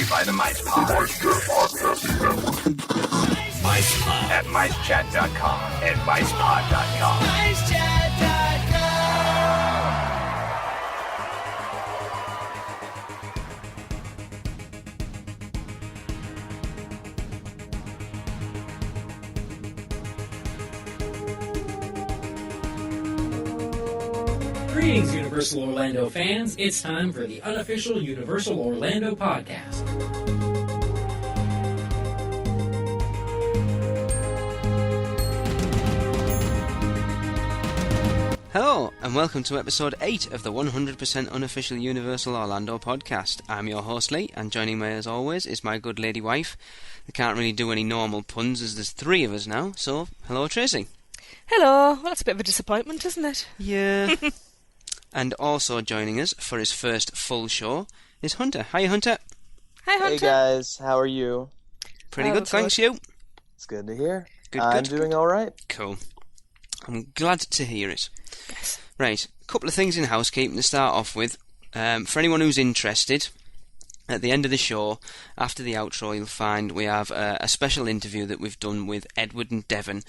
you by the Mice Pod. Mice Pod at micechat.com and micepod.com. Greetings, Universal Orlando fans. It's time for the unofficial Universal Orlando podcast. Hello, and welcome to episode 8 of the 100% unofficial Universal Orlando podcast. I'm your host Lee, and joining me as always is my good lady wife. I can't really do any normal puns as there's 3 of us now, so hello Tracy. Hello. Well, that's a bit of a disappointment, isn't it? Yeah. And also joining us for his first full show is Hunter. Hi Hunter. Hi Hunter. Hey guys, how are you? Pretty good, thanks you. It's good to hear. Good, I'm good, doing good. alright. Cool. I'm glad to hear it. Yes. Right, a couple of things in housekeeping to start off with. For anyone who's interested, at the end of the show, after the outro, you'll find we have a special interview that we've done with Edward and Devon,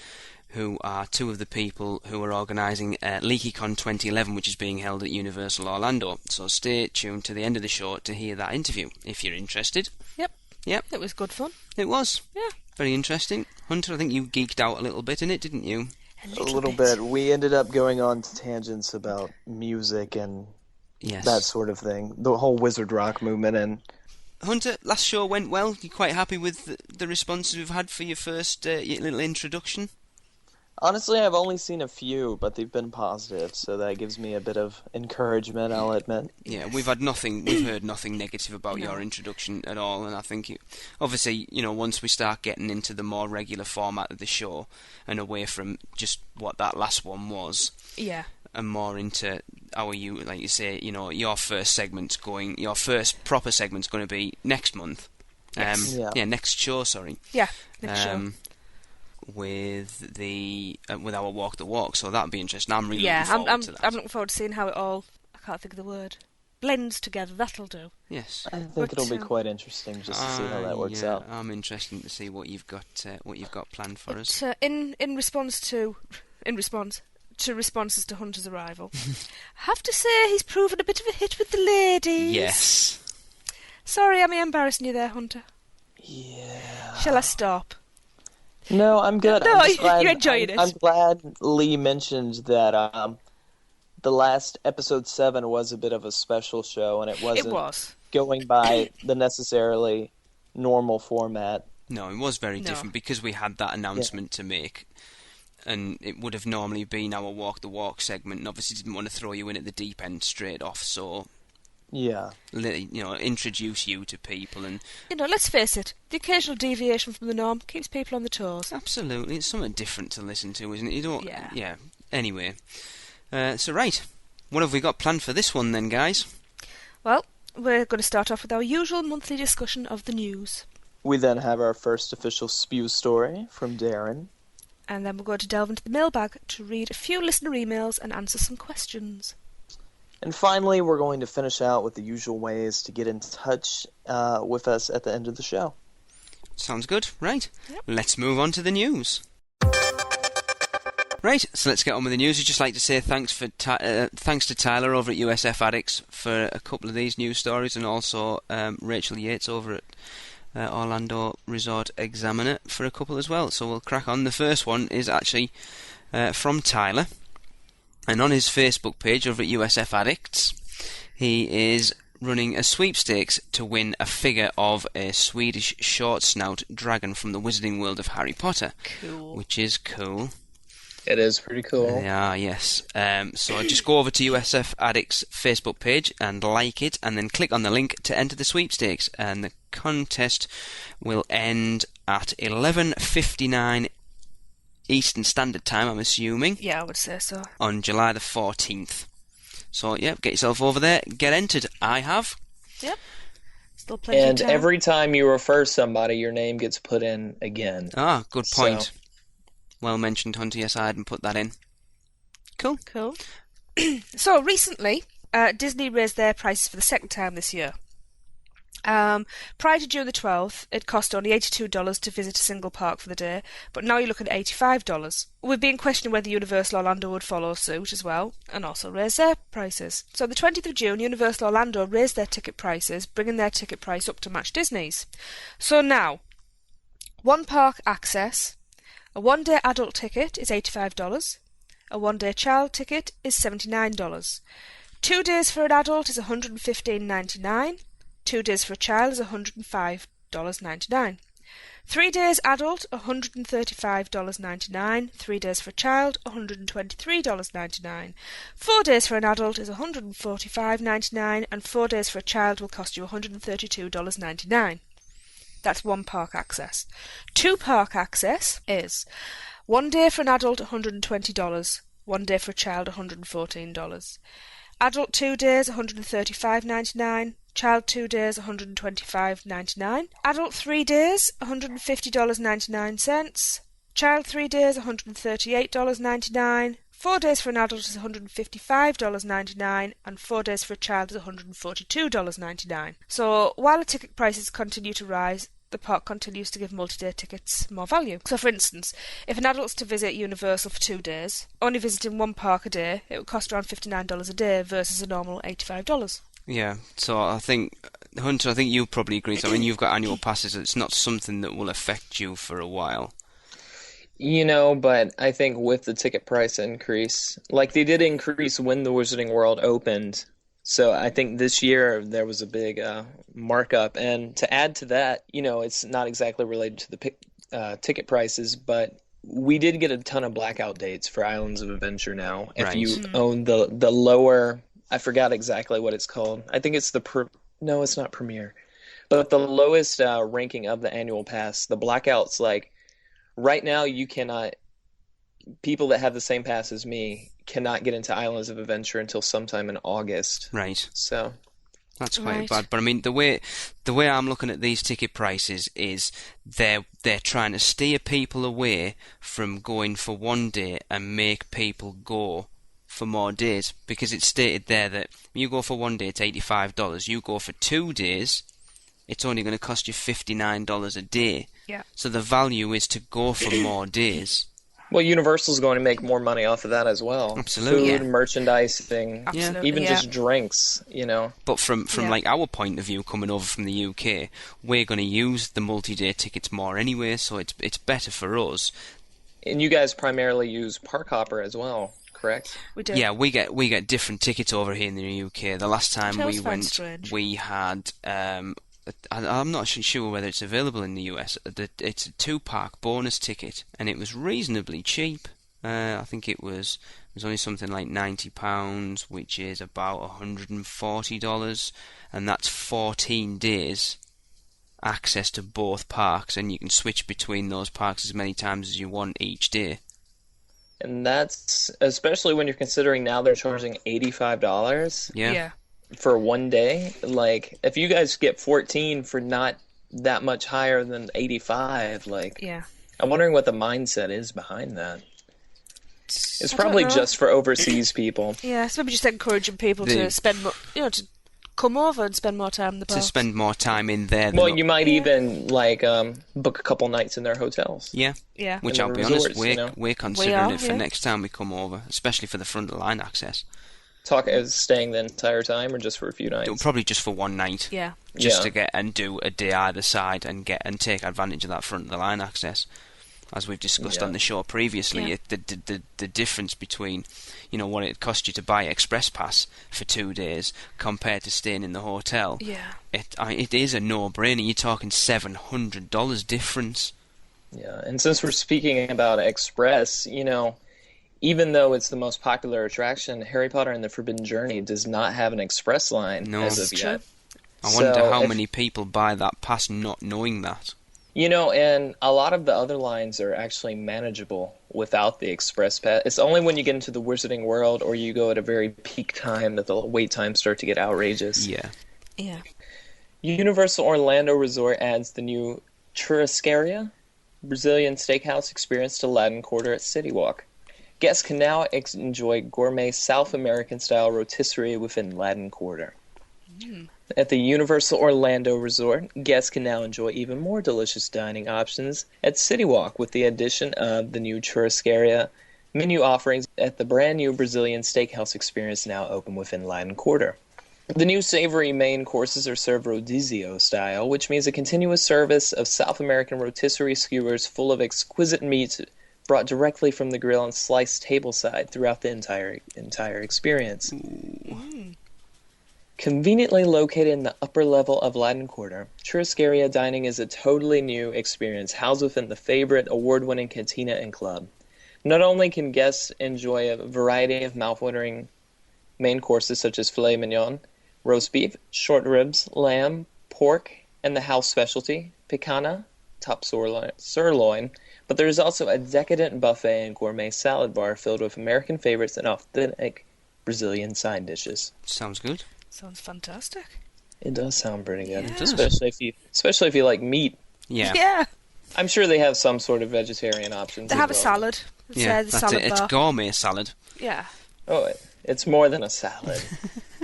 who are 2 of the people who are organising LeakyCon 2011, which is being held at Universal Orlando. So stay tuned to the end of the show to hear that interview, if you're interested. Yep. Yep. It was good fun. It was. Yeah. Very interesting. Hunter, I think you geeked out a little bit in it, didn't you? A little bit. We ended up going on tangents about music and Yes. that sort of thing. The whole Wizard Rock movement and... Hunter, last show went well. You quite happy with the responses we've had for your first your little introduction? Honestly, I've only seen a few, but they've been positive, so that gives me a bit of encouragement, I'll admit. Yeah, we've heard nothing negative about your introduction at all, and I think, obviously, once we start getting into the more regular format of the show, and away from just what that last one was, Yeah. and more into like you say, your first proper segment's going to be next month. Yes. Next show, sorry. Yeah. Next show. With our Walk the Walk, so that'll be interesting. I'm really looking forward to that. I'm looking forward to seeing how it all, I can't think of the word, blends together. That'll do. Yes. I think it'll be quite interesting just to see how that works out. I'm interested to see what you've got planned for us. In response to responses to Hunter's arrival, I have to say he's proven a bit of a hit with the ladies. Yes. Sorry, am I embarrassing you there, Hunter? Yeah. Shall I stop? No, I'm good. No, I'm you're enjoying it. I'm glad Lee mentioned that the last episode 7 was a bit of a special show, and it wasn't going by the necessarily normal format. No, it was very different because we had that announcement to make, and it would have normally been our Walk the Walk segment, and obviously didn't want to throw you in at the deep end straight off, so... Yeah. Introduce you to people and... let's face it, the occasional deviation from the norm keeps people on the toes. Absolutely, it's something different to listen to, isn't it? You don't... Yeah. Anyway. So, right. What have we got planned for this one then, guys? Well, we're going to start off with our usual monthly discussion of the news. We then have our first official S.P.E.W story from Darren. And then we're going to delve into the mailbag to read a few listener emails and answer some questions. And finally, we're going to finish out with the usual ways to get in touch with us at the end of the show. Sounds good. Right. Yep. Let's move on to the news. Right, so let's get on with the news. I'd just like to say thanks to Tyler over at USF Addicts for a couple of these news stories, and also Rachel Yates over at Orlando Resort Examiner for a couple as well. So we'll crack on. The first one is actually from Tyler. And on his Facebook page over at USF Addicts, he is running a sweepstakes to win a figure of a Swedish short snout dragon from the Wizarding World of Harry Potter. Cool. Which is cool. It is pretty cool. Yeah, yes. So just go over to USF Addicts Facebook page and like it, and then click on the link to enter the sweepstakes. And the contest will end at 11:59 Eastern Standard Time, I'm assuming. Yeah, I would say so. On July the 14th. So, get yourself over there. Get entered. I have. Yep. Still plenty of time. And every time you refer somebody, your name gets put in again. Ah, good point. Well mentioned, Hunter. Yes, I hadn't put that in. Cool. So, recently, Disney raised their prices for the second time this year. Prior to June the 12th, it cost only $82 to visit a single park for the day, but now you're looking at $85. We've been questioning whether Universal Orlando would follow suit as well, and also raise their prices. So on the 20th of June, Universal Orlando raised their ticket prices, bringing their ticket price up to match Disney's. So now, one park access, a one-day adult ticket is $85, a one-day child ticket is $79. 2 days for an adult is $115.99. 2 days for a child is $105.99. 3 days adult, $135.99. 3 days for a child, $123.99. 4 days for an adult is $145.99, and 4 days for a child will cost you $132.99. That's one park access. 2 park access is 1 day for an adult, $120. 1 day for a child, $114. Adult 2 days, $135.99. Child 2 days, $125.99. Adult 3 days, $150.99. Child 3 days, $138.99. 4 days for an adult is $155.99, and 4 days for a child is $142.99. So while the ticket prices continue to rise, the park continues to give multi-day tickets more value. So for instance, if an adult's to visit Universal for 2 days, only visiting one park a day, it would cost around $59 a day versus a normal $85. Yeah, so I think, Hunter, I think you probably agree. So, I mean, you've got annual passes. It's not something that will affect you for a while. But I think with the ticket price increase, like they did increase when the Wizarding World opened. So I think this year there was a big markup. And to add to that, it's not exactly related to the ticket prices, but we did get a ton of blackout dates for Islands of Adventure now. If you own the lower... I forgot exactly what it's called. I think it's no, it's not Premier. But the lowest ranking of the annual pass, the blackouts, like right now you cannot, people that have the same pass as me cannot get into Islands of Adventure until sometime in August. Right. So that's quite bad. But I mean, the way I'm looking at these ticket prices is they're trying to steer people away from going for 1 day and make people go for more days, because it's stated there that you go for 1 day it's $85, you go for 2 days it's only going to cost you $59 a day. Yeah. So the value is to go for more days. Well, Universal's going to make more money off of that as well. Absolutely. Food, merchandising, even just drinks, But from like our point of view, coming over from the UK, we're going to use the multi-day tickets more anyway, so it's better for us. And you guys primarily use Park Hopper as well, correct? We do. Yeah, we get different tickets over here in the UK. The last time we went, we had I'm not sure whether it's available in the US. It's a 2-park bonus ticket, and it was reasonably cheap. I think it was only something like £90, which is about $140, and that's 14 days access to both parks, and you can switch between those parks as many times as you want each day. And that's especially when you're considering now they're charging $85. Yeah. For 1 day. Like, if you guys get 14 for not that much higher than 85, I'm wondering what the mindset is behind that. It's probably just for overseas people. Yeah, it's maybe just encouraging people to spend more, to come over and spend more time in the park. To spend more time in there. Well, you might even book a couple nights in their hotels. Yeah. Which I'll be honest, we're considering it for next time we come over, especially for the front of the line access. Staying the entire time, or just for a few nights? Probably just for 1 night. Yeah. To get and do a day either side and take advantage of that front of the line access, as we've discussed on the show previously. Yeah. The difference between what it cost you to buy Express Pass for 2 days compared to staying in the hotel. Yeah. It is a no-brainer. You're talking $700 difference. Yeah, and since we're speaking about Express, even though it's the most popular attraction, Harry Potter and the Forbidden Journey does not have an express line as of yet. I wonder how many people buy that pass not knowing that. And a lot of the other lines are actually manageable without the express pass. It's only when you get into the Wizarding World or you go at a very peak time that the wait times start to get outrageous. Yeah. Yeah. Universal Orlando Resort adds the new Churrascaria Brazilian steakhouse experience to Latin Quarter at CityWalk. Guests can now enjoy gourmet South American-style rotisserie within Latin Quarter. At the Universal Orlando Resort, guests can now enjoy even more delicious dining options at CityWalk with the addition of the new churrascaria menu offerings at the brand new Brazilian steakhouse experience now open within Latin Quarter. The new savory main courses are served rodizio style, which means a continuous service of South American rotisserie skewers full of exquisite meats brought directly from the grill and sliced tableside throughout the entire experience. Conveniently located in the upper level of Latin Quarter, churrascaria dining is a totally new experience housed within the favorite award-winning cantina and club. Not only can guests enjoy a variety of mouth-watering main courses such as filet mignon, roast beef, short ribs, lamb, pork, and the house specialty, picanha, top sirloin, but there is also a decadent buffet and gourmet salad bar filled with American favorites and authentic Brazilian side dishes. Sounds good. Sounds fantastic. It does sound pretty good, Yeah. especially if you like meat. Yeah. I'm sure they have some sort of vegetarian options. They have a salad. It's, Yeah, the that's salad it. It's bar. gourmet salad. Yeah. Oh, it's more than a salad.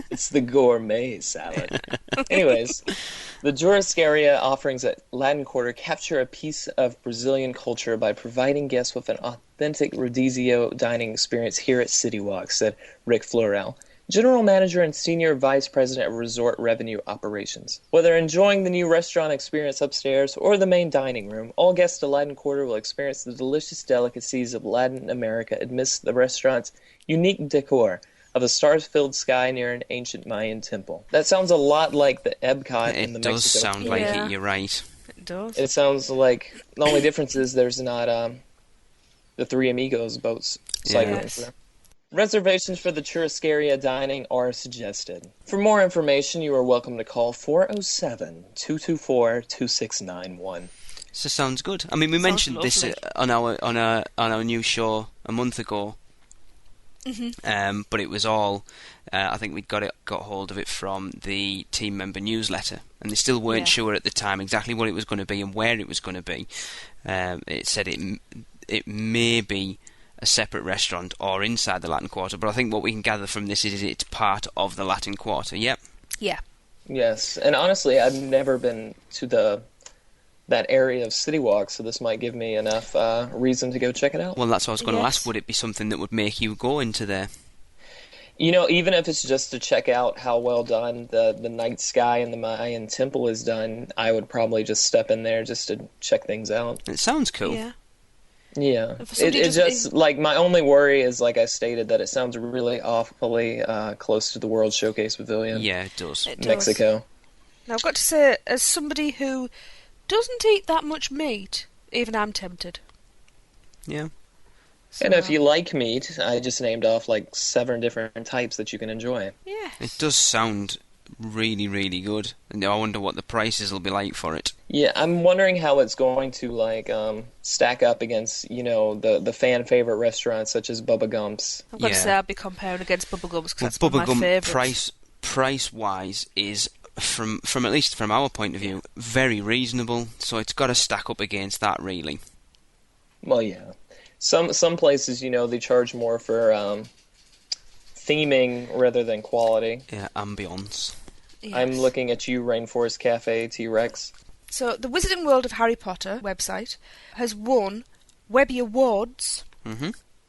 It's the gourmet salad. Anyways, the churrascaria offerings at Latin Quarter capture a piece of Brazilian culture by providing guests with an authentic rodizio dining experience here at CityWalk, said Rick Florell, General Manager and Senior Vice President of Resort Revenue Operations. Whether enjoying the new restaurant experience upstairs or the main dining room, all guests to Latin Quarter will experience the delicious delicacies of Latin America amidst the restaurant's unique decor of a stars-filled sky near an ancient Mayan temple. That sounds a lot like the Epcot in the It does Mexico. sound like it, you're right. It does. It sounds like the only difference is there's not the Three Amigos boats cycling Yes. through. Reservations for the churrascaria dining are suggested. For more information, you are welcome to call 407-224-2691. So sounds good. I mean, we Sounds mentioned this lovely. on our new show a month ago. But it was all I think we got hold of it from the team member newsletter, and they still weren't sure at the time exactly what it was going to be and where it was going to be. It said it may be a separate restaurant or inside the Latin Quarter, but I think what we can gather from this is it's part of the Latin Quarter. Yep. Yeah. Yes, and honestly, I've never been to that area of CityWalk, so this might give me enough reason to go check it out. Well, that's what I was going to Yes. ask. Would it be something that would make you go into there? You know, even if it's just to check out how well done the night sky and the Mayan temple is done, I would probably just step in there just to check things out. It sounds cool. Yeah. Yeah. And for somebody It just, like, my only worry is, like I stated, that it sounds really awfully close to the World Showcase Pavilion. Yeah, it does. It does. Mexico. Now, I've got to say, as somebody who doesn't eat that much meat, even I'm tempted. Yeah. So, and if you like meat, I just named off like 7 different types that you can enjoy. Yeah. It does sound really, really good. And I wonder what the prices will be like for it. Yeah, I'm wondering how it's going to like stack up against, you know, the fan favorite restaurants such as Bubba Gump's. I've got to say I'd be comparing against Bubblegums because that's one Bubba of my Gump favourites. price wise is from at least from our point of view very reasonable. So it's got to stack up against that really. Well, yeah. Some places, you know, they charge more for theming rather than quality. Yeah, ambience. Yes. I'm looking at you, Rainforest Cafe T-Rex. So, the Wizarding World of Harry Potter website has won Webby Awards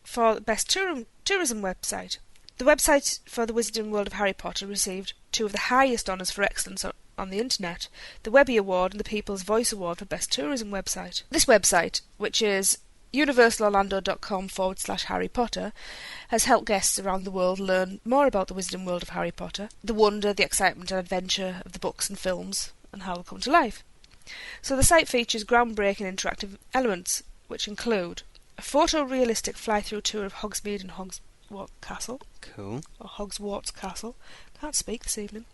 for the Best Tourism Website. The website for the Wizarding World of Harry Potter received 2 of the highest honours for excellence on the internet, the Webby Award and the People's Voice Award for Best Tourism Website. This website, which is universalorlando.com/Harry Potter, has helped guests around the world learn more about the Wizarding World of Harry Potter, the wonder, the excitement and adventure of the books and films, and how they come to life. So the site features groundbreaking interactive elements, which include a photorealistic fly-through tour of Hogsmeade and Hogswart Castle. Cool. Or Hogswarts Castle. Can't speak this evening.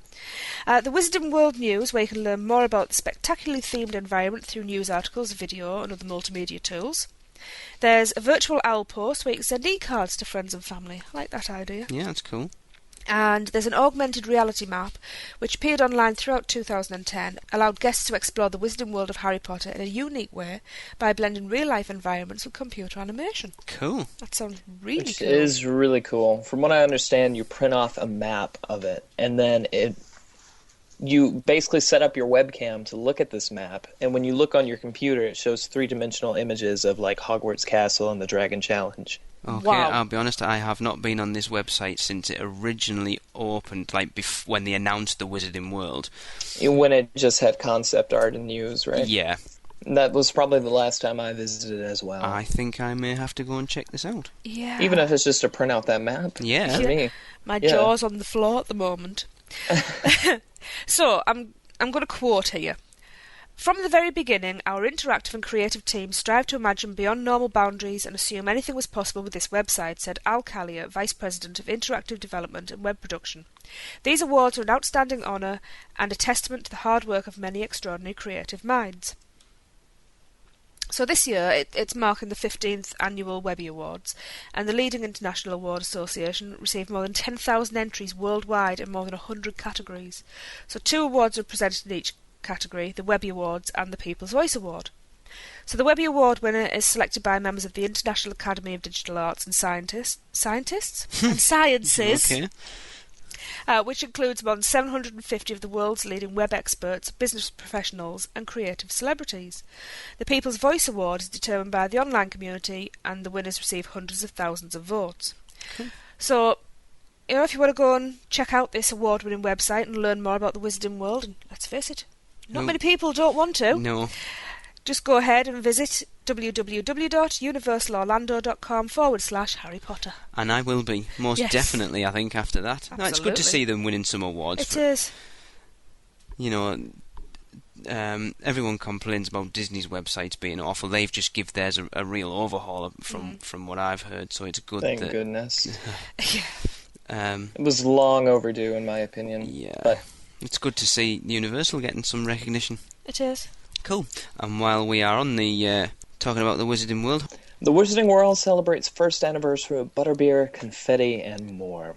The Wizarding World News, where you can learn more about the spectacularly themed environment through news articles, video and other multimedia tools. There's a virtual owl post where you can send e-cards to friends and family. I like that idea. Yeah, that's cool. And there's an augmented reality map, which appeared online throughout 2010, allowed guests to explore the Wizarding World of Harry Potter in a unique way by blending real-life environments with computer animation. Cool. That sounds really Which cool. is really cool. From what I understand, you print off a map of it, and then you basically set up your webcam to look at this map, and when you look on your computer, it shows three-dimensional images of like Hogwarts Castle and the Dragon Challenge. Okay, Wow. I'll be honest, I have not been on this website since it originally opened, like when they announced the Wizarding World. When it just had concept art and news, right? Yeah. That was probably the last time I visited as well. I think I may have to go and check this out. Yeah. Even if it's just to print out that map. Yeah. For me. My jaw's on the floor at the moment. So, I'm going to quote here. From the very beginning, our interactive and creative team strived to imagine beyond normal boundaries and assume anything was possible with this website, said Al Callier, Vice President of Interactive Development and Web Production. These awards are an outstanding honour and a testament to the hard work of many extraordinary creative minds. So this year, it's marking the 15th annual Webby Awards, and the leading international award association received more than 10,000 entries worldwide in more than 100 categories. So 2 awards are presented in each category, the Webby Awards and the People's Voice Award. So the Webby Award winner is selected by members of the International Academy of Digital Arts and Sciences, Okay. Which includes more than 750 of the world's leading web experts, business professionals and creative celebrities. The People's Voice Award is determined by the online community, and the winners receive hundreds of thousands of votes. Cool. So, if you want to go and check out this award-winning website and learn more about the Wizarding World, and let's face it, not many people don't want to. No. Just go ahead and visit www.universalorlando.com/Harry Potter. And I will be, most definitely, I think, after that. No, it's good to see them winning some awards. It is. You know, everyone complains about Disney's websites being awful. They've just give theirs a real overhaul from what I've heard, so it's good. Thank goodness. It was long overdue, in my opinion. Yeah. But it's good to see Universal getting some recognition. It is. Cool. And while we are on the talking about the Wizarding World, the Wizarding World celebrates first anniversary of butterbeer, confetti, and more.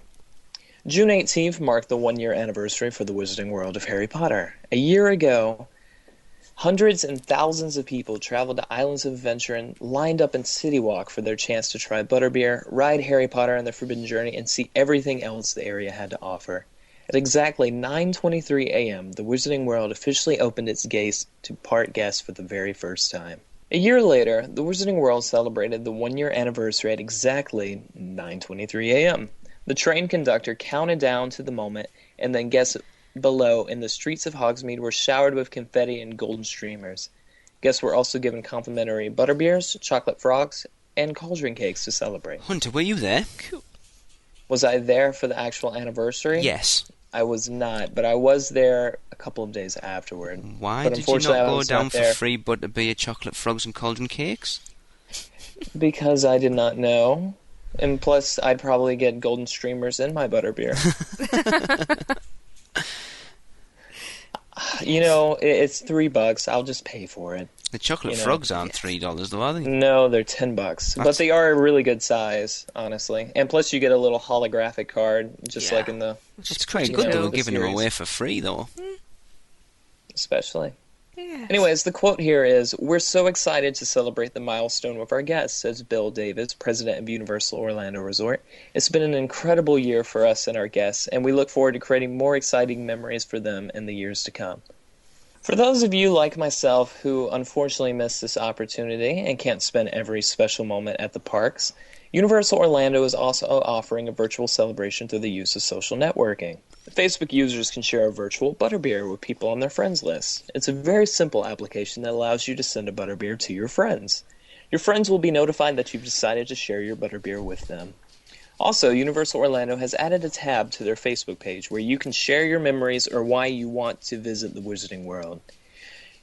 June 18th marked the 1-year anniversary for the Wizarding World of Harry Potter. A year ago, hundreds and thousands of people traveled to Islands of Adventure and lined up in CityWalk for their chance to try butterbeer, ride Harry Potter on the Forbidden Journey, and see everything else the area had to offer. At exactly 9:23 a.m., the Wizarding World officially opened its gates to part guests for the very first time. A year later, the Wizarding World celebrated the 1-year anniversary at exactly 9:23 a.m. The train conductor counted down to the moment, and then guests below in the streets of Hogsmeade were showered with confetti and golden streamers. Guests were also given complimentary butterbeers, chocolate frogs, and cauldron cakes to celebrate. Hunter, were you there? Cool. Was I there for the actual anniversary? Yes. I was not, but I was there a couple of days afterward. Why but did you not go down for there free butterbeer, chocolate frogs, and cauldron cakes? Because I did not know. And plus, I'd probably get golden streamers in my butterbeer. It's $3. I'll just pay for it. The chocolate frogs aren't $3 though, are they? No, they're $10. But they are a really good size, honestly. And plus, you get a little holographic card, just like in the. It's quite good that we're giving them away for free, though. Especially. Yes. Anyways, the quote here is, "We're so excited to celebrate the milestone with our guests," says Bill Davis, president of Universal Orlando Resort. "It's been an incredible year for us and our guests, and we look forward to creating more exciting memories for them in the years to come." For those of you like myself who unfortunately missed this opportunity and can't spend every special moment at the parks, Universal Orlando is also offering a virtual celebration through the use of social networking. Facebook users can share a virtual butterbeer with people on their friends list. It's a very simple application that allows you to send a butterbeer to your friends. Your friends will be notified that you've decided to share your butterbeer with them. Also, Universal Orlando has added a tab to their Facebook page where you can share your memories or why you want to visit the Wizarding World.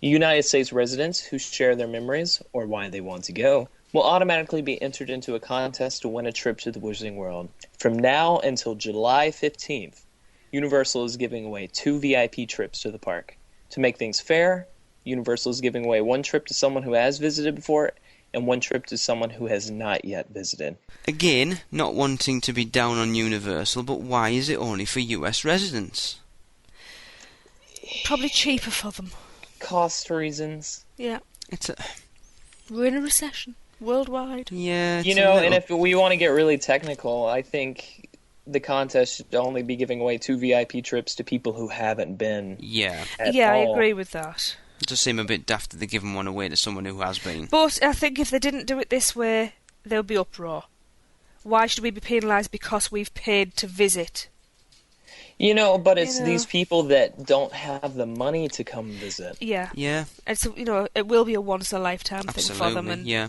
United States residents who share their memories or why they want to go will automatically be entered into a contest to win a trip to the Wizarding World. From now until July 15th, Universal is giving away 2 VIP trips to the park. To make things fair, Universal is giving away 1 trip to someone who has visited before and 1 trip to someone who has not yet visited. Again, not wanting to be down on Universal, but why is it only for US residents? Probably cheaper for them. Cost reasons. Yeah. It's a... We're in a recession. Worldwide. Yeah. And if we want to get really technical, I think the contest should only be giving away 2 VIP trips to people who haven't been. Yeah. Yeah, I all. agree with that. It does seem a bit daft that they're giving one away to someone who has been. But I think if they didn't do it this way, there would be uproar. Why should we be penalised because we've paid to visit? But it's these people that don't have the money to come visit. Yeah. Yeah. And so, it will be a once-in-a-lifetime thing for them. Absolutely, yeah.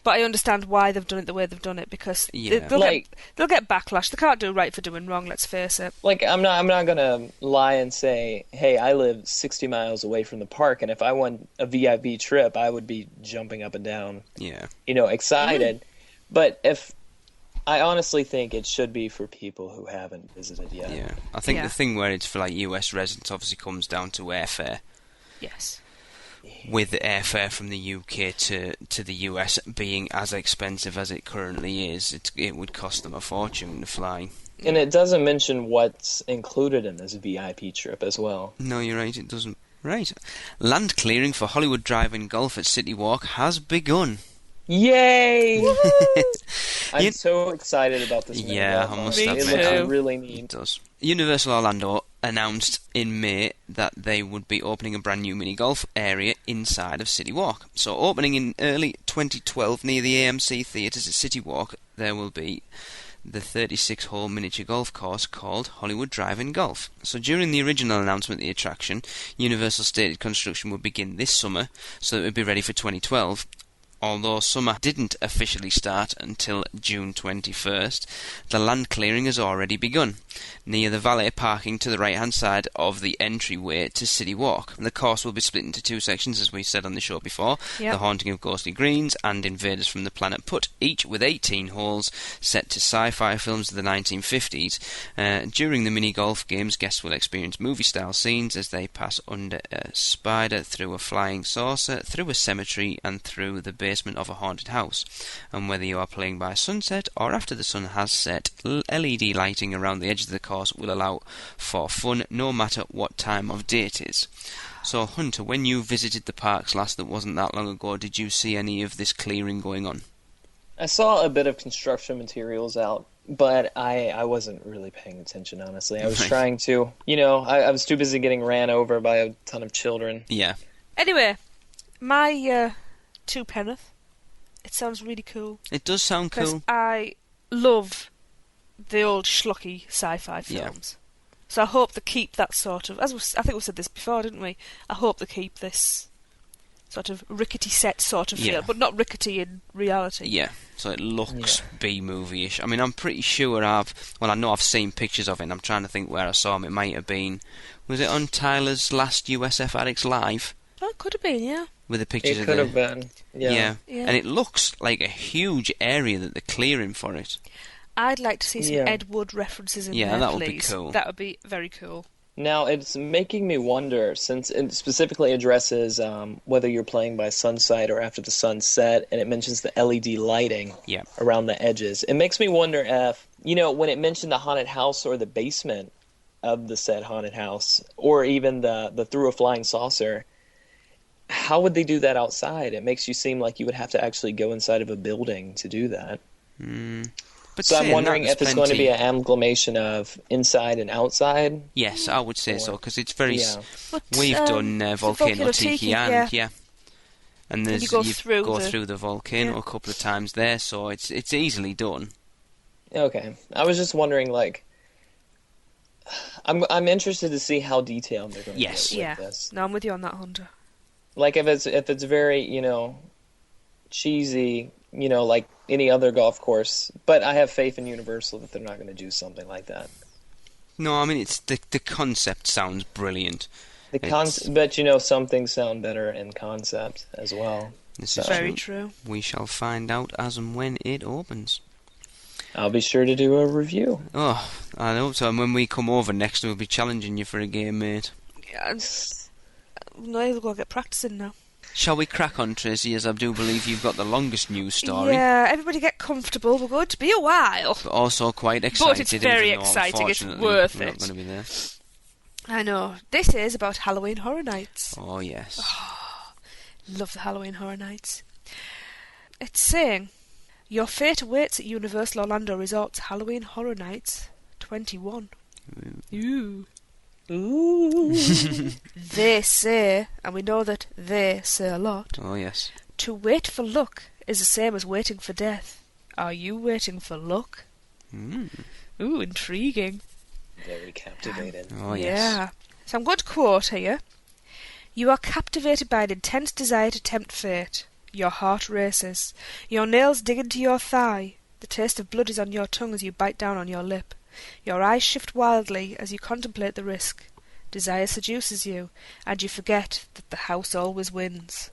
But I understand why they've done it the way they've done it, because they'll get backlash. They can't do right for doing wrong, let's face it. Like, I'm not going to lie and say, hey, I live 60 miles away from the park, and if I won a VIP trip, I would be jumping up and down, excited. But I honestly think it should be for people who haven't visited yet. Yeah, I think the thing where it's for like US residents obviously comes down to airfare. Yes. With the airfare from the UK to the US being as expensive as it currently is, it would cost them a fortune to fly. And it doesn't mention what's included in this VIP trip as well. No, you're right, it doesn't. Right. Land clearing for Hollywood Drive-In Golf at CityWalk has begun. Yay! I'm so excited about this. Yeah, I must admit. It looks really neat. It does. Universal Orlando announced in May that they would be opening a brand new mini golf area inside of CityWalk. So opening in early 2012 near the AMC theatres at CityWalk, there will be the 36-hole miniature golf course called Hollywood Drive-In Golf. So during the original announcement of the attraction, Universal stated construction would begin this summer, so it would be ready for 2012. Although summer didn't officially start until June 21st, the land clearing has already begun, near the valet parking to the right-hand side of the entryway to CityWalk. The course will be split into 2 sections, as we said on the show before, The Haunting of Ghostly Greens and Invaders from the Planet Put, each with 18 holes set to sci-fi films of the 1950s. During the mini-golf games, guests will experience movie-style scenes as they pass under a spider, through a flying saucer, through a cemetery, and through the basement of a haunted house. And whether you are playing by sunset or after the sun has set, LED lighting around the edge of the course will allow for fun no matter what time of day it is. So Hunter, when you visited the parks last, that wasn't that long ago, did you see any of this clearing going on? I saw a bit of construction materials out, but I wasn't really paying attention, honestly. I was trying to, I was too busy getting ran over by a ton of children. Yeah. Anyway, my 2 penneth. It sounds really cool. It does sound cool. I love the old schlocky sci-fi films. So I hope they keep that sort of... I think we said this before, didn't we? I hope they keep this sort of rickety set sort of feel, but not rickety in reality. Yeah, so it looks B-movie-ish. I mean, I'm pretty sure I know I've seen pictures of it, and I'm trying to think where I saw them. It might have been... Was it on Tyler's last USF Addicts Live? Oh, it could have been, yeah. With the pictures it could have been, yeah. And it looks like a huge area that they're clearing for it. I'd like to see some Ed Wood references in there, that would please. be cool. That would be very cool. Now, it's making me wonder, since it specifically addresses whether you're playing by sunset or after the sunset, and it mentions the LED lighting around the edges. It makes me wonder if, when it mentioned the haunted house or the basement of the said haunted house, or even the through a flying saucer, how would they do that outside? It makes you seem like you would have to actually go inside of a building to do that. But so I'm wondering if it's going to be an amalgamation of inside and outside. Yes, I would say so, because it's very... We've done Volcano Tiki and and you go through the volcano a couple of times there, so it's easily done. Okay, I was just wondering, I'm interested to see how detailed they're going to get with this. No, I'm with you on that, Hunter. Like if it's very cheesy, like any other golf course, but I have faith in Universal that they're not going to do something like that. No, I mean it's the concept sounds brilliant. But some things sound better in concept as well. This is very true. We shall find out as and when it opens. I'll be sure to do a review. Oh, I hope so. And when we come over next, we'll be challenging you for a game, mate. Yeah, no, I'll go get practicing now. Shall we crack on, Tracy, as I do believe you've got the longest news story. Yeah, everybody get comfortable. We're going to be a while. But also quite excited. But it's very exciting. It's worth we're it. Not going to be there. I know. This is about Halloween Horror Nights. Oh, yes. Love the Halloween Horror Nights. It's saying, Your fate awaits at Universal Orlando Resort's Halloween Horror Nights 21. Ooh. Ooh. They say, and we know that they say a lot. Oh, yes. To wait for luck is the same as waiting for death. Are you waiting for luck? Ooh, intriguing. Very captivating. Oh, yes. Yeah. So I'm going to quote here. You are captivated by an intense desire to tempt fate. Your heart races. Your nails dig into your thigh. The taste of blood is on your tongue as you bite down on your lip. Your eyes shift wildly as you contemplate the risk. Desire seduces you, and you forget that the house always wins.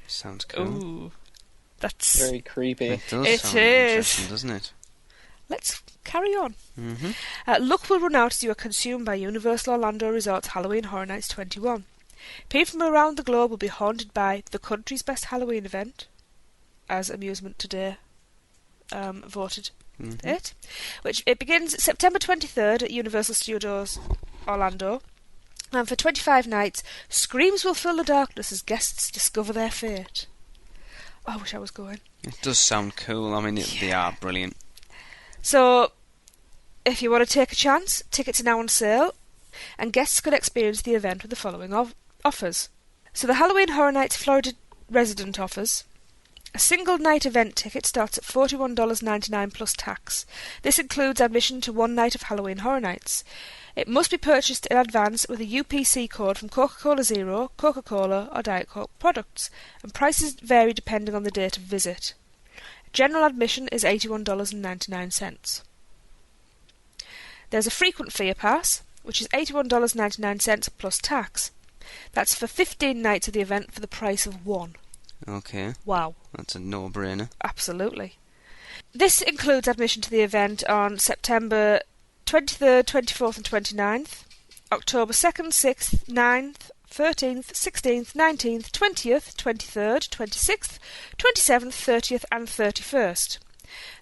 Sounds cool. Ooh. That's very creepy. It does It sound is. interesting, doesn't it? Let's carry on. Mm-hmm. Luck will run out as you are consumed by Universal Orlando Resort's Halloween Horror Nights 21. People from around the globe will be haunted by the country's best Halloween event, as Amusement Today voted it, which it begins September 23rd at Universal Studios Orlando, and for 25 nights, screams will fill the darkness as guests discover their fate. Oh, I wish I was going. It does sound cool. I mean, they are brilliant. So, if you want to take a chance, tickets are now on sale, and guests could experience the event with the following offers. So the Halloween Horror Nights Florida resident offers. A single night event ticket starts at $41.99 plus tax. This includes admission to one night of Halloween Horror Nights. It must be purchased in advance with a UPC code from Coca-Cola Zero, Coca-Cola or Diet Coke products, and prices vary depending on the date of visit. General admission is $81.99. There's a frequent fear pass, which is $81.99 plus tax. That's for 15 nights of the event for the price of one. Okay. Wow. That's a no-brainer. Absolutely. This includes admission to the event on September 23rd, 24th and 29th, October 2nd, 6th, 9th, 13th, 16th, 19th, 20th, 23rd, 26th, 27th, 30th and 31st.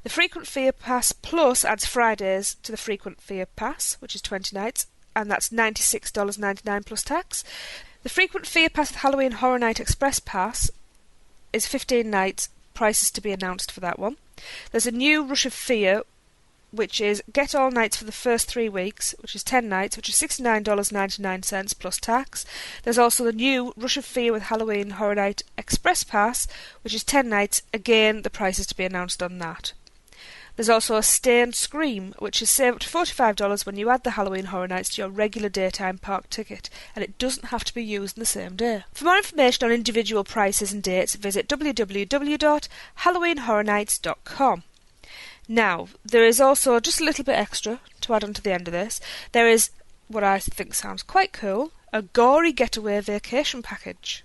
The Frequent Fear Pass Plus adds Fridays to the Frequent Fear Pass, which is 20 nights, and that's $96.99 plus tax. The Frequent Fear Pass Halloween Horror Night Express Pass is 15 nights, prices to be announced for that one. There's a new Rush of Fear, which is get all nights for the first 3 weeks, which is 10 nights, which is $69.99 plus tax. There's also the new Rush of Fear with Halloween Horror Night Express Pass, which is 10 nights. Again, the price is to be announced on that. There's also a Stay and Scream, which is saved up to $45 when you add the Halloween Horror Nights to your regular daytime park ticket, and it doesn't have to be used on the same day. For more information on individual prices and dates, visit www.halloweenhorrornights.com. Now, there is also just a little bit extra to add on to the end of this. There is, what I think sounds quite cool, a gory getaway vacation package.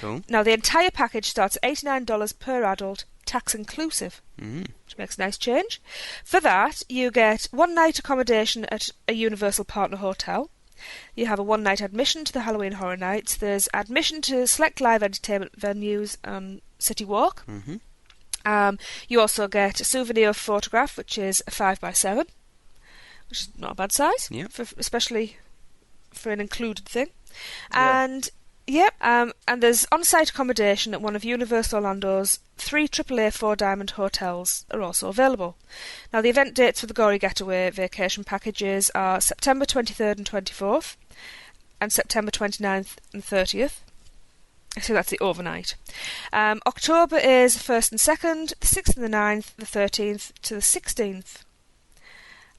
Cool. Now, the entire package starts at $89 per adult, tax inclusive, which makes a nice change. For that, you get one night accommodation at a Universal Partner Hotel. You have a one-night admission to the Halloween Horror Nights. There's admission to select live entertainment venues on CityWalk. You also get a souvenir photograph, which is a 5x7, which is not a bad size, especially for an included thing. And and there's on-site accommodation at one of Universal Orlando's 3 AAA 4-diamond hotels are also available. Now, the event dates for the Gory Getaway vacation packages are September 23rd and 24th, and September 29th and 30th. So that's the overnight. October is the 1st and 2nd, the 6th and the 9th, the 13th to the 16th,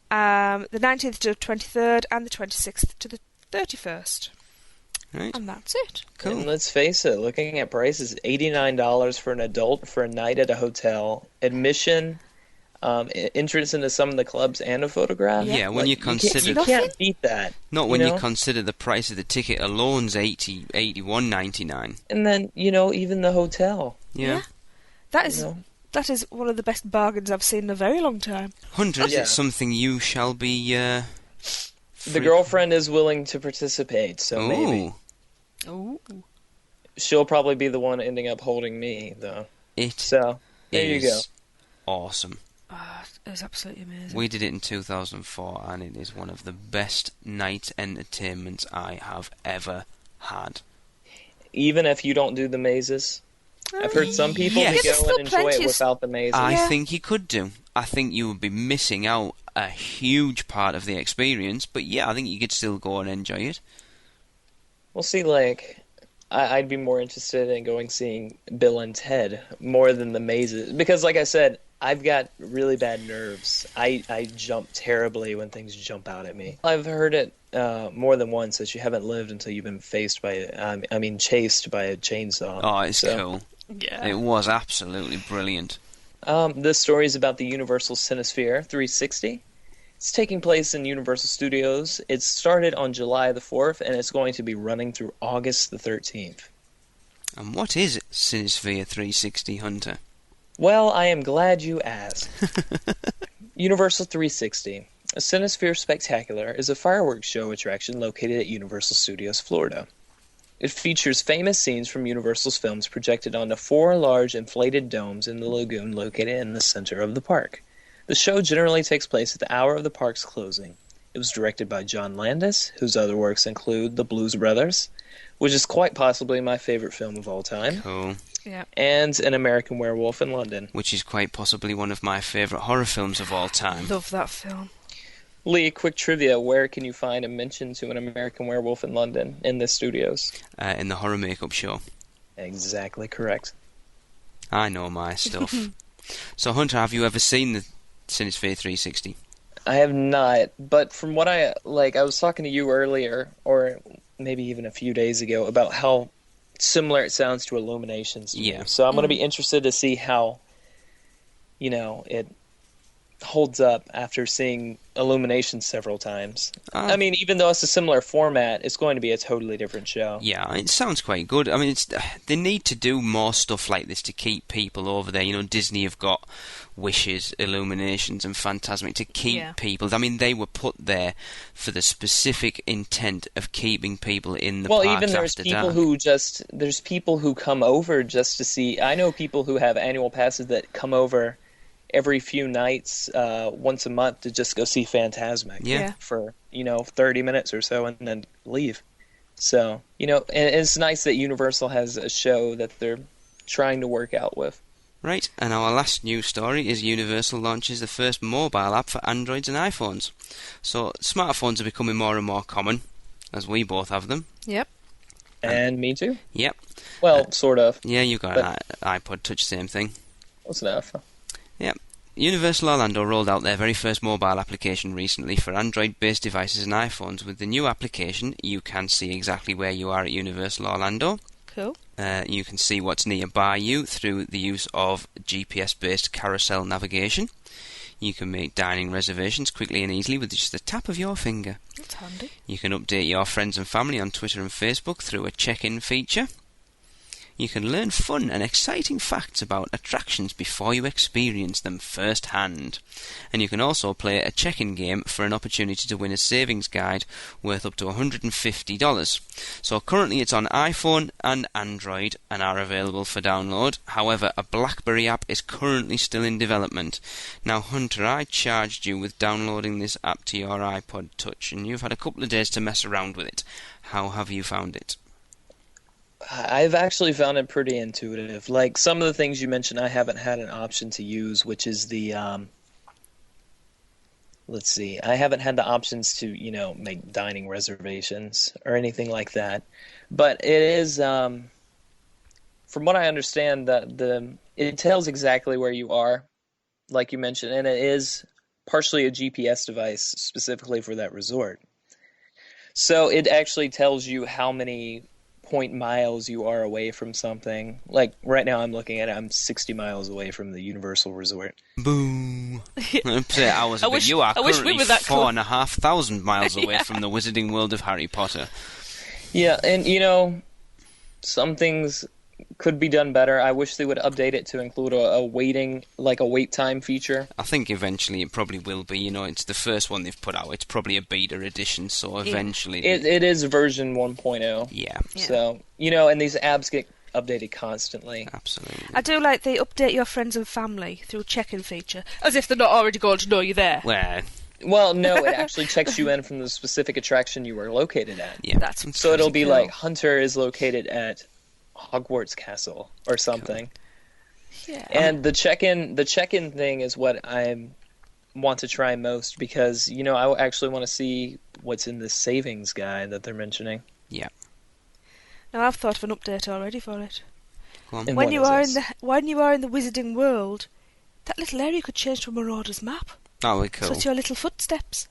the 19th to the 23rd, and the 26th to the 31st. Right. And that's it. Cool. And let's face it, looking at prices, $89 for an adult for a night at a hotel, admission, entrance into some of the clubs, and a photograph. Yeah, when you consider... You can't beat that. Not when you consider the price of the ticket alone's $81.99. And then, even the hotel. Yeah. That is one of the best bargains I've seen in a very long time. Hunter, is it something you shall be... The girlfriend is willing to participate, so maybe. Ooh. She'll probably be the one ending up holding me, though. So, there you go. Awesome. It was absolutely amazing. We did it in 2004, and it is one of the best night entertainments I have ever had. Even if you don't do the mazes? I've heard some people Yes. go and enjoy it without the mazes. I think you could do. I think you would be missing out a huge part of the experience, but yeah, I think you could still go and enjoy it. Well, see, like, I'd be more interested in seeing Bill and Ted more than the mazes. Because, like I said, I've got really bad nerves. I jump terribly when things jump out at me. I've heard it more than once that you haven't lived until you've been chased by a chainsaw. Oh, it's cool. Yeah. It was absolutely brilliant. This story is about the Universal CineSphere 360. It's taking place in Universal Studios. It started on July the 4th, and it's going to be running through August the 13th. And what is CineSphere 360, Hunter? Well, I am glad you asked. Universal 360. A CineSphere Spectacular is a fireworks show attraction located at Universal Studios, Florida. It features famous scenes from Universal's films projected onto 4 large inflated domes in the lagoon located in the center of the park. The show generally takes place at the hour of the park's closing. It was directed by John Landis, whose other works include The Blues Brothers, which is quite possibly my favorite film of all time. Cool. Yeah. And An American Werewolf in London. Which is quite possibly one of my favourite horror films of all time. Love that film. Lee, quick trivia. Where can you find a mention to An American Werewolf in London in the studios? In the Horror Makeup Show. Exactly correct. I know my stuff. So, Hunter, have you ever seen the CineSphere 360? I have not, but from what I was talking to you earlier, or maybe even a few days ago, about how similar it sounds to Illuminations. Yeah. So I'm going to be interested to see how, it holds up after seeing Illuminations several times. I mean, even though it's a similar format, it's going to be a totally different show. Yeah, it sounds quite good. I mean, they need to do more stuff like this to keep people over there. You know, Disney have got Wishes, Illuminations and Fantasmic to keep people. I mean, they were put there for the specific intent of keeping people in the parks after dark. Well, even there's people who come over just to see. I know people who have annual passes that come over every few nights, once a month, to just go see Fantasmic for 30 minutes or so and then leave. So and it's nice that Universal has a show that they're trying to work out with. Right, and our last news story is Universal launches the first mobile app for Androids and iPhones. So smartphones are becoming more and more common, as we both have them. Yep. And me too. Yep. Well, sort of. Yeah, you've got an iPod Touch, same thing. Close enough. Yep. Universal Orlando rolled out their very first mobile application recently for Android-based devices and iPhones. With the new application, you can see exactly where you are at Universal Orlando. Cool. You can see what's nearby you through the use of GPS-based carousel navigation. You can make dining reservations quickly and easily with just the tap of your finger. That's handy. You can update your friends and family on Twitter and Facebook through a check-in feature. You can learn fun and exciting facts about attractions before you experience them firsthand. And you can also play a check-in game for an opportunity to win a savings guide worth up to $150. So currently it's on iPhone and Android and are available for download. However, a BlackBerry app is currently still in development. Now, Hunter, I charged you with downloading this app to your iPod Touch, and you've had a couple of days to mess around with it. How have you found it? I've actually found it pretty intuitive. Like, some of the things you mentioned, I haven't had an option to use, which is the, let's see, I haven't had the options to, make dining reservations or anything like that. But it is, from what I understand, it tells exactly where you are, like you mentioned, and it is partially a GPS device specifically for that resort. So it actually tells you how many point miles you are away from something. Like right now I'm looking at it, I'm 60 miles away from the Universal Resort. Boo. You are currently 4,500 miles away from the Wizarding World of Harry Potter. Yeah, and some things could be done better. I wish they would update it to include a wait time feature. I think eventually it probably will be. It's the first one they've put out. It's probably a beta edition, so eventually... It is version 1.0. Yeah. So, and these apps get updated constantly. Absolutely. I do like they update your friends and family through a check-in feature, as if they're not already going to know you're there. Well, no, it actually checks you in from the specific attraction you were located at. Yeah. So it'll be like, Hunter is located at Hogwarts Castle or something. Yeah. And the check-in thing is what I want to try most because, I actually want to see what's in the savings guide that they're mentioning. Yeah. Now I've thought of an update already for it. Go on. And When what you is are this? when you are in the Wizarding World, that little area could change to a Marauder's map. That would be cool. So it's your little footsteps.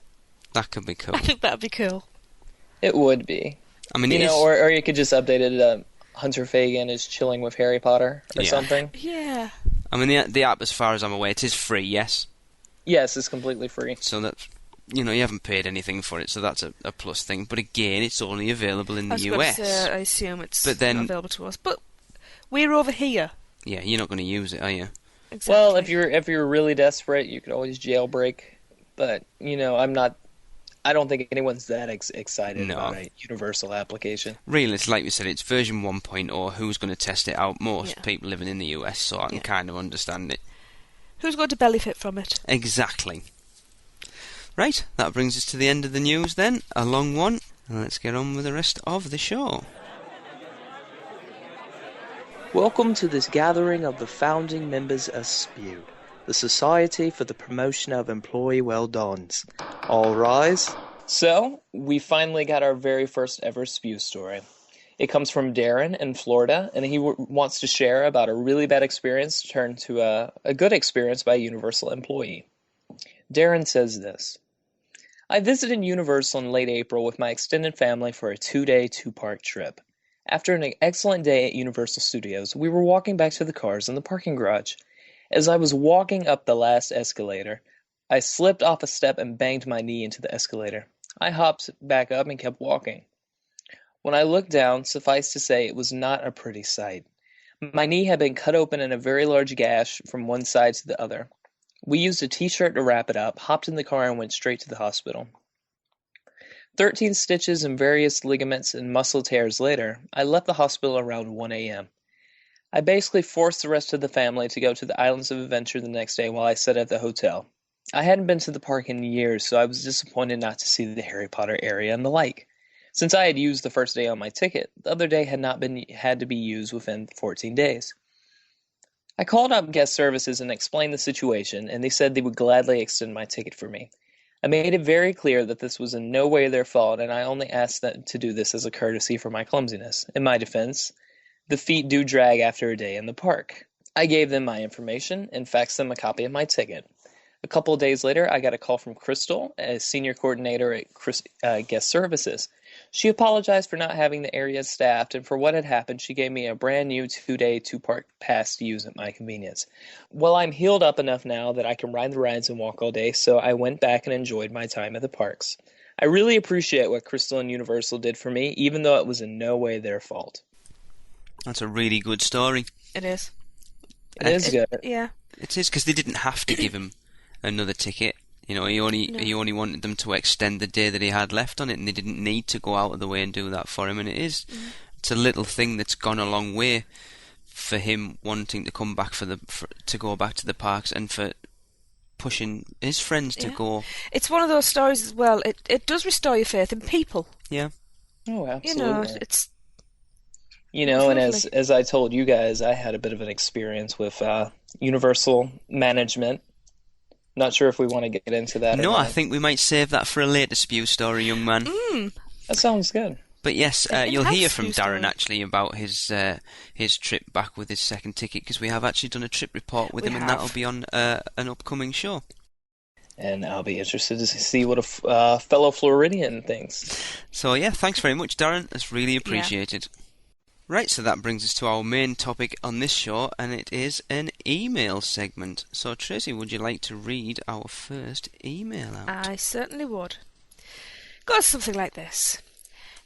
That could be cool. I think that'd be cool. It would be. I mean, it is... or you could just update it. Hunter Fagin is chilling with Harry Potter or something. Yeah. I mean, the app, as far as I'm aware, it is free, yes? Yes, it's completely free. So that, you haven't paid anything for it, so that's a plus thing. But again, it's only available in the US. I assume it's but then, not available to us. But we're over here. Yeah, you're not going to use it, are you? Exactly. Well, if you're really desperate, you could always jailbreak. But, I don't think anyone's that excited about a universal application. Really, it's like we said, it's version 1.0. Who's going to test it out? Most people living in the US, so I can kind of understand it. Who's going to belly fit from it? Exactly. Right, that brings us to the end of the news then. A long one. And let's get on with the rest of the show. Welcome to this gathering of the founding members of S.P.E.W, the Society for the Promotion of Employee Well-Dons. All rise. So, we finally got our very first ever S.P.E.W story. It comes from Darren in Florida, and he wants to share about a really bad experience turned to a good experience by a Universal employee. Darren says this. I visited Universal in late April with my extended family for a 2-day, 2-park trip. After an excellent day at Universal Studios, we were walking back to the cars in the parking garage. As I was walking up the last escalator, I slipped off a step and banged my knee into the escalator. I hopped back up and kept walking. When I looked down, suffice to say, it was not a pretty sight. My knee had been cut open in a very large gash from one side to the other. We used a t-shirt to wrap it up, hopped in the car, and went straight to the hospital. 13 stitches and various ligaments and muscle tears later, I left the hospital around 1 a.m. I basically forced the rest of the family to go to the Islands of Adventure the next day while I sat at the hotel. I hadn't been to the park in years, so I was disappointed not to see the Harry Potter area and the like. Since I had used the first day on my ticket, the other day had to be used within 14 days. I called up guest services and explained the situation, and they said they would gladly extend my ticket for me. I made it very clear that this was in no way their fault, and I only asked them to do this as a courtesy for my clumsiness. In my defense, the feet do drag after a day in the park. I gave them my information and faxed them a copy of my ticket. A couple of days later, I got a call from Crystal, a senior coordinator at guest services. She apologized for not having the area staffed, and for what had happened, she gave me a brand new 2-day, 2-park pass to use at my convenience. Well, I'm healed up enough now that I can ride the rides and walk all day, so I went back and enjoyed my time at the parks. I really appreciate what Crystal and Universal did for me, even though it was in no way their fault. That's a really good story. It is. It is good. Yeah. It is, because they didn't have to give him another ticket. He only wanted them to extend the day that he had left on it, and they didn't need to go out of the way and do that for him. And it's a little thing that's gone a long way for him wanting to come back to go back to the parks, and for pushing his friends to go. It's one of those stories as well. It does restore your faith in people. Yeah. Oh, absolutely. It's. And as I told you guys, I had a bit of an experience with Universal management. Not sure if we want to get into that. No, I think we might save that for a later S.P.E.W story, young man. That sounds good. But yes, you'll hear from Darren actually about his trip back with his second ticket, because we have actually done a trip report with him, and that'll be on an upcoming show. And I'll be interested to see what a fellow Floridian thinks. So yeah, thanks very much, Darren. That's really appreciated. Yeah. Right, so that brings us to our main topic on this show, and it is an email segment. So Tracy, would you like to read our first email out? I certainly would. Goes something like this.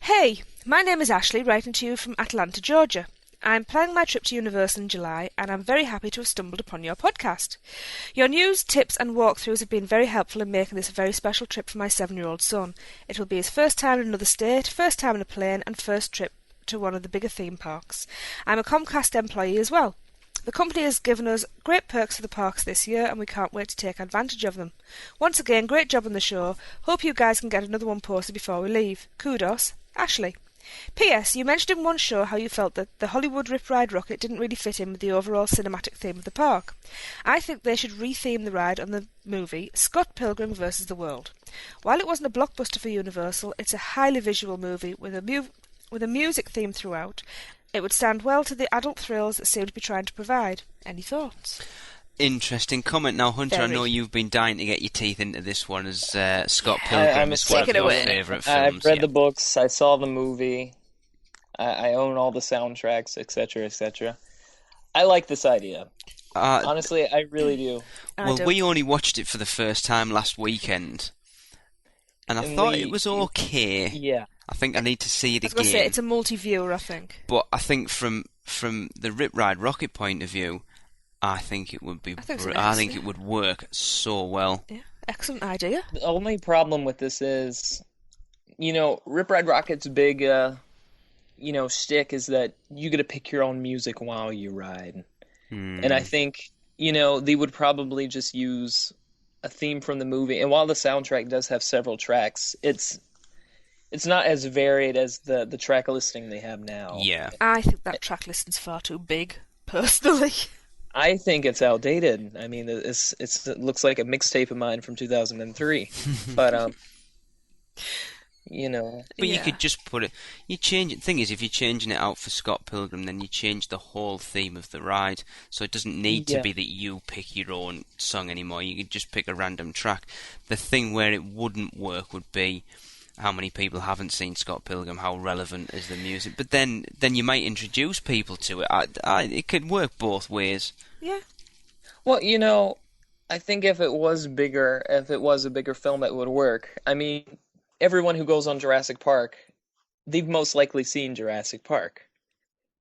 Hey, my name is Ashley, writing to you from Atlanta, Georgia. I'm planning my trip to Universal in July, and I'm very happy to have stumbled upon your podcast. Your news, tips and walkthroughs have been very helpful in making this a very special trip for my 7-year-old son. It will be his first time in another state, first time in a plane, and first trip to one of the bigger theme parks. I'm a Comcast employee as well. The company has given us great perks for the parks this year, and we can't wait to take advantage of them. Once again, great job on the show. Hope you guys can get another one posted before we leave. Kudos, Ashley. P.S. You mentioned in one show how you felt that the Hollywood Rip Ride Rocket didn't really fit in with the overall cinematic theme of the park. I think they should re-theme the ride on the movie Scott Pilgrim vs. the World. While it wasn't a blockbuster for Universal, it's a highly visual movie with a music theme throughout. It would stand well to the adult thrills it seemed to be trying to provide. Any thoughts? Interesting comment. Now, Hunter, Very. I know you've been dying to get your teeth into this one as Scott Pilgrim is one of Take it your away. favourite films. I've read the books. I saw the movie. I own all the soundtracks, etc., etc. I like this idea. Honestly, I really do. Well, we only watched it for the first time last weekend, and I thought it was okay. Yeah. I think I need to see it I was going again. to say, it's a multi-viewer, I think. But I think from the Rip Ride Rocket point of view, I think it would be. I think it would work so well. Yeah, excellent idea. The only problem with this is, Rip Ride Rocket's big, shtick is that you get to pick your own music while you ride. And I think, they would probably just use a theme from the movie. And while the soundtrack does have several tracks, it's not as varied as the track listing they have now. Yeah. I think that track listing's far too big, personally. I think it's outdated. I mean, it looks like a mixtape of mine from 2003. But, But you could just put it. You change it. Thing is, if you're changing it out for Scott Pilgrim, then you change the whole theme of the ride. So it doesn't need to be that you pick your own song anymore. You could just pick a random track. The thing where it wouldn't work would be how many people haven't seen Scott Pilgrim. How relevant is the music? But then you might introduce people to it. It could work both ways. Yeah. Well, I think if it was a bigger film, it would work. I mean, everyone who goes on Jurassic Park, they've most likely seen Jurassic Park.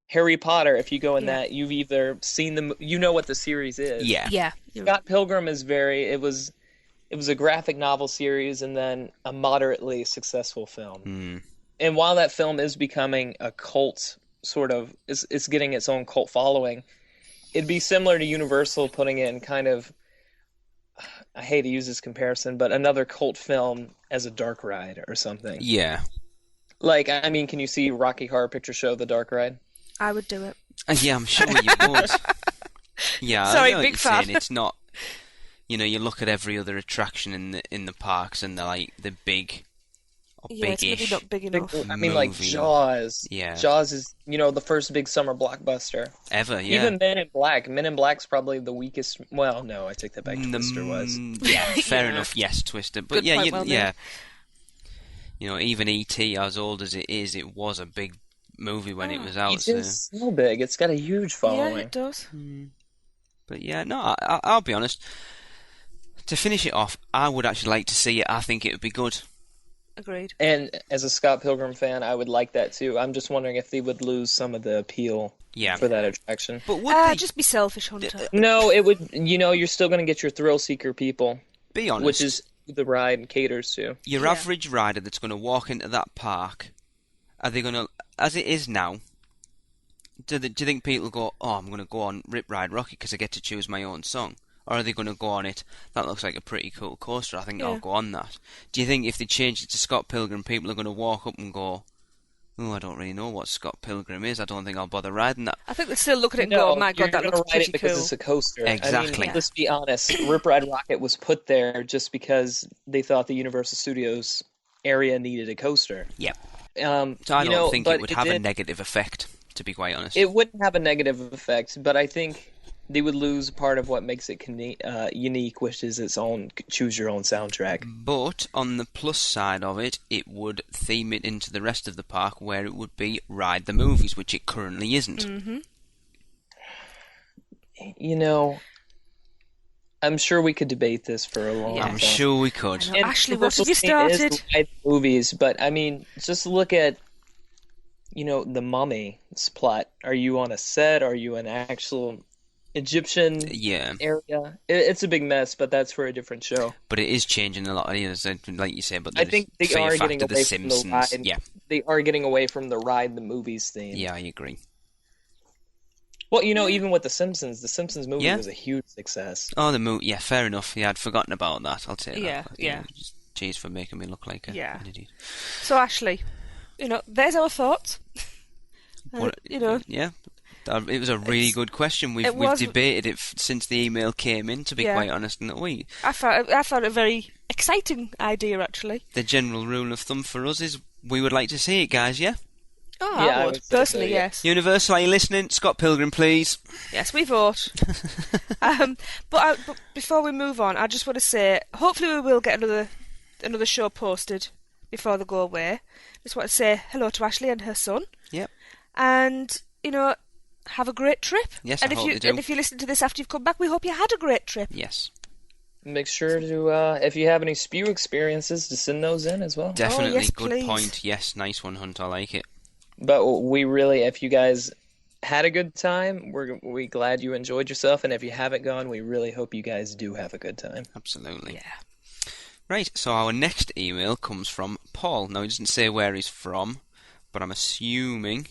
Harry Potter, if you go in that, you've either seen you know what the series is. Yeah. Yeah. Scott Pilgrim is it was a graphic novel series and then a moderately successful film. And while that film is becoming a cult, it's getting its own cult following, it'd be similar to Universal putting in kind of, I hate to use this comparison, but another cult film as a dark ride or something. Yeah. Like, I mean, can you see Rocky Horror Picture Show, The Dark Ride? I would do it. Yeah, I'm sure you would. Yeah, Sorry, I know big what you're fan. saying. It's not. You look at every other attraction in the parks, and they're like the big or It's maybe big-ish. not big enough. I mean, like movie. Jaws. Yeah. Jaws is, the first big summer blockbuster. Ever, yeah. Even Men in Black. Men in Black's probably the weakest. Well, no, I take that back. Twister was. Yeah, fair enough. Yes, Twister. But Good point, well made. Even E.T., as old as it is, it was a big movie when it was out. It's just so big. It's got a huge following. Yeah, it does. But yeah, no, I'll be honest. To finish it off, I would actually like to see it. I think it would be good. Agreed. And as a Scott Pilgrim fan, I would like that too. I'm just wondering if they would lose some of the appeal for that attraction. But would they just be selfish, Hunter. No, it would. You're still going to get your thrill seeker people. Be honest. Which is who the ride caters to. Your average rider that's going to walk into that park, are they going to, as it is now, do you think people go, oh, I'm going to go on Rip Ride Rocket because I get to choose my own song? Or are they going to go on it, that looks like a pretty cool coaster, I think I'll go on that? Do you think if they change it to Scott Pilgrim, people are going to walk up and go, oh, I don't really know what Scott Pilgrim is, I don't think I'll bother riding that? I think they still look at it and go, oh my god, that looks pretty cool. Because it's a coaster. Exactly. I mean, let's be honest, Rip Ride Rocket was put there just because they thought the Universal Studios area needed a coaster. Yep. So I don't think it would have a did, negative effect, to be quite honest. It wouldn't have a negative effect, but I think they would lose part of what makes it unique, which is its own choose-your-own soundtrack. But on the plus side of it, it would theme it into the rest of the park where it would be Ride the Movies, which it currently isn't. Mm-hmm. I'm sure we could debate this for a long time. I'm sure we could. And Ashley, what have you Universal's theme started? is to ride movies, but I mean, just look at the Mummy's plot. Are you on a set? Are you an actual Egyptian area? It's a big mess, but that's for a different show. But it is changing a lot, like you say. But I think they are getting away from the ride. Yeah, they are getting away from the Ride the Movies theme. Yeah, I agree. Well, even with the Simpsons movie was a huge success. Oh, the movie. Yeah, fair enough. Yeah, I'd forgotten about that. I'll take that. Yeah. Cheers for making me look like an idiot. So, Ashley, there's our thoughts. Yeah. It was a really good question. We've debated it since the email came in, to be quite honest, and I found it a very exciting idea, actually. The general rule of thumb for us is we would like to see it, guys, yeah? Oh, yeah, I would. Personally, so, yes. Universal, are you listening? Scott Pilgrim, please. Yes, we vote. But before we move on, I just want to say, hopefully we will get another show posted before they go away. Just want to say hello to Ashley and her son. Yep. And, have a great trip. Yes, and I hope you do. And if you listen to this after you've come back, we hope you had a great trip. Yes. Make sure to, if you have any S.P.E.W experiences, to send those in as well. Definitely, yes, good please. point. Yes, nice one, Hunt. I like it. But we really, if you guys had a good time, we're glad you enjoyed yourself, and if you haven't gone, we really hope you guys do have a good time. Absolutely. Yeah. Right, so our next email comes from Paul. Now, he doesn't say where he's from, but I'm assuming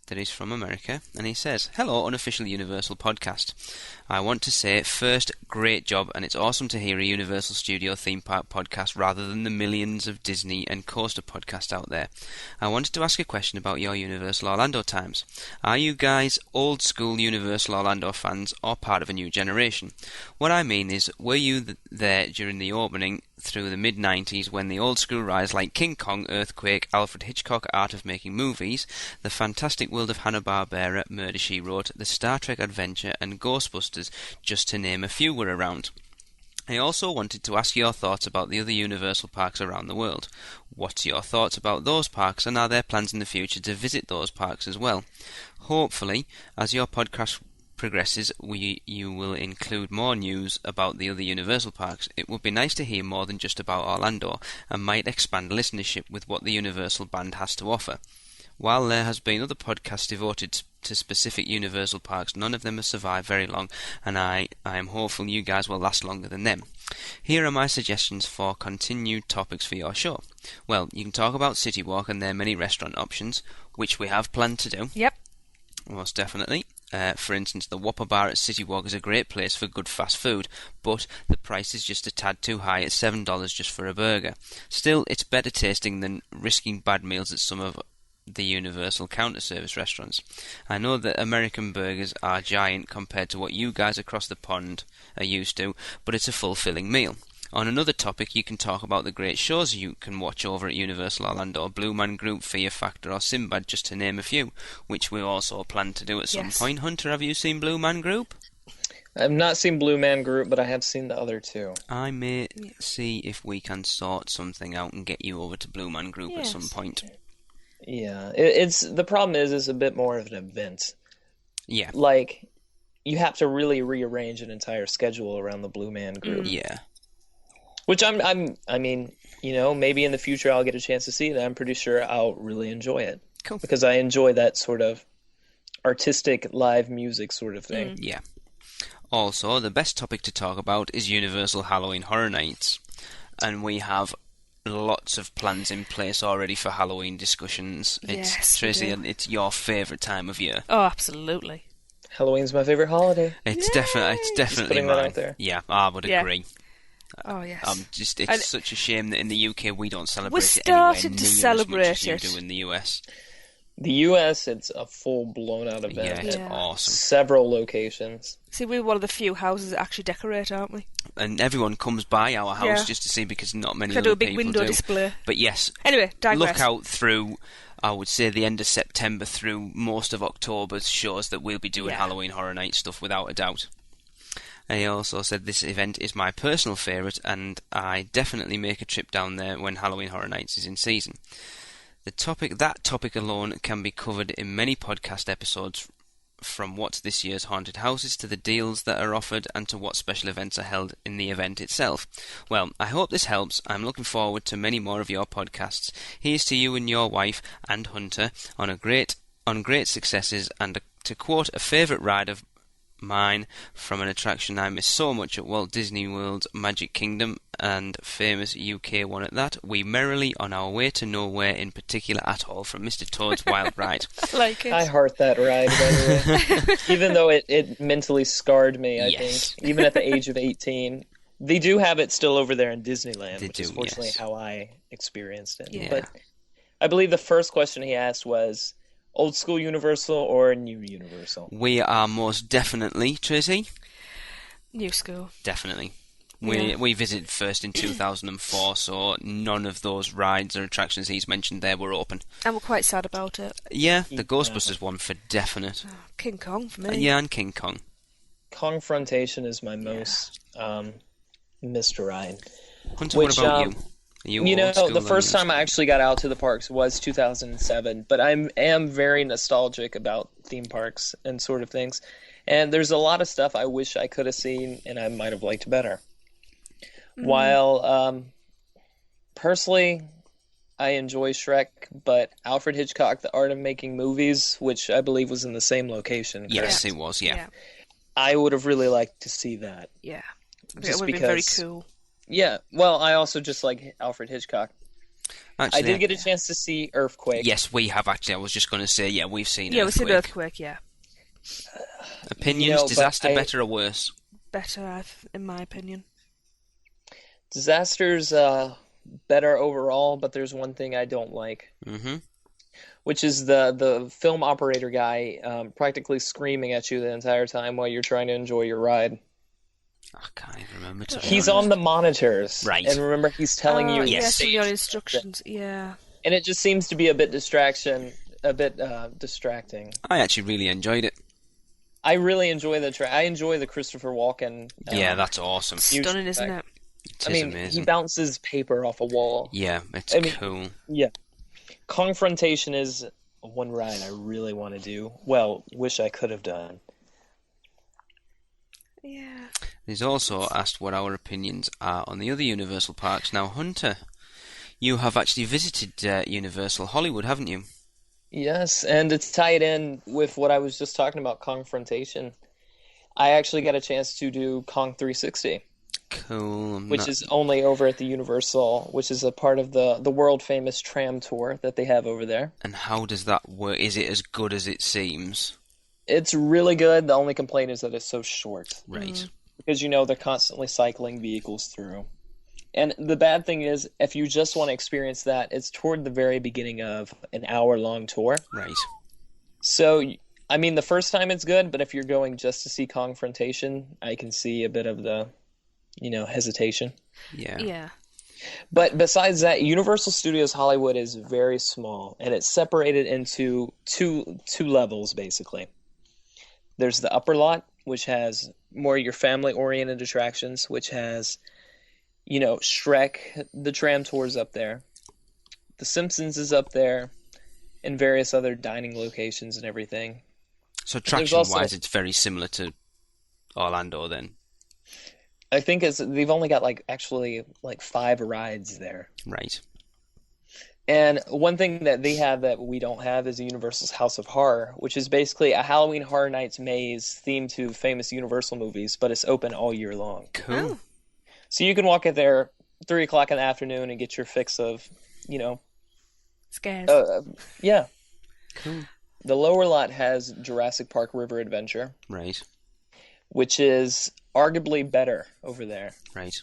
that he's from America, and he says, "Hello, Unofficial Universal Podcast. I want to say, first, great job, and it's awesome to hear a Universal Studio theme park podcast rather than the millions of Disney and coaster podcasts out there. I wanted to ask a question about your Universal Orlando times. Are you guys old school Universal Orlando fans or part of a new generation? What I mean is, were you there during the opening through the mid-90s when the old school rides like King Kong, Earthquake, Alfred Hitchcock Art of Making Movies, The Fantastic World of Hanna-Barbera, Murder, She Wrote, The Star Trek Adventure and Ghostbusters, just to name a few, were around? I also wanted to ask your thoughts about the other Universal parks around the world. What's your thoughts about those parks, and are there plans in the future to visit those parks as well? Hopefully, as your podcast progresses, you will include more news about the other Universal parks. It would be nice to hear more than just about Orlando, and might expand listenership with what the Universal band has to offer. While there has been other podcasts devoted to specific Universal parks, none of them have survived very long, and I am hopeful you guys will last longer than them. Here are my suggestions for continued topics for your show. Well, you can talk about CityWalk and their many restaurant options, which we have planned to do. Yep. Most definitely. For instance, the Whopper Bar at CityWalk is a great place for good fast food, but the price is just a tad too high at $7 just for a burger. Still, it's better tasting than risking bad meals at some of the Universal counter service restaurants. I know that American burgers are giant compared to what you guys across the pond are used to, but it's a fulfilling meal. On another topic, you can talk about the great shows you can watch over at Universal Orlando, Blue Man Group, Fear Factor or Sinbad, just to name a few, which we also plan to do at some point. Hunter, have you seen Blue Man Group? I've not seen Blue Man Group, but I have seen the other two. I may see if we can sort something out and get you over to Blue Man Group at some point. Yeah, it's the problem is it's a bit more of an event. Yeah. Like, you have to really rearrange an entire schedule around the Blue Man Group. Yeah. Which I mean, maybe in the future I'll get a chance to see it. I'm pretty sure I'll really enjoy it. Cool. Because I enjoy that sort of artistic live music sort of thing. Yeah. Also, the best topic to talk about is Universal Halloween Horror Nights. And we have lots of plans in place already for Halloween discussions. Yes, Tracy, it's your favourite time of year. Oh, absolutely. Halloween's my favorite holiday. It's definitely Just putting that mine. out there. Yeah, I would agree. Oh yes. It's such a shame that in the UK we don't celebrate We're it anywhere starting to near celebrate as much as you do in the US. The US, it's a full blown out event. Yeah, it's Yeah. awesome. Several locations. See, we're one of the few houses that actually decorate, aren't we? And everyone comes by our house just to see, because not many Could other do a big people window do. display. But yes, Anyway, digress. look out through, I would say, the end of September through most of October's shows that we'll be doing Halloween Horror Night stuff without a doubt. He also said this event is my personal favourite, and I definitely make a trip down there when Halloween Horror Nights is in season. That topic alone can be covered in many podcast episodes, from what's this year's haunted houses to the deals that are offered and to what special events are held in the event itself. Well, I hope this helps. I'm looking forward to many more of your podcasts. Here's to you and your wife and Hunter on great successes, and to quote a favourite ride of mine from an attraction I miss so much at Walt Disney World's Magic Kingdom, and famous UK one at that, we merrily on our way to nowhere in particular at all, from Mr. Toad's Wild Ride. Like it. I heart that ride, by the way. Even though it mentally scarred me, I think, even at the age of 18. They do have it still over there in Disneyland, which is fortunately how I experienced it. Yeah. But I believe the first question he asked was old school Universal or new Universal? We are most definitely, Tracy. New school. Definitely. Yeah. We visited first in 2004, so none of those rides or attractions he's mentioned there were open. And we're quite sad about it. Yeah, the Ghostbusters one for definite. Oh, King Kong for me. Yeah, and King Kong. Confrontation is my most missed ride. Hunter, what about you? You know, the first time I actually got out to the parks was 2007, but I am very nostalgic about theme parks and sort of things. And there's a lot of stuff I wish I could have seen and I might have liked better. While personally, I enjoy Shrek, but Alfred Hitchcock, The Art of Making Movies, which I believe was in the same location. Yes, it was, yeah. I would have really liked to see that. Yeah. Just it would have been very cool. Yeah, well, I also just like Alfred Hitchcock. Actually, I did get a chance to see Earthquake. Yes, we have actually. I was just going to say, yeah, we've seen Yeah, Earthquake. we've seen Earthquake, yeah. Opinions, Disaster, better or worse? Better, in my opinion. Disaster's better overall, but there's one thing I don't like. Which is the film operator guy practically screaming at you the entire time while you're trying to enjoy your ride. I can't even remember. He's on the monitors. Right. And remember, he's telling you... Yes, your instructions, yeah. And it just seems to be a bit distracting. I actually really enjoyed it. I really enjoy I enjoy the Christopher Walken... yeah, that's awesome. Stunning, isn't it? It is amazing. He bounces paper off a wall. Yeah, it's cool. Yeah. Confrontation is one ride I really want to do. Well, wish I could have done. Yeah. He's also asked what our opinions are on the other Universal parks. Now, Hunter, you have actually visited Universal Hollywood, haven't you? Yes, and to tie it in with what I was just talking about, Confrontation, I actually got a chance to do Kong 360. Cool. Which is only over at the Universal, which is a part of the world-famous tram tour that they have over there. And how does that work? Is it as good as it seems? It's really good. The only complaint is that it's so short. Right. Because, they're constantly cycling vehicles through. And the bad thing is, if you just want to experience that, it's toward the very beginning of an hour-long tour. Right. So, the first time it's good, but if you're going just to see Confrontation, I can see a bit of the... hesitation. Yeah. Yeah. But besides that, Universal Studios Hollywood is very small, and it's separated into two levels, basically. There's the upper lot, which has more your family-oriented attractions, which has, Shrek, the tram tours up there. The Simpsons is up there, and various other dining locations and everything. So attraction-wise, it's very similar to Orlando, then? I think they've only got actually 5 rides there. Right. And one thing that they have that we don't have is Universal's House of Horror, which is basically a Halloween Horror Nights maze themed to famous Universal movies, but it's open all year long. Cool. Oh. So you can walk in there 3 o'clock in the afternoon and get your fix of, Scares. Yeah. Cool. The lower lot has Jurassic Park River Adventure. Right. Which is arguably better over there. Right.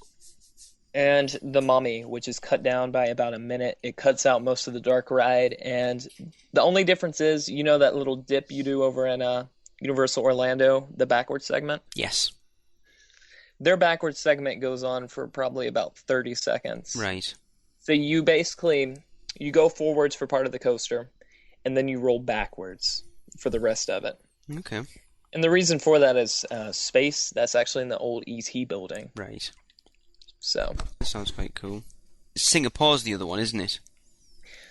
And The Mummy, which is cut down by about a minute. It cuts out most of the dark ride, and the only difference is, that little dip you do over in Universal Orlando, the backwards segment? Yes. Their backwards segment goes on for probably about 30 seconds. Right. So you go forwards for part of the coaster, and then you roll backwards for the rest of it. Okay. And the reason for that is space. That's actually in the old ET building. Right. So. That sounds quite cool. Singapore's the other one, isn't it?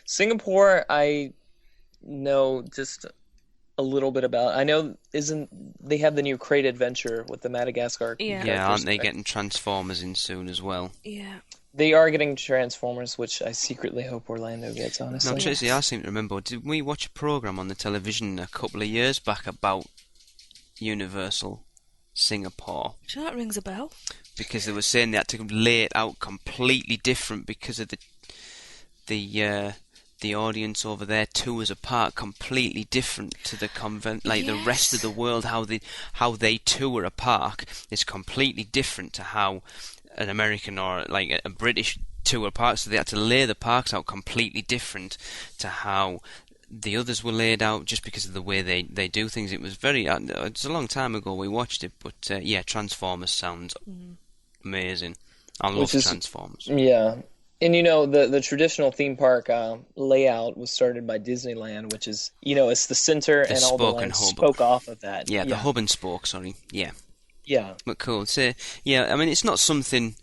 Singapore, I know just a little bit about. I know they have the new Crate Adventure with the Madagascar characters. Yeah, aren't they getting Transformers in soon as well? Yeah. They are getting Transformers, which I secretly hope Orlando gets, honestly. Now, Tracy, I seem to remember, did we watch a programme on the television a couple of years back about Universal Singapore? Sure, that rings a bell. Because they were saying they had to lay it out completely different because of the audience over there tours a park completely different to the the rest of the world. How they tour a park is completely different to how an American or a British tour parks, so they had to lay the parks out completely different to how the others were laid out, just because of the way they do things. It was very... it's a long time ago we watched it, but yeah, Transformers sounds amazing. I love Transformers. Yeah. And, the traditional theme park layout was started by Disneyland, which is, it's the center and all the lines spoke off of that. Yeah, the hub and spoke, sorry. Yeah. Yeah. But cool. So, yeah, I mean, it's not something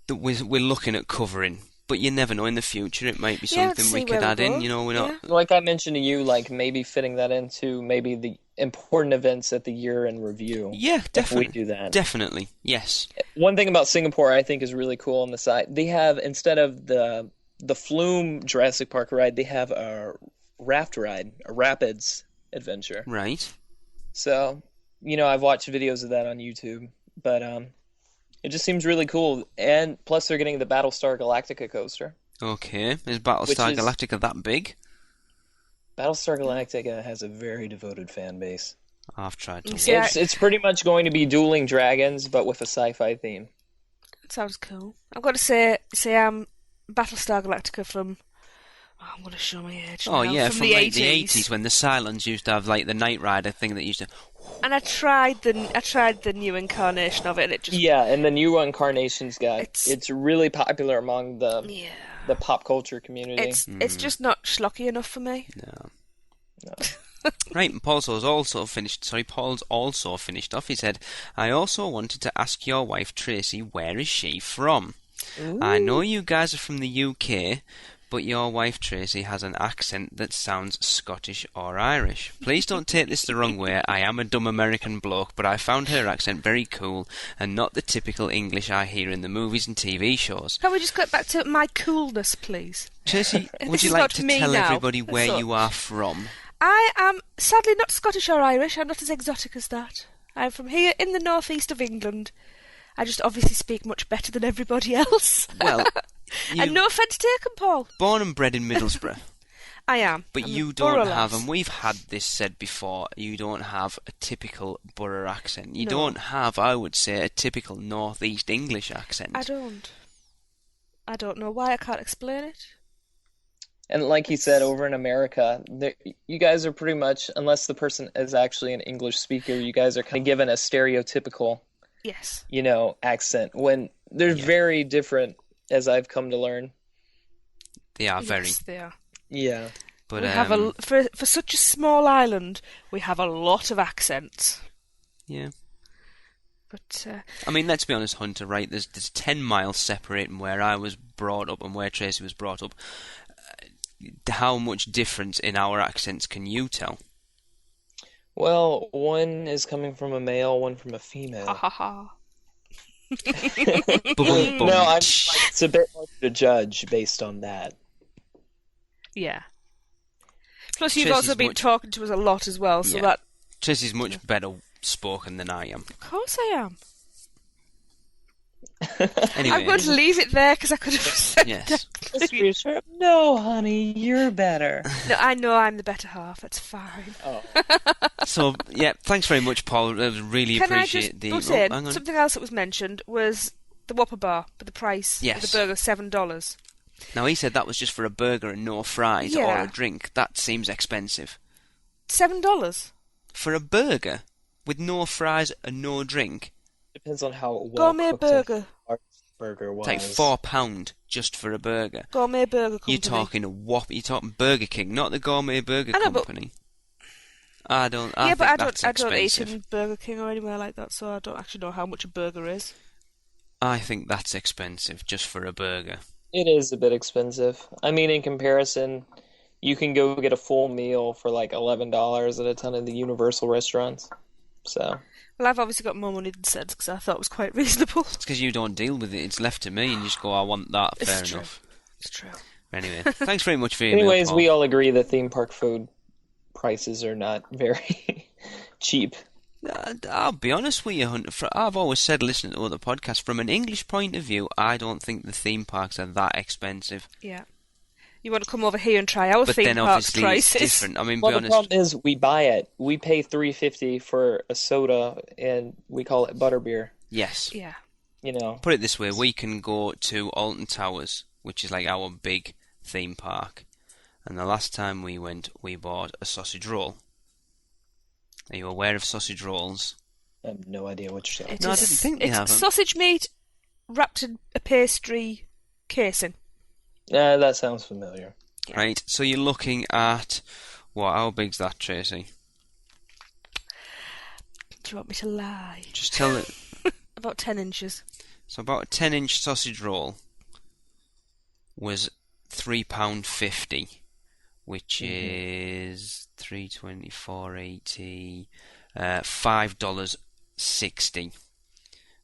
that we're looking at covering, but you never know, in the future it might be something we could add in, we're not... Like I mentioned to you, like maybe fitting that into maybe the important events at the year in review. Yeah, definitely. If we do that. Definitely, yes. One thing about Singapore I think is really cool on the site, they have, instead of the Flume Jurassic Park ride, they have a raft ride, a rapids adventure. Right. So, I've watched videos of that on YouTube, but it just seems really cool. And plus they're getting the Battlestar Galactica coaster. Okay. Is Battlestar Galactica that big? Battlestar Galactica has a very devoted fan base. I've tried to. It's pretty much going to be dueling dragons, but with a sci-fi theme. That sounds cool. I've got to say Battlestar Galactica from... Oh, I'm going to show my age now. Oh, yeah, from the the 80s, when the Cylons used to have, like, the Knight Rider thing that used to... And I tried the new incarnation of it, and it just... Yeah, and the new incarnation's it's really popular among the pop culture community. It's just not schlocky enough for me. No. Right, and Paul's also finished off. He said, I also wanted to ask your wife, Tracy, where is she from? Ooh. I know you guys are from the UK, but your wife, Tracy, has an accent that sounds Scottish or Irish. Please don't take this the wrong way. I am a dumb American bloke, but I found her accent very cool and not the typical English I hear in the movies and TV shows. Can we just get back to my coolness, please? Tracy, would you like to tell everybody where you are from? I am sadly not Scottish or Irish. I'm not as exotic as that. I'm from here in the northeast of England. I just obviously speak much better than everybody else. Well... And no offence taken, Paul. Born and bred in Middlesbrough. I am. But you don't have, and we've had this said before, you don't have a typical borough accent. You don't have, I would say, a typical northeast English accent. I don't know why. I can't explain it. And like he said, over in America, you guys are pretty much, unless the person is actually an English speaker, you guys are kind of given a stereotypical, accent. When they're very different, as I've come to learn. They are very. Yes, they are. Yeah. But we have for such a small island, we have a lot of accents. Yeah. But I mean, let's be honest, Hunter. Right? There's 10 miles separating where I was brought up and where Tracy was brought up. How much difference in our accents can you tell? Well, one is coming from a male, one from a female. Ha ha ha. No, it's a bit hard to judge based on that. Yeah. Plus, you've also been talking to us a lot as well, so that... Tracy's much better spoken than I am. Of course I am. Anyway. I'm going to leave it there because I could have said that. No, honey, you're better. No, I know I'm the better half. That's fine. Oh. So, yeah, thanks very much, Paul. I really appreciate the... Something else that was mentioned was the Whopper bar, but the price of the burger, $7. Now, he said that was just for a burger and no fries or a drink. That seems expensive. $7? For a burger with no fries and no drink? Depends on how well gourmet burger. Burger was. It's like £4 just for a burger. Gourmet burger company. You're talking a Whopper. You're talking Burger King, not the Gourmet Burger Company. I don't eat in Burger King or anywhere like that, so I don't actually know how much a burger is. I think that's expensive just for a burger. It is a bit expensive. I mean, in comparison, you can go get a full meal for like $11 at a ton of the Universal restaurants. So. Well, I've obviously got more money than sense because I thought it was quite reasonable. It's because you don't deal with it. It's left to me, and you just go, I want that. Fair enough. It's true. Anyway, thanks very much for your Anyways, email, we all agree that theme park food prices are not very cheap. I'll be honest with you, Hunter. I've always said, listening to other podcasts, from an English point of view, I don't think the theme parks are that expensive. Yeah. You want to come over here and try our theme parks prices? But then obviously it's different. I mean, well, be honest. The problem is we buy it. We pay $3.50 for a soda, and we call it butterbeer. Yes. Yeah. Put it this way, we can go to Alton Towers, which is like our big theme park. And the last time we went, we bought a sausage roll. Are you aware of sausage rolls? I have no idea what you're saying. No, I didn't think they have them. Sausage meat wrapped in a pastry casing. Yeah, that sounds familiar. Right, so you're looking at... What, how big's that, Tracy? Do you want me to lie? Just tell it. About 10 inches. So about a 10-inch sausage roll was £3.50, which is $3.20, $4.80, $5.60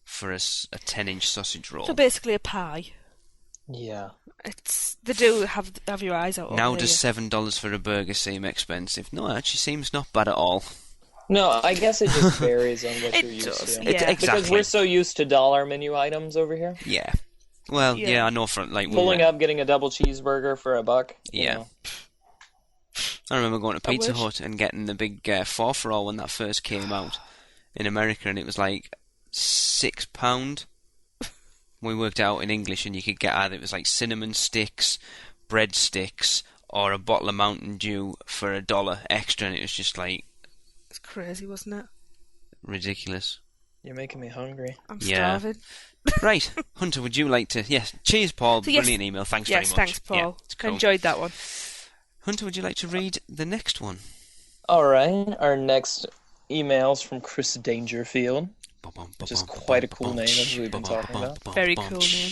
for a 10-inch sausage roll. So basically a pie. Yeah. They do have your eyes out. Now does $7 for a burger seem expensive? No, it actually seems not bad at all. No, I guess it just varies on what you're used to. Yeah. Exactly. Because we're so used to dollar menu items over here. Yeah. Well, yeah, I know. Pulling up, getting a double cheeseburger for $1. Yeah. I remember going to Pizza Hut and getting the big 4-for-all when that first came out in America, and it was like £6. We worked out in English, and you could get either it was like cinnamon sticks, breadsticks, or a bottle of Mountain Dew for $1 extra, and it was just like... It's crazy, wasn't it? Ridiculous. You're making me hungry. I'm starving. Right, Hunter, would you like to... Yes, cheers, Paul. So brilliant email. Thanks very much. Yes, thanks, Paul. Yeah, it's cool. Enjoyed that one. Hunter, would you like to read the next one? All right. Our next email's from Chris Dangerfield, which is quite a cool name, as we've been talking about. Very cool name.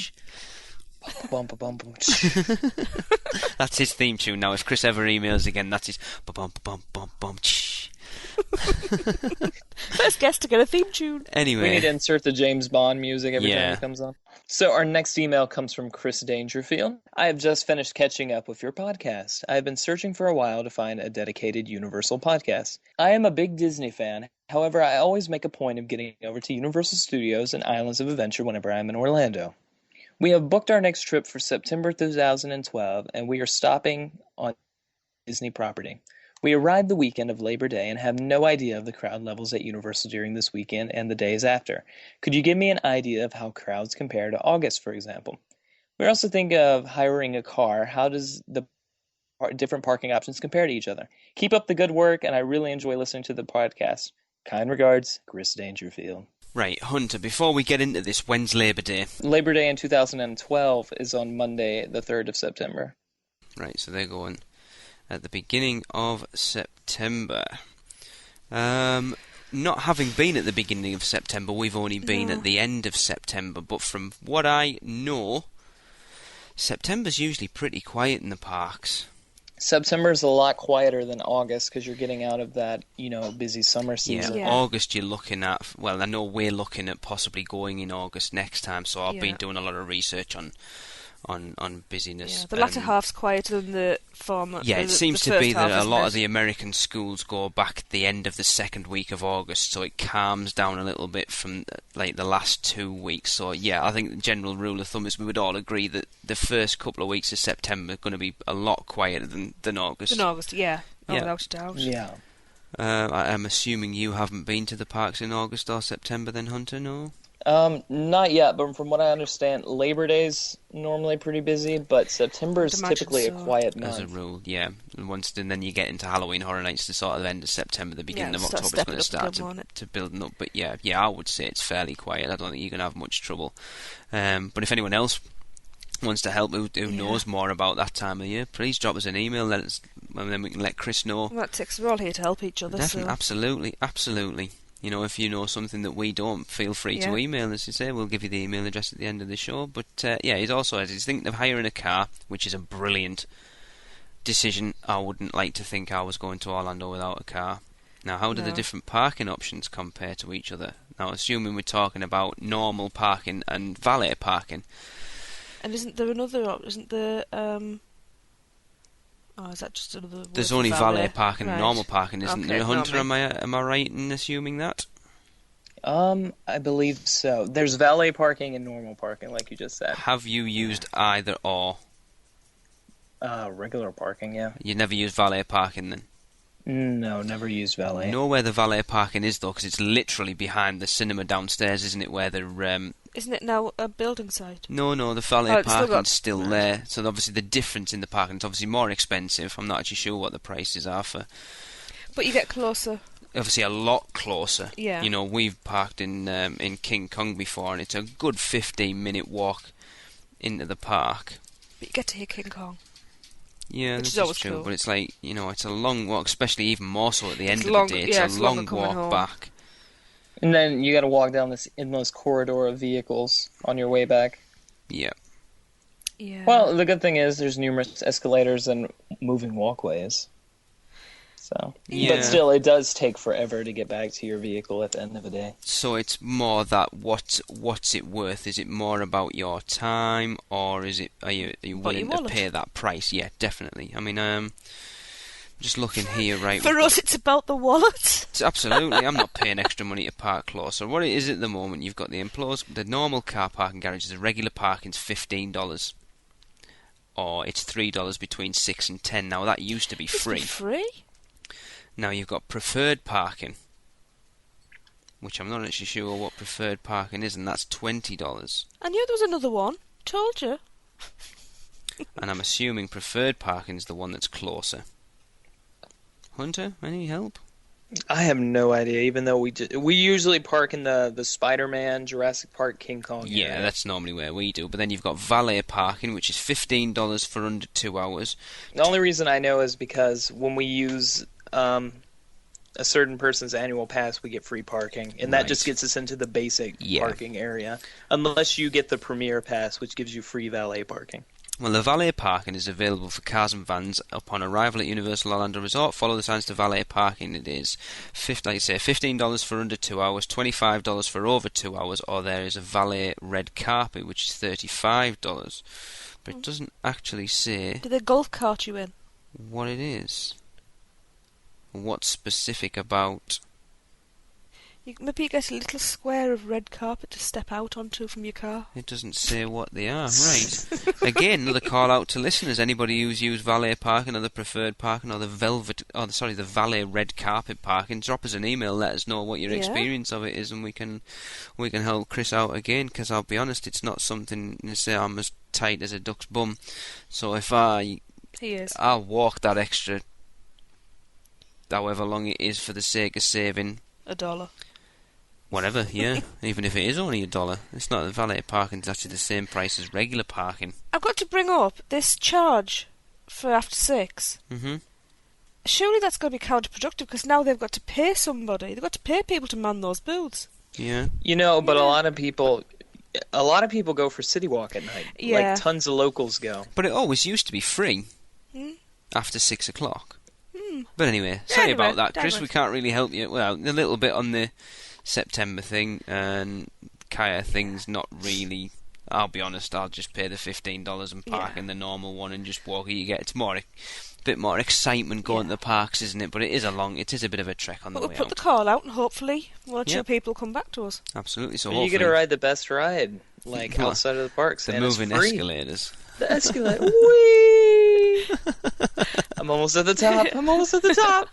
That's his theme tune now. If Chris ever emails again, that's his... First guest to get a theme tune. Anyway. We need to insert the James Bond music every time it comes on. So our next email comes from Chris Dangerfield. I have just finished catching up with your podcast. I have been searching for a while to find a dedicated Universal podcast. I am a big Disney fan. However, I always make a point of getting over to Universal Studios and Islands of Adventure whenever I'm in Orlando. We have booked our next trip for September 2012, and we are stopping on Disney property. We arrived the weekend of Labor Day and have no idea of the crowd levels at Universal during this weekend and the days after. Could you give me an idea of how crowds compare to August, for example? We're also thinking of hiring a car. How does the different parking options compare to each other? Keep up the good work, and I really enjoy listening to the podcast. Kind regards, Chris Dangerfield. Right, Hunter, before we get into this, when's Labor Day? Labor Day in 2012 is on Monday, the 3rd of September. Right, so they're going at the beginning of September. Not having been at the beginning of September, we've only been at the end of September, but from what I know, September's usually pretty quiet in the parks. September is a lot quieter than August because you're getting out of that, busy summer season. Yeah, August you're looking at, well, I know we're looking at possibly going in August next time, so I've been doing a lot of research on busyness. Yeah, the latter half's quieter than the former. Yeah, it seems to be that a lot of the American schools go back at the end of the second week of August, so it calms down a little bit from like the last 2 weeks. So yeah, I think the general rule of thumb is we would all agree that the first couple of weeks of September are going to be a lot quieter than August. Than August, without a doubt. Yeah. I'm assuming you haven't been to the parks in August or September then, Hunter, no? Not yet, but from what I understand, Labor Day's normally pretty busy, but September is typically a quiet month. As a rule, yeah. And then you get into Halloween Horror Nights, the sort of end of September, the beginning of October is going to start to building up. But yeah, I would say it's fairly quiet. I don't think you're going to have much trouble. But if anyone else wants to help, who knows more about that time of year, please drop us an email, and then we can let Chris know. Well, we're all here to help each other. Definitely, absolutely. If you know something that we don't, feel free to email us. You say we'll give you the email address at the end of the show. But he's thinking of hiring a car, which is a brilliant decision. I wouldn't like to think I was going to Orlando without a car. Now, how do the different parking options compare to each other? Now, assuming we're talking about normal parking and valet parking. And isn't there another? Isn't there? Oh, is that just another word? There's only valet parking and normal parking, isn't Okay, there, Hunter? Am I right in assuming that? I believe so. There's valet parking and normal parking, like you just said. Have you used either or? Regular parking, yeah. You never used valet parking then? No, never used valet. Know where the valet parking is though, because it's literally behind the cinema downstairs, isn't it? Where the Isn't it now a building site? No, the valet parking's still Right. there. So obviously the difference in the parking is obviously more expensive. I'm not actually sure what the prices are for. But you get closer. Obviously a lot closer. Yeah. You know, we've parked in King Kong before, and it's a good 15-minute walk into the park. But you get to hear King Kong. Yeah, Which this is always true. cool. But it's like, you know, it's a long walk, especially even more so at the end It's of long- the day. yeah, It's it's a long longer coming walk home. back. And then you got to walk down this endless corridor of vehicles on your way back. Yeah. Yeah. Well, the good thing is there's numerous escalators and moving walkways. So, Yeah. but still, it does take forever to get back to your vehicle at the end of the day. So it's more that what's it worth? Is it more about your time, or is it are you willing to wallet. pay that price? Yeah, definitely. I mean, just looking here, right? For us, it's about the wallet. Absolutely, I'm not paying extra money to park closer. What it is at the moment, you've got the normal car parking garages. The regular parking's $15, or it's $3 between 6 and 10. Now that used to be free. Free? Now you've got preferred parking, which I'm not actually sure what preferred parking is, and that's $20. I knew there was another one. Told you. And I'm assuming preferred parking is the one that's closer. Hunter, any help? I have no idea, even though we usually park in the Spider-Man, Jurassic Park, King Kong Yeah, area. that's normally where we do. But then you've got valet parking, which is $15 for under 2 hours. The only reason I know is because when we use a certain person's annual pass, we get free parking, and that Right. just gets us into the basic Yeah. parking area. Unless you get the Premier Pass, which gives you free valet parking. Well, the valet parking is available for cars and vans upon arrival at Universal Orlando Resort. Follow the signs to valet parking. It is, like I say, $15 for under 2 hours, $25 for over 2 hours, or there is a valet red carpet, which is $35. But it doesn't actually say Do they golf cart you in? what it is. What's specific about... Maybe you get a little square of red carpet to step out onto from your car. It doesn't say what they are. Right. Again, another call out to listeners. Anybody who's used valet parking or the preferred parking or the the valet red carpet parking, drop us an email. Let us know what your Yeah. experience of it is, and we can help Chris out again. Because I'll be honest, it's not something to say I'm as tight as a duck's bum. So if He is. I'll walk that extra, however long it is, for the sake of saving $1. whatever, yeah. Even if it is only $1, it's not. The valet parking is actually the same price as regular parking. I've got to bring up this charge for after 6. Mm-hmm. Surely that's going to be counterproductive because now they've got to pay somebody. They've got to pay people to man those booths. Yeah. You know, but Yeah. a lot of people go for CityWalk at night. Yeah. Like tons of locals go. But it always used to be free Hmm? after 6 o'clock. Hmm. But anyway, sorry Anyway, about that, Chris. digress. We can't really help you. Well, a little bit on the September thing, and Kaya thing's not really. I'll be honest, I'll just pay the $15 and park Yeah. in the normal one and just walk. You get it's more. Bit more excitement going to the parks, isn't it? But it is a bit of a trek on But the we'll way put out. the call out and hopefully one or two Yep. people come back to us. Absolutely. So But you hopefully get to ride the best ride, like Well, outside of the parks. the and it's moving free. escalators. The escalator. Whee! I'm almost at the top. I'm almost at the top.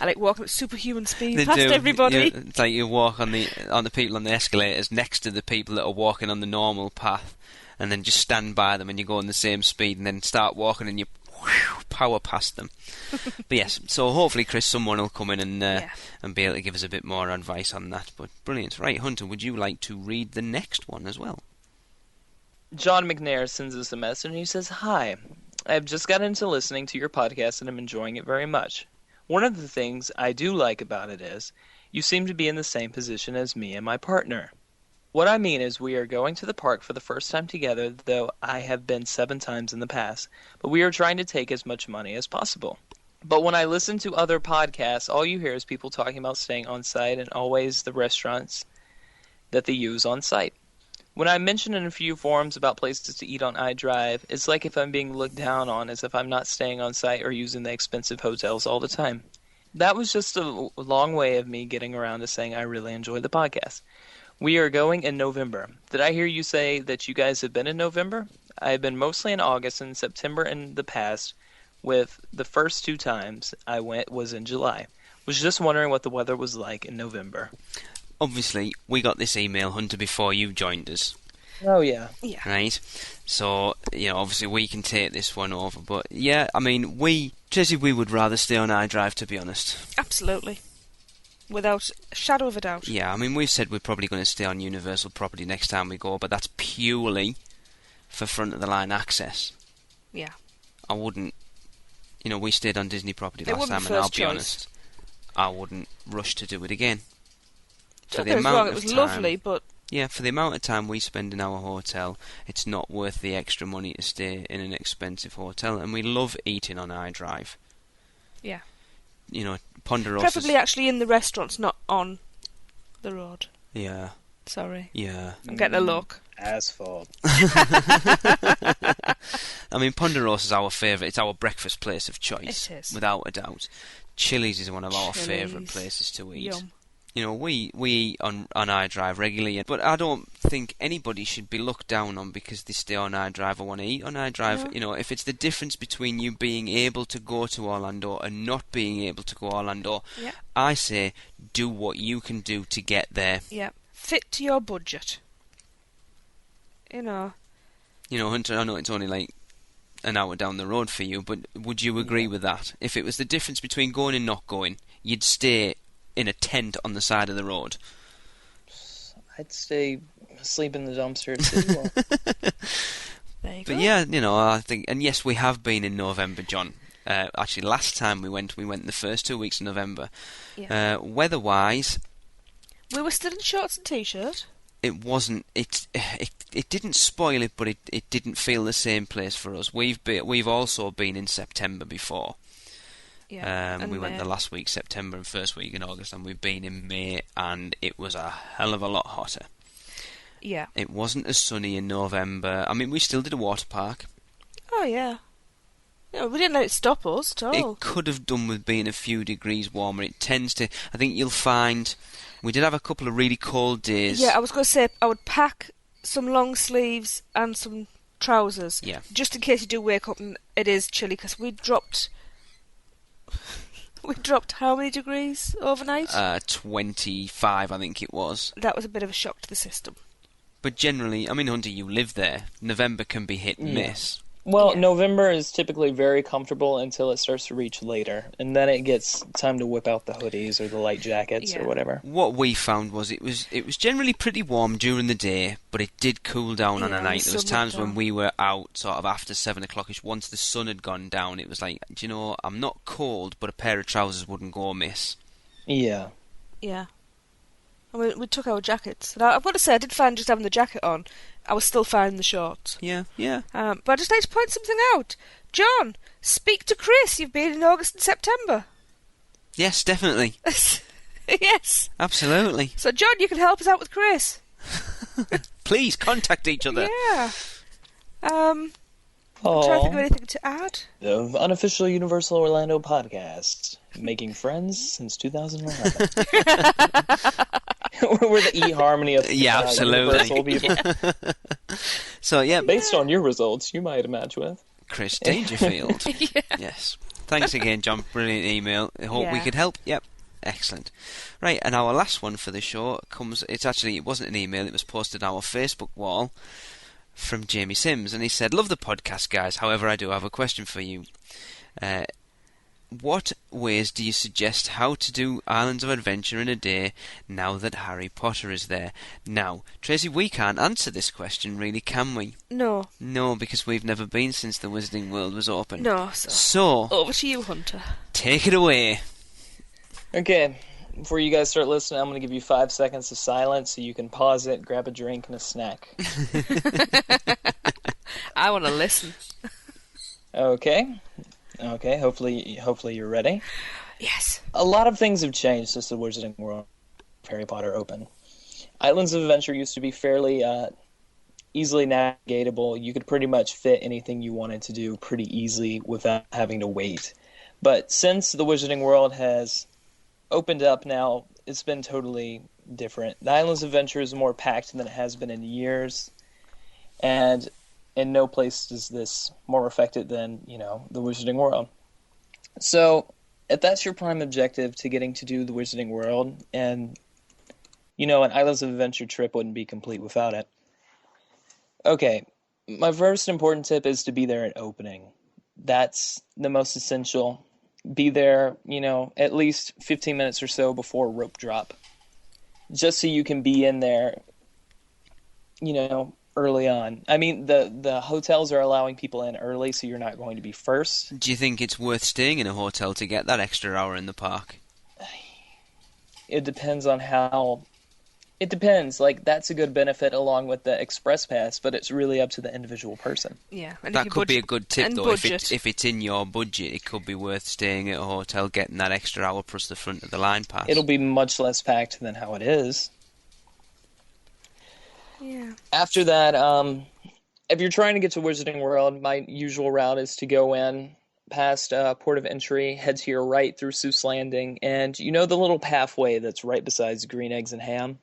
I like walking at superhuman speed They past do. everybody. It's like you walk on the people on the escalators next to the people that are walking on the normal path, and then just stand by them and you go on the same speed, and then start walking and you power past them. But yes, so hopefully, Chris, someone will come in and be able to give us a bit more advice on that. But brilliant, right, Hunter? Would you like to read the next one as well? John McNair sends us a message and he says, "Hi, I have just got into listening to your podcast and I'm enjoying it very much. One of the things I do like about it is you seem to be in the same position as me and my partner. What I mean is we are going to the park for the first time together, though I have been 7 times in the past, but we are trying to take as much money as possible. But when I listen to other podcasts, all you hear is people talking about staying on site and always the restaurants that they use on site. When I mention in a few forums about places to eat on iDrive, it's like if I'm being looked down on as if I'm not staying on site or using the expensive hotels all the time. That was just a long way of me getting around to saying I really enjoy the podcast. We are going in November. Did I hear you say that you guys have been in November? I have been mostly in August and September in the past, with the first 2 times I went was in July. Was just wondering what the weather was like in November." obviously, we got this email, Hunter, before you joined us. Oh, yeah. Yeah. Right? So, obviously we can take this one over. But, yeah, I mean, Tracy, we would rather stay on iDrive, to be honest. Absolutely. Without a shadow of a doubt. Yeah, I mean, we've said we're probably going to stay on Universal property next time we go, but that's purely for front-of-the-line access. Yeah. I wouldn't... we stayed on Disney property It last wouldn't time, be and I'll first be choice. honest, I wouldn't rush to do it again. Don't get us wrong, it was lovely, but... Yeah, for the amount of time we spend in our hotel, it's not worth the extra money to stay in an expensive hotel. And we love eating on iDrive. Yeah. Ponderosa. Preferably actually in the restaurants, not on the road. Yeah. Sorry. Yeah. I'm getting a look. Asphalt. I mean, Ponderosa is our favourite. It's our breakfast place of choice. It is. Without a doubt. Chili's is one of our favourite places to eat. Yum. We eat on iDrive regularly, but I don't think anybody should be looked down on because they stay on iDrive or want to eat on iDrive. No. If it's the difference between you being able to go to Orlando and not being able to go to Orlando, Yeah. I say do what you can do to get there. Yeah. Fit to your budget. Hunter, I know it's only like an hour down the road for you, but would you agree with that? If it was the difference between going and not going, you'd stay in a tent on the side of the road. I'd stay asleep in the dumpster at CityWalk. There you But go. yeah, I think, and yes, we have been in November, John. Actually, last time we went the first 2 weeks of November. Yeah. Weather-wise, We were still in shorts and t-shirt. it wasn't. It didn't spoil it, but it didn't feel the same place for us. We've also been in September before. Yeah. We went the last week September and first week in August, and we've been in May, and it was a hell of a lot hotter. Yeah. It wasn't as sunny in November. I mean, we still did a water park. Oh, yeah. We didn't let it stop us at all. It could have done with being a few degrees warmer. It tends to... I think you'll find... We did have a couple of really cold days. Yeah, I was going to say I would pack some long sleeves and some trousers. Yeah. Just in case you do wake up and it is chilly, because we dropped... We dropped how many degrees overnight? 25, I think it was. That was a bit of a shock to the system. But generally, I mean, Hunter, you live there. November can be hit and miss. Well, Yeah. November is typically very comfortable until it starts to reach later, and then it gets time to whip out the hoodies or the light jackets Yeah. or whatever. What we found was it was generally pretty warm during the day, but it did cool down on Yeah, a night. the There was sun went times when down. we were out sort of after 7 o'clockish. Once the sun had gone down, it was like, I'm not cold, but a pair of trousers wouldn't go amiss. Yeah. Yeah. I mean, we took our jackets. And I've got to say, I did find just having the jacket on, I was still fine in the shorts. Yeah. But I just like to point something out. John, speak to Chris. You've been in August and September. Yes, definitely. Yes. Absolutely. So, John, you can help us out with Chris. Please contact each other. Yeah. I'm trying to think of anything to add. The unofficial Universal Orlando podcast, making friends since 2011. We're the eHarmony of Yeah, absolutely. Universal people. So, yeah, Based on your results, you might match with. Chris Dangerfield. Yes. Thanks again, John. Brilliant email. I hope we Yeah. could help. Yep. Excellent. Right, and our last one for the show comes... It wasn't an email, it was posted on our Facebook wall from Jamie Sims, and he said, "Love the podcast, guys. However, I do have a question for you. What ways do you suggest how to do Islands of Adventure in a day now that Harry Potter is there?" Now, Tracy, we can't answer this question, really, can we? No. No, because we've never been since the Wizarding World was open. No. So, Over to you, Hunter. take it away. Okay, before you guys start listening, I'm going to give you 5 seconds of silence so you can pause it, grab a drink and a snack. I want to listen. Okay, hopefully you're ready. Yes. A lot of things have changed since the Wizarding World of Harry Potter opened. Islands of Adventure used to be fairly easily navigatable. You could pretty much fit anything you wanted to do pretty easily without having to wait. But since the Wizarding World has opened up now, it's been totally different. The Islands of Adventure is more packed than it has been in years, and in no place is this more affected than, the Wizarding World. So, if that's your prime objective to getting to do the Wizarding World, and An Islands of Adventure trip wouldn't be complete without it. Okay, my first important tip is to be there at opening. That's the most essential. Be there, at least 15 minutes or so before rope drop. Just so you can be in there, early on. I mean, the hotels are allowing people in early, so you're not going to be first. Do you think it's worth staying in a hotel to get that extra hour in the park? It depends on how... It depends. Like, that's a good benefit along with the Express Pass, but it's really up to the individual person. Yeah. And that could be a good tip, though. Budget. If it's in your budget, it could be worth staying at a hotel, getting that extra hour plus the front of the line pass. It'll be much less packed than how it is. Yeah. After that, if you're trying to get to Wizarding World, my usual route is to go in past Port of Entry, head to your right through Seuss Landing, and the little pathway that's right besides Green Eggs and Ham?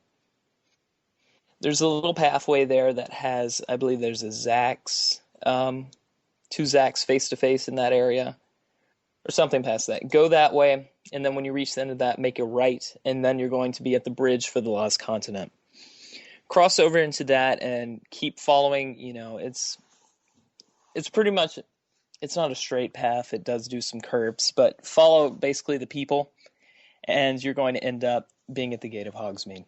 There's a little pathway there that has, I believe there's a Zaxx, 2 Zaxx face-to-face in that area, or something past that. Go that way, and then when you reach the end of that, make a right, and then you're going to be at the bridge for the Lost Continent. Cross over into that and keep following, it's pretty much, it's not a straight path, it does do some curves, but follow basically the people, and you're going to end up being at the Gate of Hogsmeade.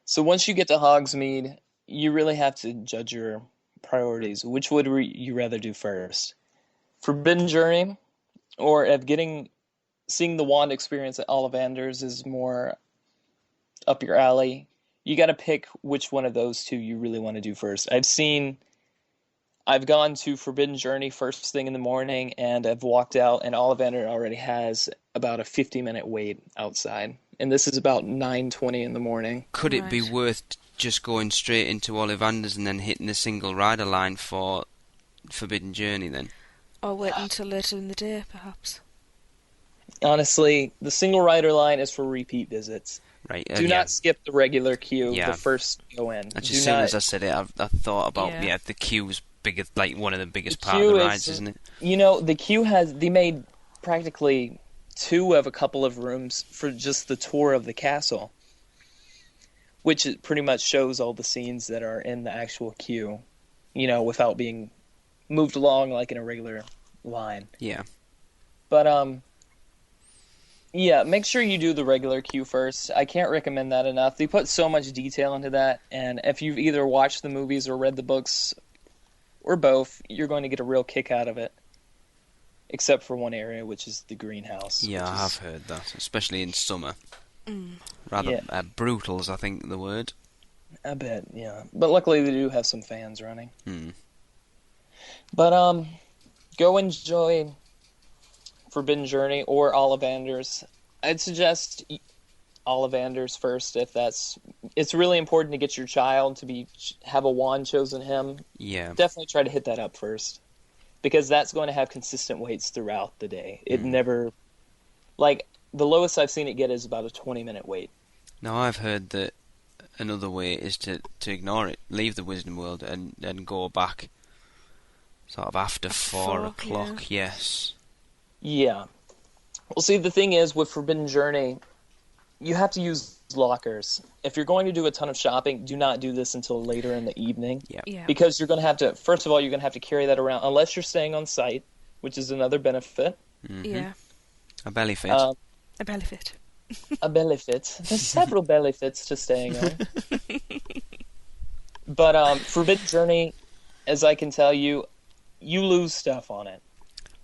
So once you get to Hogsmeade, you really have to judge your priorities. Which would you rather do first? Forbidden Journey, or if seeing the wand experience at Ollivanders is more up your alley, you got to pick which one of those two you really want to do first. I've gone to Forbidden Journey first thing in the morning, and I've walked out, and Ollivander already has about a 50-minute wait outside. And this is about 9:20 in the morning. Could it be worth just going straight into Ollivanders and then hitting the single rider line for Forbidden Journey then? Or wait until later in the day, perhaps. Honestly, the single rider line is for repeat visits. Right. Do not skip the regular queue the first go in. As soon as I said it, I thought about the queue's biggest, like one of the biggest part of the rides, isn't it? The queue they made practically 2 of a couple of rooms for just the tour of the castle, which pretty much shows all the scenes that are in the actual queue, without being moved along like in a regular line. Yeah. But, make sure you do the regular queue first. I can't recommend that enough. They put so much detail into that, and if you've either watched the movies or read the books, or both, you're going to get a real kick out of it. Except for one area, which is the greenhouse. Yeah, I have heard that, especially in summer. Rather brutal is, I think, the word. I bet, yeah. But luckily they do have some fans running. But, go enjoy Forbidden Journey or Ollivanders. I'd suggest Ollivanders first, if it's really important to get your child to have a wand chosen him. Yeah. Definitely try to hit that up first. Because that's going to have consistent waits throughout the day. It never... Like, the lowest I've seen it get is about a 20-minute wait. Now, I've heard that another way is to ignore it, leave the Wizarding World, and go back sort of after 4 o'clock, yes. Yeah. Well, see, the thing is, with Forbidden Journey, you have to use lockers. If you're going to do a ton of shopping, do not do this until later in the evening. Yeah. Because you're going to have to, first of all, you're going to have to carry that around, unless you're staying on site, which is another benefit. Yeah. A belly fit. A belly fit. A belly fit. There's several belly fits to staying on. But Forbidden Journey, as I can tell you, you lose stuff on it.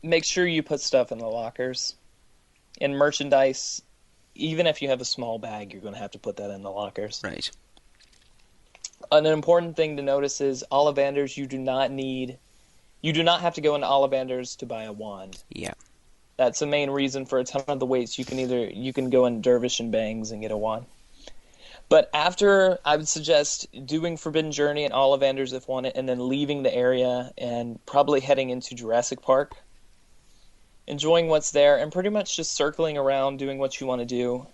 Make sure you put stuff in the lockers. And merchandise, even if you have a small bag, you're going to have to put that in the lockers. Right. An important thing to notice is Ollivanders, you do not have to go into Ollivanders to buy a wand. Yeah. That's the main reason for a ton of the waits. You can go in Dervish and Bangs and get a wand. But after, I would suggest doing Forbidden Journey and Ollivanders if wanted, and then leaving the area and probably heading into Jurassic Park. Enjoying what's there, and pretty much just circling around doing what you want to do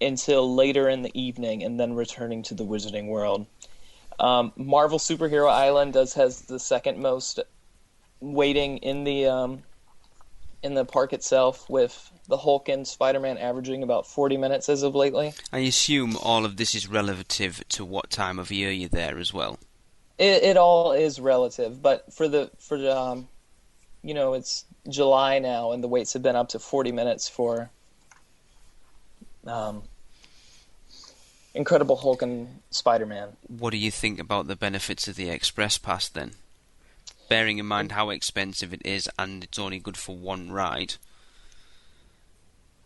until later in the evening, and then returning to the Wizarding World. Marvel Superhero Island has the second most waiting in the in the park itself, with the Hulk and Spider-Man averaging about 40 minutes as of lately. I assume all of this is relative to what time of year you're there as well. It all is relative, but for it's July now, and the waits have been up to 40 minutes for Incredible Hulk and Spider-Man. What do you think about the benefits of the Express Pass then? Bearing in mind how expensive it is, and it's only good for one ride.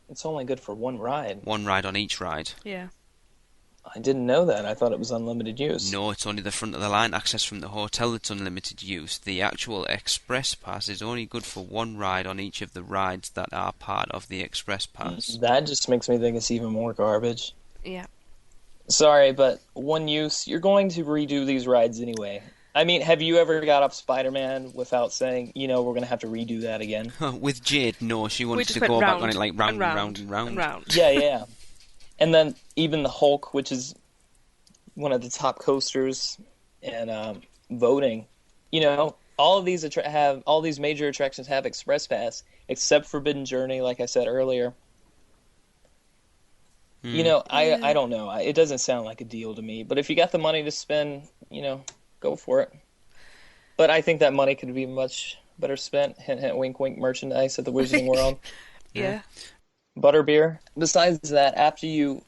It's only good for one ride. One ride on each ride. Yeah. I didn't know that. I thought it was unlimited use. No, it's only the front of the line access from the hotel that's unlimited use. The actual Express Pass is only good for one ride on each of the rides that are part of the Express Pass. That just makes me think it's even more garbage. Yeah. Sorry, but one use, you're going to redo these rides anyway. I mean, have you ever got off Spider-Man without saying, we're going to have to redo that again? With Jade, no, she wanted to go back on it like round and round. Yeah. And then even the Hulk, which is one of the top coasters and voting, all of these all these major attractions have Express Pass, except Forbidden Journey, like I said earlier. I don't know. It doesn't sound like a deal to me. But if you got the money to spend, go for it. But I think that money could be much better spent, hint, hint, wink, wink, merchandise at the Wizarding World. Yeah. Butterbeer. Besides that, after you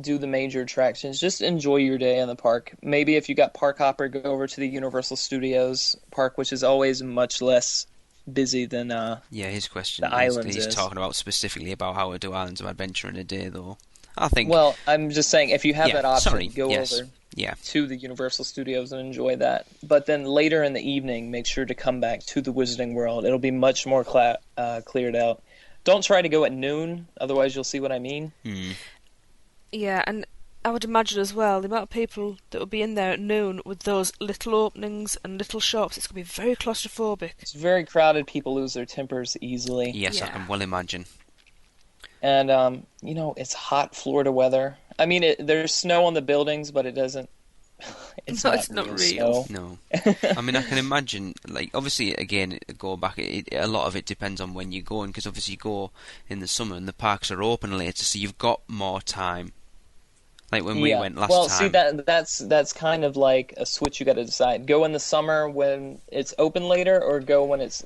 do the major attractions, just enjoy your day in the park. Maybe if you got Park Hopper, go over to the Universal Studios park, which is always much less busy than his question the islands he's is. Talking about specifically about how to do Islands of Adventure in a day, though. I think. Well, I'm just saying, if you have that option, go over to the Universal Studios and enjoy that. But then later in the evening, make sure to come back to the Wizarding World. It'll be much more cleared out. Don't try to go at noon, otherwise you'll see what I mean. Yeah, and I would imagine as well, the amount of people that will be in there at noon with those little openings and little shops, it's going to be very claustrophobic. It's very crowded. People lose their tempers easily. Yes, I can well imagine. And, it's hot Florida weather. I mean, there's snow on the buildings, but it doesn't... It's not real. Snow. No. I mean, I can imagine, obviously, again, go back, a lot of it depends on when you're going, because obviously you go in the summer and the parks are open later, so you've got more time. Like when we went last time. Well, see, that's kind of like a switch you got to decide. Go in the summer when it's open later, or go when it's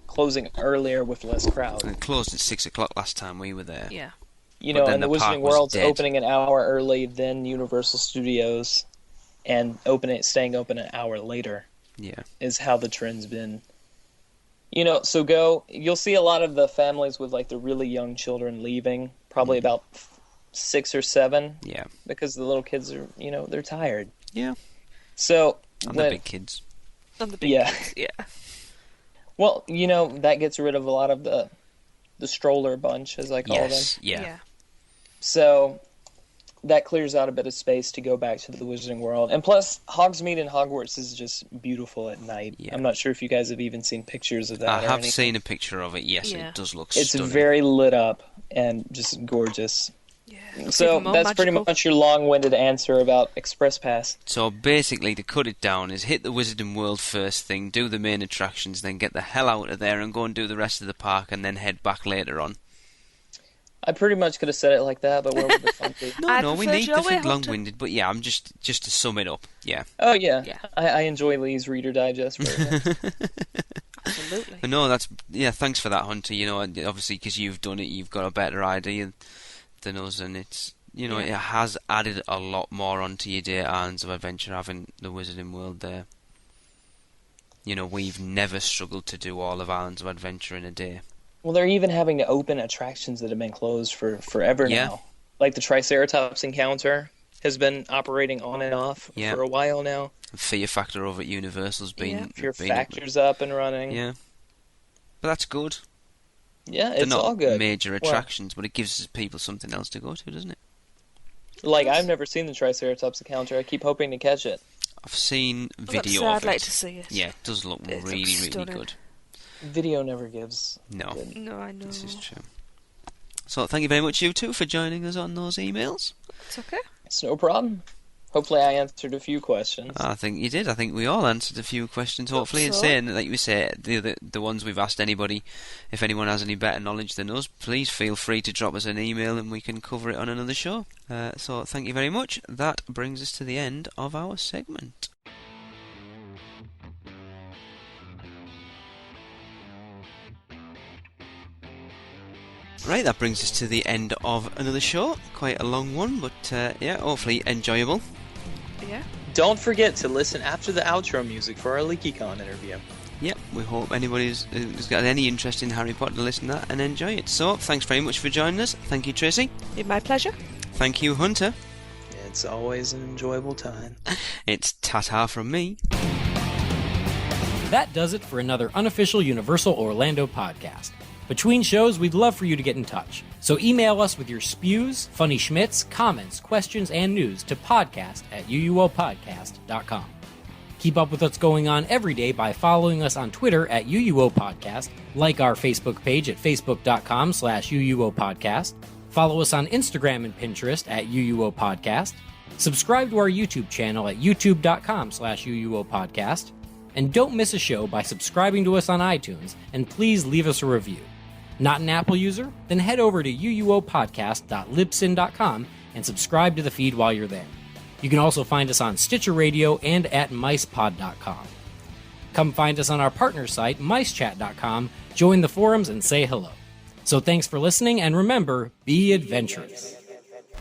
closing earlier with less crowd. It closed at 6 o'clock last time we were there. Yeah. And the Wizarding World's opening an hour early than Universal Studios, and staying open an hour later. Yeah. Is how the trend's been. So you'll see a lot of the families with the really young children leaving, probably about 6 or 7. Yeah. Because the little kids are, they're tired. Yeah. So the big kids. And the big kids, yeah. Well, that gets rid of a lot of the stroller bunch, as I call them. Yeah. So that clears out a bit of space to go back to the Wizarding World. And plus, Hogsmeade in Hogwarts is just beautiful at night. Yeah. I'm not sure if you guys have even seen pictures of that. I have seen a picture of it, yes. Yeah. It does look stunning. It's very lit up and just gorgeous. Yeah, so that's pretty much your long-winded answer about Express Pass. So basically, to cut it down, is hit the Wizarding World first thing, do the main attractions, then get the hell out of there and go and do the rest of the park, and then head back later on. I pretty much could have said it like that, but where would the fun be? No, we need to think long-winded, but yeah, I'm just to sum it up, yeah. Oh yeah. I enjoy Lee's Reader Digest very much. Absolutely. No, thanks for that, Hunter. Obviously because you've done it, you've got a better idea than us, and it's it has added a lot more onto your day at Islands of Adventure having the Wizarding World there. We've never struggled to do all of Islands of Adventure in a day. Well, they're even having to open attractions that have been closed for forever now. Like the Triceratops encounter has been operating on and off for a while now. Fear Factor over at Universal's been... Fear Factor's up and running. Yeah. But that's good. Yeah, it's all good. They're not major attractions, but it gives people something else to go to, doesn't it? I've never seen the Triceratops encounter. I keep hoping to catch it. I've seen video of it. I'd like to see it. Yeah, it does look really good. Video never gives. No. Good. No, I know. This is true. So thank you very much, you two, for joining us on those emails. It's okay. It's no problem. Hopefully I answered a few questions. I think you did. I think we all answered a few questions, hopefully, and saying, like you say, the ones we've asked anybody, if anyone has any better knowledge than us, please feel free to drop us an email and we can cover it on another show. So thank you very much. That brings us to the end of our segment. Right, that brings us to the end of another show. Quite a long one, but hopefully enjoyable. Yeah. Don't forget to listen after the outro music for our LeakyCon interview. Yep, we hope anybody's who's got any interest in Harry Potter to listen to that and enjoy it. So, thanks very much for joining us. Thank you, Tracy. It's my pleasure. Thank you, Hunter. It's always an enjoyable time. It's ta-ta from me. That does it for another unofficial Universal Orlando podcast. Between shows, we'd love for you to get in touch. So email us with your spews, funny schmitz, comments, questions, and news to podcast@uuopodcast.com. Keep up with what's going on every day by following us on Twitter at UUOPodcast, like our Facebook page at facebook.com/UUOPodcast, follow us on Instagram and Pinterest at UUOPodcast, subscribe to our YouTube channel at youtube.com/UUOPodcast, and don't miss a show by subscribing to us on iTunes, and please leave us a review. Not an Apple user? Then head over to uuopodcast.libsyn.com and subscribe to the feed while you're there. You can also find us on Stitcher Radio and at micepod.com. Come find us on our partner site, micechat.com, join the forums, and say hello. So thanks for listening, and remember, be adventurous. This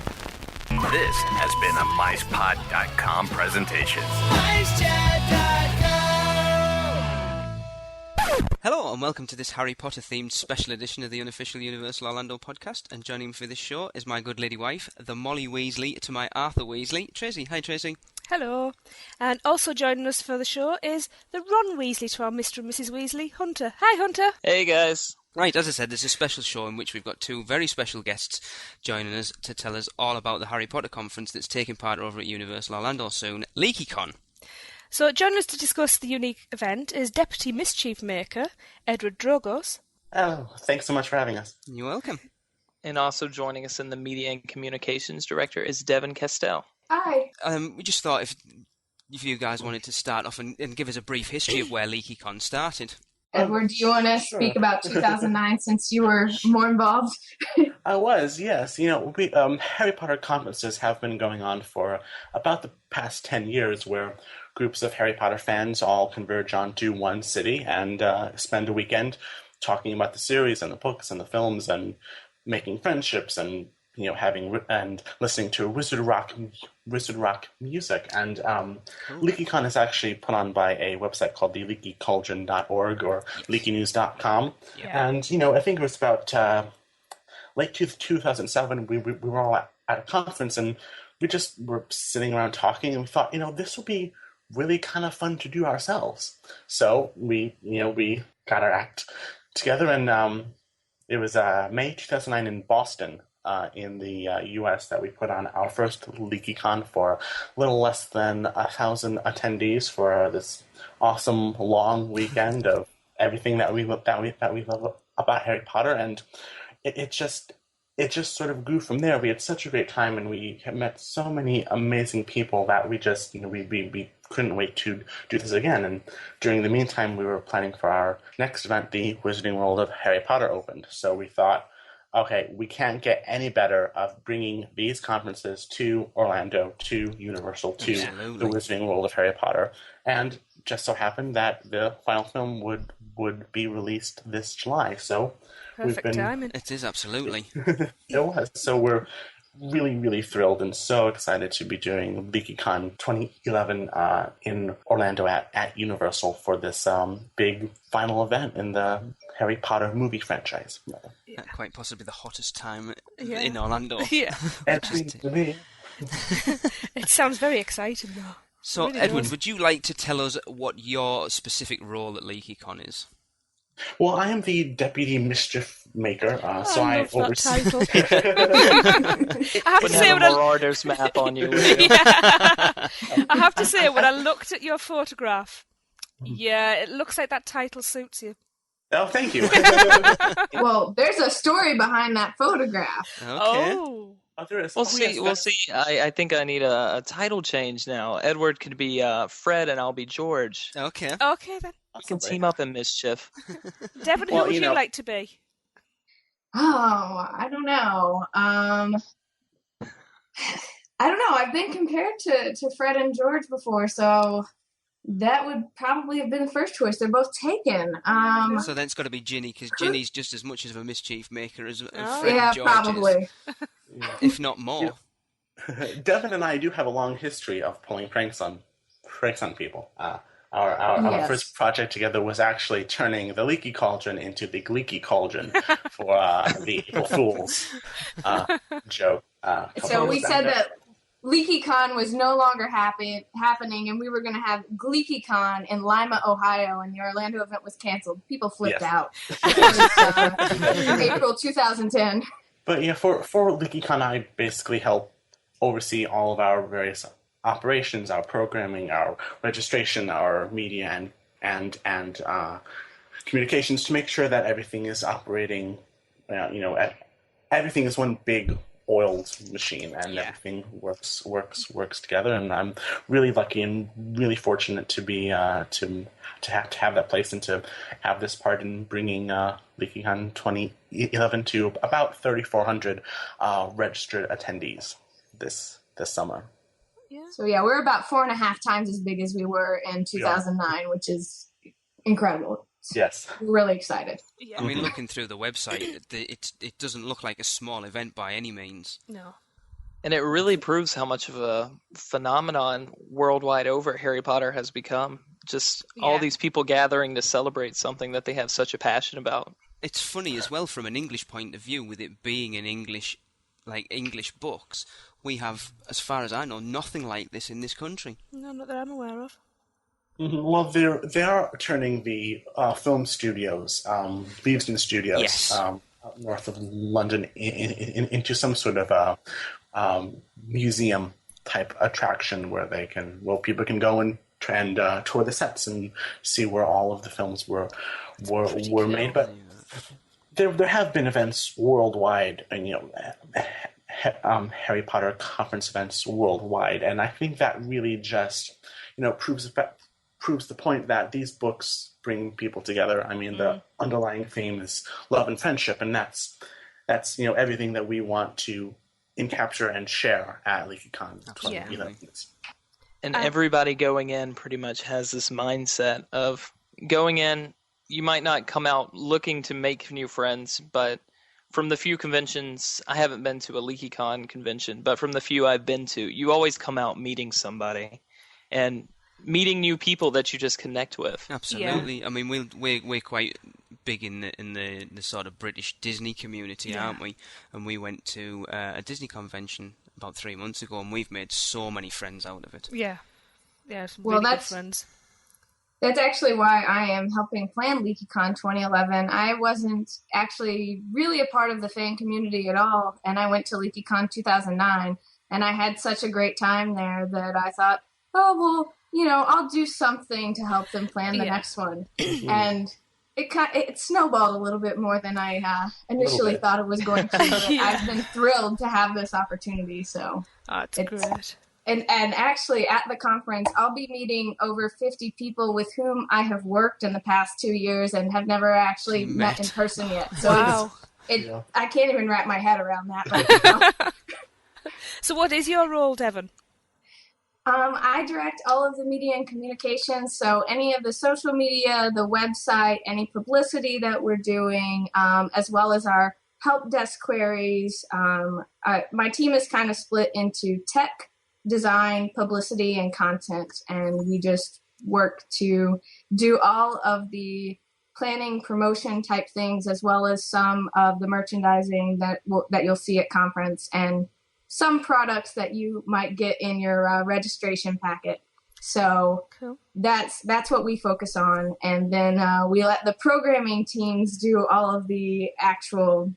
has been a MicePod.com presentation. Hello and welcome to this Harry Potter themed special edition of the unofficial Universal Orlando podcast, and joining me for this show is my good lady wife, the Molly Weasley to my Arthur Weasley, Tracy. Hi Tracy. Hello. And also joining us for the show is the Ron Weasley to our Mr. and Mrs. Weasley, Hunter. Hi Hunter. Hey guys. Right, as I said, there's a special show in which we've got two very special guests joining us to tell us all about the Harry Potter conference that's taking part over at Universal Orlando soon, LeakyCon. So joining us to discuss the unique event is Deputy Mischief Maker, Edward Drogos. Oh, thanks so much for having us. You're welcome. And also joining us in the Media and Communications Director is Devin Castell. Hi. We just thought if you guys wanted to start off and give us a brief history of where LeakyCon started. Edward, do you want to speak about 2009 since you were more involved? I was, yes. You know, Harry Potter conferences have been going on for about the past 10 years, where groups of Harry Potter fans all converge onto one city and spend a weekend talking about the series and the books and the films and making friendships and having and listening to wizard rock music. And LeakyCon is actually put on by a website called the leakycauldron.org or leakynews.com. Yeah. And I think it was about late 2007. We were all at a conference and we just were sitting around talking, and we thought, this would be really kind of fun to do ourselves. So we got our act together, and it was May 2009 in Boston, in the U.S. that we put on our first LeakyCon for a little less than 1,000 attendees for this awesome long weekend of everything that we love about Harry Potter, and it just sort of grew from there. We had such a great time, and we met so many amazing people that we just we couldn't wait to do this again. And during the meantime, we were planning for our next event. The Wizarding World of Harry Potter opened, so we thought, okay, we can't get any better of bringing these conferences to Orlando, to Universal, to Absolutely. the Wizarding World of Harry Potter. And just so happened that the final film would be released this July. So Perfect timing. It is, absolutely. It was. So we're really, really thrilled and so excited to be doing LeakyCon 2011 in Orlando at Universal for this big final event in the Harry Potter movie franchise. Quite possibly the hottest time in Orlando. Yeah. It sounds very exciting though. So, Really Edward, does. would you like to tell us what your specific role at LeakyCon is? Well, I am the Deputy Mischief Maker, so I I love that oversee... title. I have to say Putting a Marauders map on you. I have to say, when I looked at your photograph, yeah, it looks like that title suits you. Oh, thank you. Well, there's a story behind that photograph. Okay. Oh. Oh, there is. We'll Oh, see. yes, We'll that's- see. I think I need a title change now. Edward could be Fred, and I'll be George. Okay. Okay then. We can team up in mischief. Devon, Well, who would you you know- like to be? Oh, I don't know. I don't know. I've been compared to Fred and George before, so that would probably have been the first choice. They're both taken. So then it's got to be Ginny, because Ginny's just as much of a mischief maker as Oh. Fred Yeah, and George probably. is, if not more. Devin and I do have a long history of pulling pranks on people. Our Yes. first project together was actually turning the Leaky Cauldron into the Leaky Cauldron for the April Fool's joke. So we said that LeakyCon was no longer happening, and we were going to have GleekyCon in Lima, Ohio, and the Orlando event was canceled. People flipped Yes. out. It was, April 2010. But yeah, for LeakyCon, I basically help oversee all of our various operations, our programming, our registration, our media, and communications to make sure that everything is operating. Everything is one big oiled machine, and everything works together. And I'm really lucky and really fortunate to be to have that place and to have this part in bringing LeakyCon 2011 to about 3,400 registered attendees this summer. So yeah, we're about 4.5 times as big as we were in 2009, which is incredible. Yes. We're really excited. Yeah. I mean, looking through the website, it doesn't look like a small event by any means. No. And it really proves how much of a phenomenon worldwide over Harry Potter has become. Just all these people gathering to celebrate something that they have such a passion about. It's funny as well from an English point of view, with it being in English, like English books. We have, as far as I know, nothing like this in this country. No, not that I'm aware of. Mm-hmm. Well, they are turning the film studios, Leavesden Studios, up north of London, into some sort of a museum type attraction where people can go and tour the sets and see where all of the films were made. But there have been events worldwide, and Harry Potter conference events worldwide, and I think that really just proves the point that these books bring people together. I mean, the underlying theme is love and friendship, and that's everything that we want to encapture and share at LeakyCon 2011. And everybody going in pretty much has this mindset of going in. You might not come out looking to make new friends, but from the few conventions, I haven't been to a LeakyCon convention, but from the few I've been to, you always come out meeting somebody and meeting new people that you just connect with. Absolutely. Yeah. I mean, we're quite big in the sort of British Disney community, aren't we? And we went to a Disney convention about 3 months ago, and we've made so many friends out of it. Yeah, some really good friends. That's actually why I am helping plan LeakyCon 2011. I wasn't actually really a part of the fan community at all, and I went to LeakyCon 2009, and I had such a great time there that I thought, I'll do something to help them plan the next one. And it snowballed a little bit more than I initially thought it was going to. But I've been thrilled to have this opportunity. So it's great. And actually, at the conference, I'll be meeting over 50 people with whom I have worked in the past 2 years and have never actually met in person yet. So I can't even wrap my head around that right now. So what is your role, Devon? I direct all of the media and communications, so any of the social media, the website, any publicity that we're doing, as well as our help desk queries. My team is kind of split into tech, design, publicity, and content, and we just work to do all of the planning, promotion type things, as well as some of the merchandising that you'll see at conference, and some products that you might get in your registration packet. So that's what we focus on. And then we let the programming teams do all of the actual,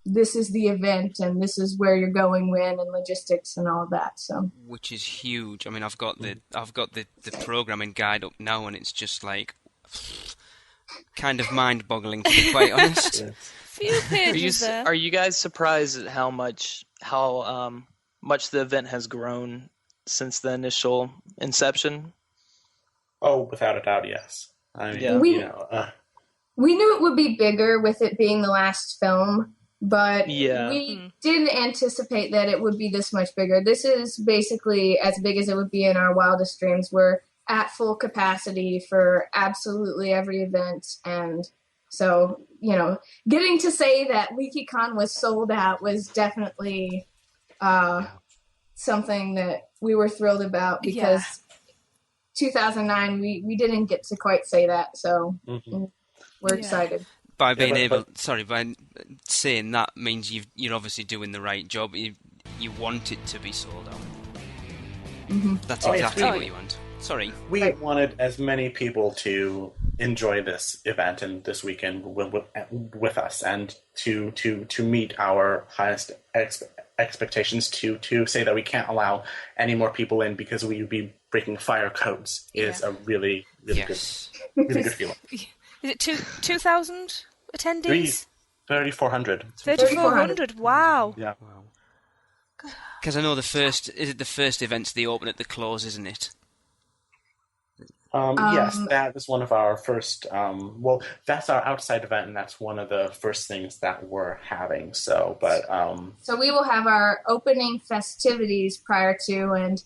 this is the event and this is where you're going when, and logistics and all of that. So which is huge. I mean, I've got the programming guide up now, and it's just like kind of mind-boggling, to be quite honest. Few pages there. Are you guys surprised at how much the event has grown since the initial inception? Oh, without a doubt, yes. I mean, Yeah. We knew it would be bigger with it being the last film, but Yeah. we didn't anticipate that it would be this much bigger. This is basically as big as it would be in our wildest dreams. We're at full capacity for absolutely every event, and so, getting to say that LeakyCon was sold out was definitely something that we were thrilled about, because 2009 we didn't get to quite say that, so we're excited. By saying that means you're obviously doing the right job. You want it to be sold out. Mm-hmm. That's exactly what you want. Sorry. We wanted as many people to enjoy this event and this weekend with us, and to meet our highest expectations. To say that we can't allow any more people in because we would be breaking fire codes is a really good feeling. Is it 2,000 attendees? 3,400. 3,400. Wow. Yeah. Because I know the first events they open at the close, isn't it? Yes, that is one of our first. That's our outside event, and that's one of the first things that we're having. So we will have our opening festivities prior to, and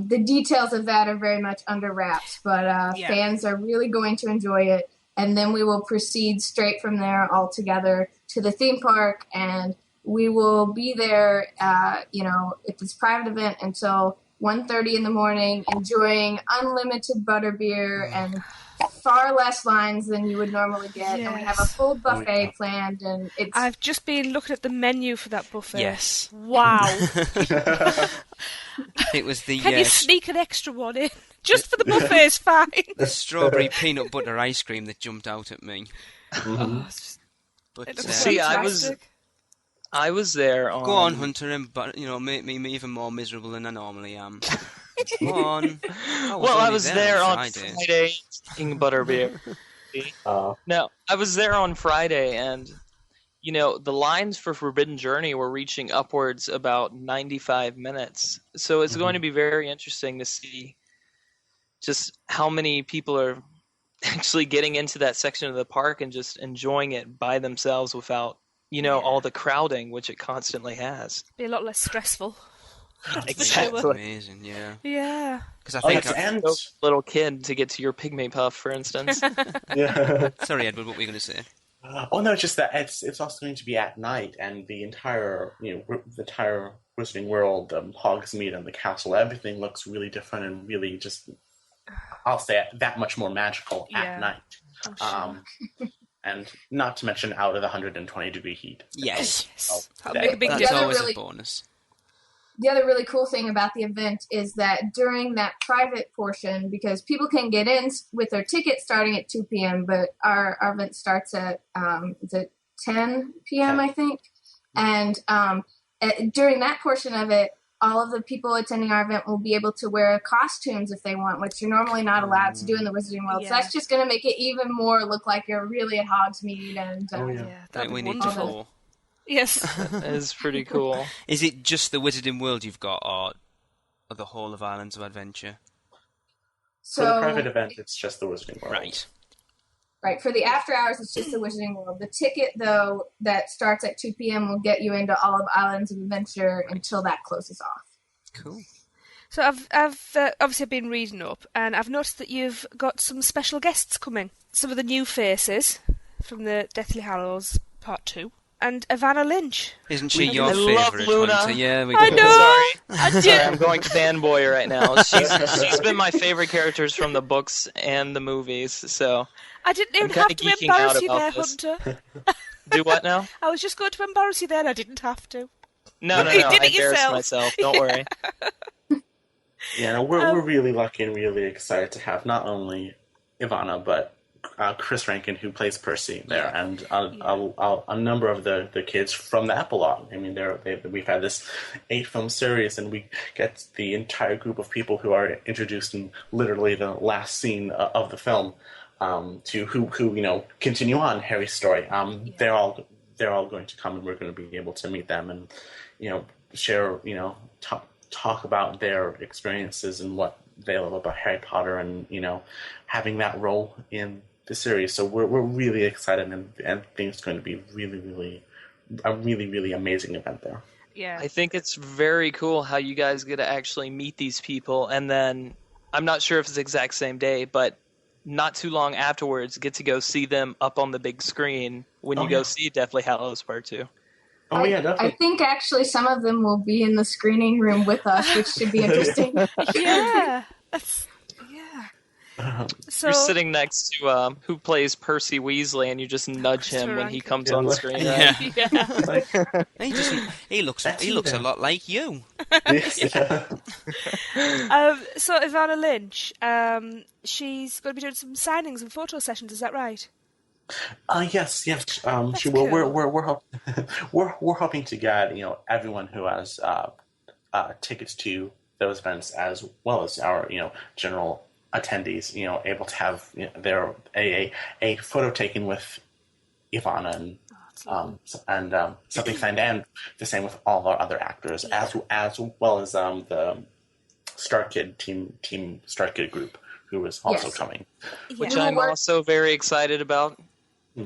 the details of that are very much under wraps. But fans are really going to enjoy it, and then we will proceed straight from there all together to the theme park, and we will be there. If it's a private event until 1:30 in the morning, enjoying unlimited butterbeer and far less lines than you would normally get. And we have a full buffet planned, and I've just been looking at the menu for that buffet. Yes. Wow. It was the. Can you sneak an extra one in? Just for the buffet is fine. The strawberry peanut butter ice cream that jumped out at me. But see, I was there on... Go on, Hunter, and make me even more miserable than I normally am. Go on. I was there on Friday eating butterbeer. No, I was there on Friday, and the lines for Forbidden Journey were reaching upwards about 95 minutes. So it's going to be very interesting to see just how many people are actually getting into that section of the park and just enjoying it by themselves without all the crowding, which it constantly has. Be a lot less stressful. Exactly. Sure. Amazing, yeah. Yeah. Because I think I'm a little kid to get to your Pygmy Puff, for instance. Yeah. Sorry, Edward, what were you going to say? No, it's just that it's also going to be at night, and the entire Wizarding World, Hogsmeade, and the castle, everything looks really different and really just, I'll say it, that much more magical at night. Oh, sure. And not to mention out of the 120-degree heat. Yes. That'll make a big That's difference. always a bonus. The other really cool thing about the event is that during that private portion, because people can get in with their ticket starting at 2 p.m., but our event starts at 10 p.m., I think. And during that portion of it, all of the people attending our event will be able to wear costumes if they want, which you're normally not allowed to do in the Wizarding World. So that's just going to make it even more look like you're really at Hogsmeade. And That we need to follow. Yes. That is pretty cool. Is it just the Wizarding World you've got, or the whole of Islands of Adventure? So, for the private event, it's just the Wizarding World. Right. For the after hours, it's just the Wizarding World. The ticket, though, that starts at 2 p.m. will get you into all of Islands of Adventure until that closes off. Cool. So I've obviously been reading up, and I've noticed that you've got some special guests coming. Some of the new faces from the Deathly Hallows Part 2. And Ivana Lynch. Isn't she your favourite, Hunter? Yeah, I know. Sorry, I'm going fanboy right now. She's been my favourite characters from the books and the movies, so I didn't even have to embarrass you there, Hunter. Do what now? I was just going to embarrass you there, and I didn't have to. No, You did I it embarrassed yourself. myself. Don't worry. Yeah, we're really lucky and really excited to have not only Ivana, but Chris Rankin, who plays Percy there, and a number of the kids from the epilogue. I mean, we've had this 8-film series, and we get the entire group of people who are introduced in literally the last scene of the film. to who continue on Harry's story. They're all going to come, and we're going to be able to meet them and share talk about their experiences and what they love about Harry Potter, and having that role in the series. So we're really excited, and think it's going to be a really amazing event there. Yeah, I think it's very cool how you guys get to actually meet these people, and then I'm not sure if it's the exact same day, but not too long afterwards, get to go see them up on the big screen when you go see Deathly Hallows Part 2. Oh, yeah, definitely. I think actually some of them will be in the screening room with us, which should be interesting. Yeah. So you're sitting next to who plays Percy Weasley, and you just nudge him when he comes on screen. Right? Yeah. He looks a lot like you. So Ivana Lynch, she's going to be doing some signings and photo sessions. Is that right? Yes. She will. Cool. We're hoping to get everyone who has tickets to those events, as well as our general attendees, able to have their a photo taken with Ivana and something signed, and the same with all our other actors, as well as the Star Kid team Star Kid group, who is also coming, which I'm also very excited about.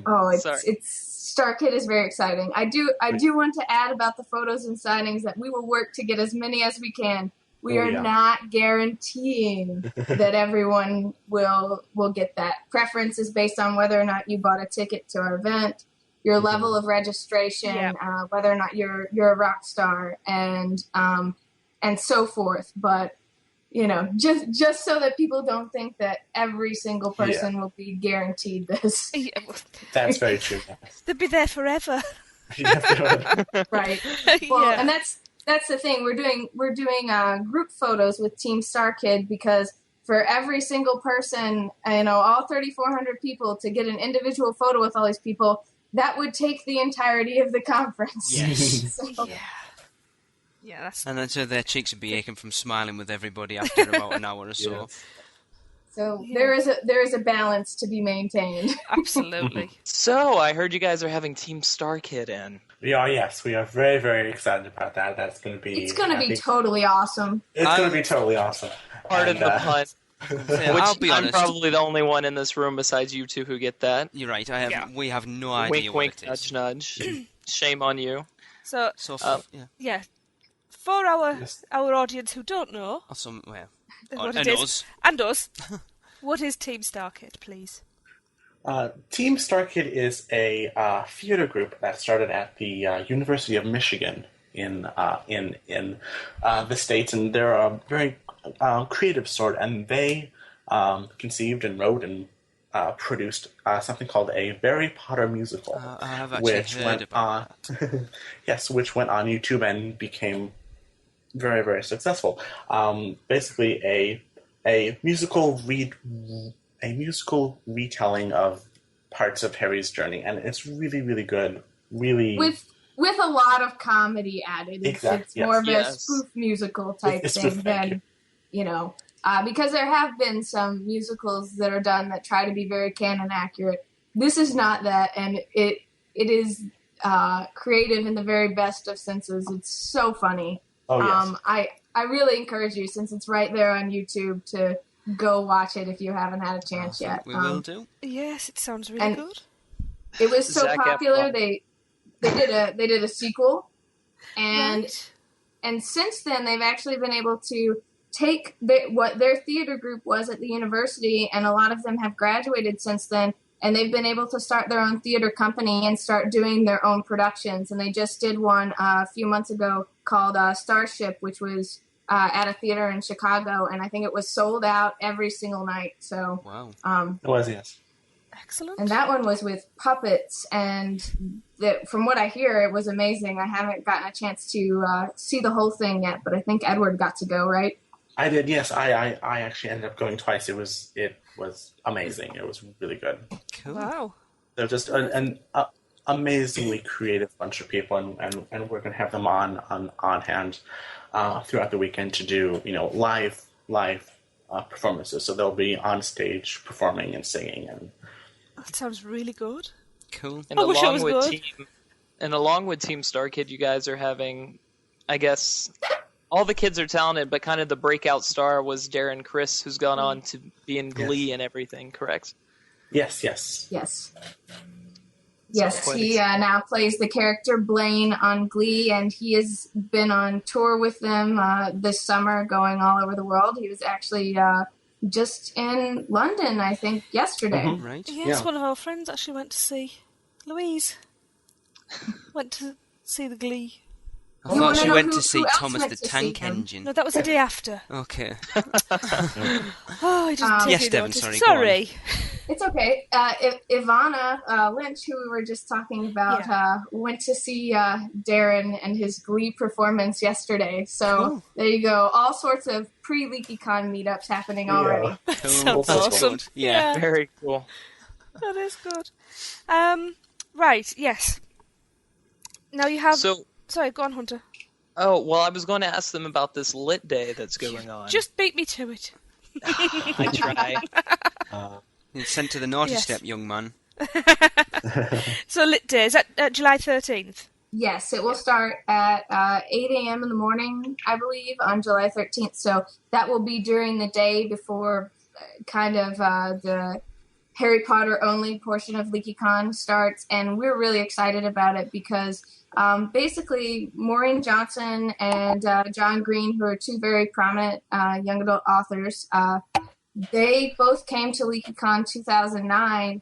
Oh, it's Star Kid is very exciting. I do want to add about the photos and signings that we will work to get as many as we can. We are not guaranteeing that everyone will get that. Preference is based on whether or not you bought a ticket to our event, your level of registration, whether or not you're a rock star, and so forth. But just so that people don't think that every single person will be guaranteed this. That's very true. They'll be there forever. Right. Well, and that's the thing. We're doing group photos with Team Star Kid, because for every single person, all 3,400 people, to get an individual photo with all these people, that would take the entirety of the conference. Yes. Yeah. And then so their cheeks would be aching from smiling with everybody after about an hour or so. Yes. So there is a balance to be maintained. Absolutely. So I heard you guys are having Team Star Kid in. We are, yes. We are very, very excited about that. That's going to be... It's going to be totally awesome. It's going to be totally awesome. Part of the pun. I'll be honest. I'm probably the only one in this room besides you two who get that. You're right. We have no idea wink, what it is. nudge, nudge. Shame on you. So for our audience who don't know, and us, what is Team Star Kid, please? Team Star Kid is a theater group that started at the University of Michigan in the States, and they're a very creative sort, and they conceived and wrote and produced something called a Harry Potter musical, I have actually heard about that. Yes, which went on YouTube and became very, very successful. Basically, a musical retelling of parts of Harry's journey, and it's really, really good. Really, with a lot of comedy added. It's more of a spoof musical type thing than because there have been some musicals that are done that try to be very canon accurate. This is not that, and it is creative in the very best of senses. It's so funny. Oh, yes. I really encourage you, since it's right there on YouTube, to go watch it if you haven't had a chance yet. We will do. Yes, it sounds really good. It was so popular they did a sequel, and since then they've actually been able to take what their theater group was at the university, and a lot of them have graduated since then, and they've been able to start their own theater company and start doing their own productions. And they just did one a few months ago called Starship, which was at a theater in Chicago, and I think it was sold out every single night. So, wow. It was, yes. Excellent. And that one was with puppets, and from what I hear, it was amazing. I haven't gotten a chance to see the whole thing yet, but I think Edward got to go, right? I did, yes. I actually ended up going twice. It was amazing. It was really good. Cool. Wow. They're just an amazingly creative bunch of people, and we're going to have them on hand throughout the weekend to do live performances. So they'll be on stage performing and singing. And that sounds really good. Cool. And I wish it was good. Along with Team Star Kid, you guys are having, I guess, all the kids are talented, but kind of the breakout star was Darren Criss, who's gone on to be in Glee and everything, correct? Yes. Yes, he now plays the character Blaine on Glee, and he has been on tour with them this summer, going all over the world. He was actually just in London, I think, yesterday. Mm-hmm. Right. Yes, one of our friends actually went to see Louise. Went to see the Glee. I thought she went to see Thomas the Tank Engine. No, that was the day after. Okay. I just yes, Devon, sorry. It's okay. Ivana Lynch, who we were just talking about, went to see Darren and his Glee performance yesterday. So there you go. All sorts of pre-LeakyCon meetups happening already. That sounds awesome. Yeah. Very cool. That is good. Right, yes. Now you have... Sorry, go on, Hunter. Oh, well, I was going to ask them about this Lit Day that's going on. Just beat me to it. I try. You're sent to the naughty step, young man. So Lit Day, is that July 13th? Yes, it will start at 8 a.m. in the morning, I believe, on July 13th. So that will be during the day before kind of the Harry Potter only portion of LeakyCon starts. And we're really excited about it because basically Maureen Johnson and John Green, who are two very prominent young adult authors, they both came to LeakyCon 2009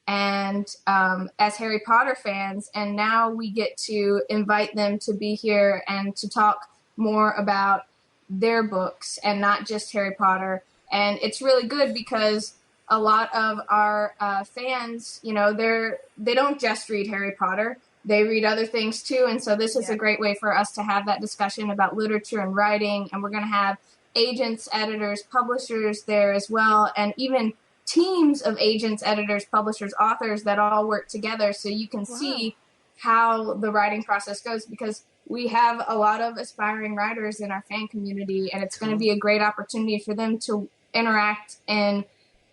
and as Harry Potter fans, and now we get to invite them to be here and to talk more about their books and not just Harry Potter. And it's really good because a lot of our fans, they don't just read Harry Potter. They read other things too, and so this is a great way for us to have that discussion about literature and writing, and we're going to have agents, editors, publishers there as well, and even teams of agents, editors, publishers, authors that all work together so you can see how the writing process goes, because we have a lot of aspiring writers in our fan community, and it's going to be a great opportunity for them to interact in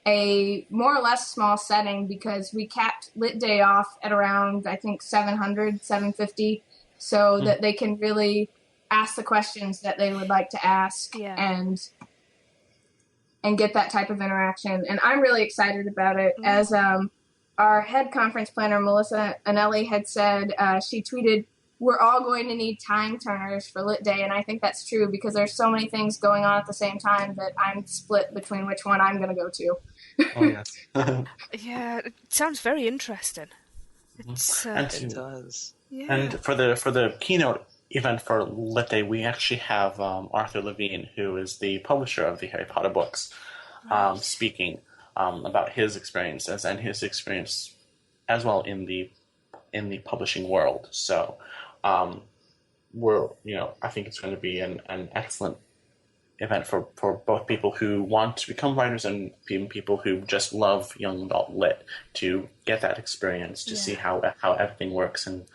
a more or less small setting, because we capped Lit Day off at around, I think, 700, 750, so that they can really ask the questions that they would like to ask and get that type of interaction. And I'm really excited about it. As our head conference planner, Melissa Anelli, had said, she tweeted, "We're all going to need time turners for Lit Day," and I think that's true because there's so many things going on at the same time that I'm split between which one I'm going to go to. Oh, yes. Yeah, it sounds very interesting. It does. Yeah. And for the keynote event for Lit Day, we actually have Arthur Levine, who is the publisher of the Harry Potter books, speaking about his experiences and his experience as well in the publishing world. So I think it's going to be an excellent event for both people who want to become writers and people who just love young adult lit, to get that experience, to see how everything works. And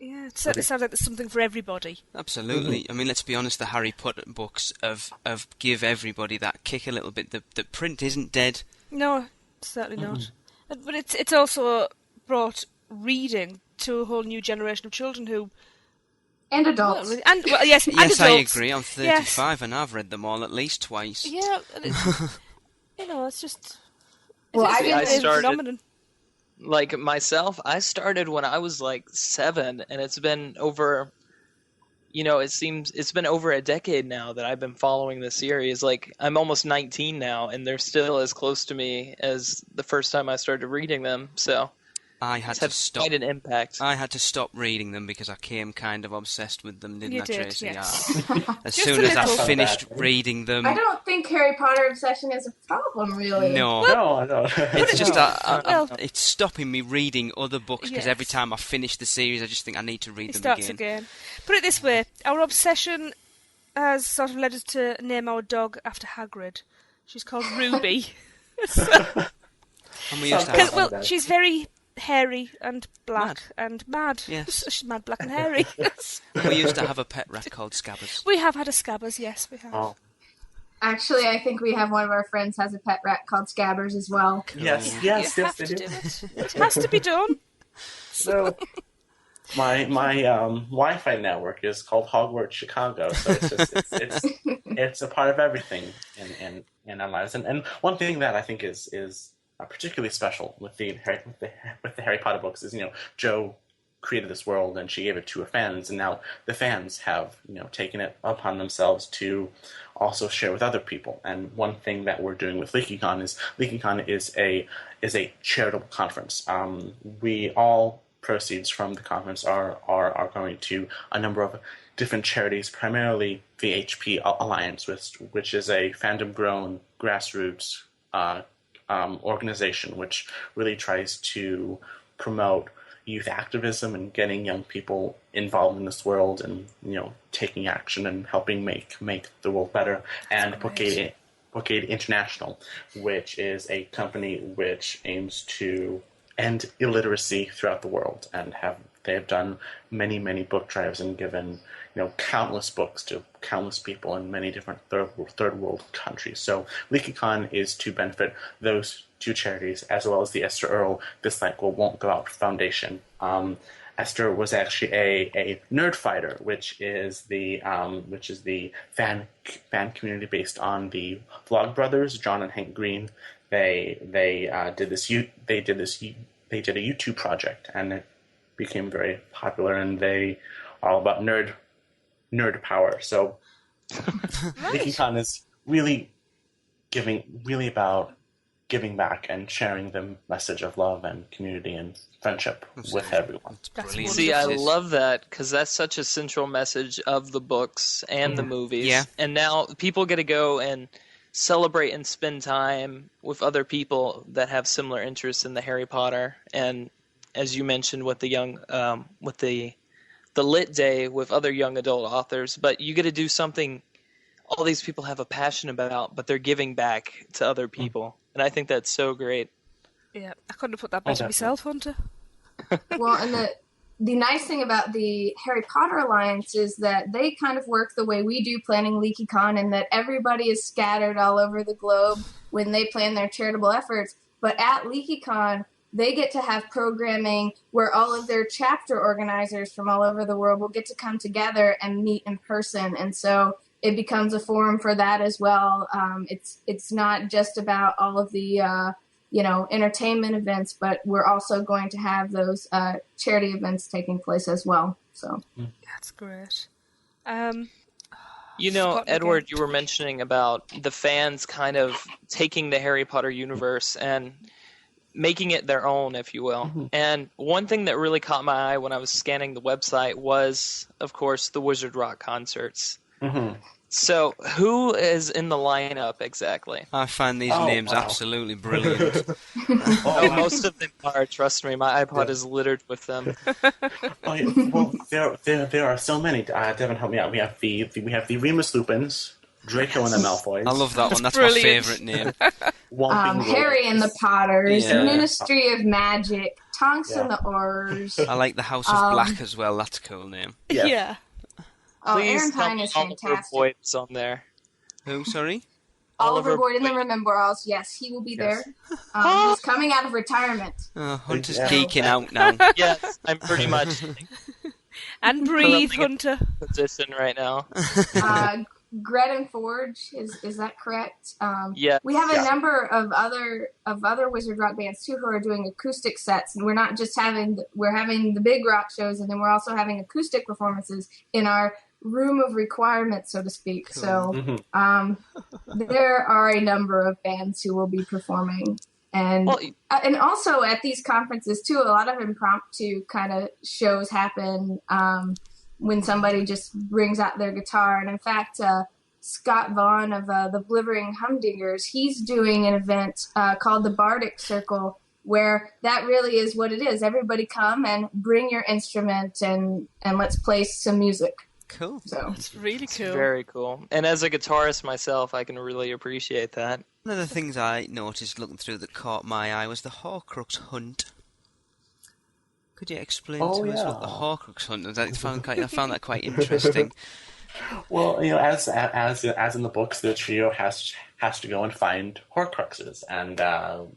it certainly sounds like there's something for everybody. Absolutely. I mean, let's be honest, the Harry Potter books of give everybody that kick a little bit. The print isn't dead. No, certainly not. But it's also brought reading to a whole new generation of children who... And adults. Yes, and adults. I agree. I'm 35 and I've read them all at least twice. Yeah, it's just... I started, phenomenon. like myself, I started when I was like 7, and it's been over... it's been over a decade now that I've been following the series. Like, I'm almost 19 now, and they're still as close to me as the first time I started reading them, so... I had to stop. Quite an impact. I had to stop reading them because I came kind of obsessed with them, didn't I, Tracy? Yes. As soon as I finished reading them... I don't think Harry Potter obsession is a problem, really. No, I don't. It's just it's stopping me reading other books because every time I finish the series, I just think I need to read them starts again. Put it this way, our obsession has sort of led us to name our dog after Hagrid. She's called Ruby. And we used to have... she's very... hairy and black and mad. Yes. She's mad, black and hairy. We used to have a pet rat called Scabbers. We have had a Scabbers, yes, we have. Oh. Actually, I think we have one of our friends has a pet rat called Scabbers as well. Yes, You yes, have they to do. do it. It has to be done. So my Wi-Fi network is called Hogwarts Chicago, so it's a part of everything in our lives. And one thing that I think is particularly special with the Harry Potter books is, Jo created this world and she gave it to her fans, and now the fans have taken it upon themselves to also share with other people. And one thing that we're doing with LeakyCon is a charitable conference. All proceeds from the conference are going to a number of different charities, primarily the HP Alliance, which is a fandom-grown grassroots organization which really tries to promote youth activism and getting young people involved in this world and taking action and helping make the world better. And Bookade International, which is a company which aims to end illiteracy throughout the world, and they have done many book drives and given countless books to countless people in many different third world countries. So LeakyCon is to benefit those two charities, as well as the Esther Earl This Light Won't Go Out Foundation. Esther was actually a nerd fighter, which is the fan community based on the Vlogbrothers, John and Hank Green. They did a YouTube project, and it became very popular, and they are all about nerd power. So LeakyCon is really about giving back and sharing the message of love and community and friendship with everyone. See, I love that, because that's such a central message of the books and the movies. Yeah. And now people get to go and celebrate and spend time with other people that have similar interests in the Harry Potter. And as you mentioned, with the young, with the Lit Day with other young adult authors, but you get to do something all these people have a passion about, but they're giving back to other people. And I think that's so great. Yeah, I couldn't have put that better myself, Hunter. Well, and the nice thing about the Harry Potter Alliance is that they kind of work the way we do planning LeakyCon, and that everybody is scattered all over the globe when they plan their charitable efforts. But at LeakyCon, they get to have programming where all of their chapter organizers from all over the world will get to come together and meet in person. And so it becomes a forum for that as well. It's not just about all of the entertainment events, but we're also going to have those charity events taking place as well. So that's great. Edward, you were mentioning about the fans kind of taking the Harry Potter universe and making it their own, if you will. Mm-hmm. And one thing that really caught my eye when I was scanning the website was, of course, the Wizard Rock concerts. Mm-hmm. So who is in the lineup exactly? I find these names absolutely brilliant. Most of them are. Trust me, my iPod is littered with them. Well, there are so many. Devin, help me out. We have the Remus Lupins, Draco and the Malfoys. I love that one. That's brilliant. My favourite name. Harry and the Potters, Ministry of Magic, Tonks and the Oars. I like the House of Black as well. That's a cool name. Yeah. Oh, Please Aaron Pine is fantastic. Boyd's on there. Who, sorry? Oliver Boyd and the Remembrals. Yes, he will be there. He's coming out of retirement. Hunter's geeking out now. Yes, I'm pretty much and breathe, Hunter. Position right now. Greta Forge, is that correct? Yeah. We have a number of other Wizard Rock bands too who are doing acoustic sets, and we're not just having the big rock shows, and then we're also having acoustic performances in our room of requirement, so to speak. Cool. So there are a number of bands who will be performing. And also at these conferences too, a lot of impromptu kind of shows happen when somebody just brings out their guitar. And in fact, Scott Vaughn of the Blithering Humdingers, he's doing an event called the Bardic Circle, where that really is what it is. Everybody come and bring your instrument and let's play some music. Cool. So it's really cool. It's very cool. And as a guitarist myself, I can really appreciate that. One of the things I noticed looking through that caught my eye was the Horcrux hunt. Could you explain to us what the Horcrux hunt was? I found that quite interesting. Well, as in the books, the trio has to go and find Horcruxes and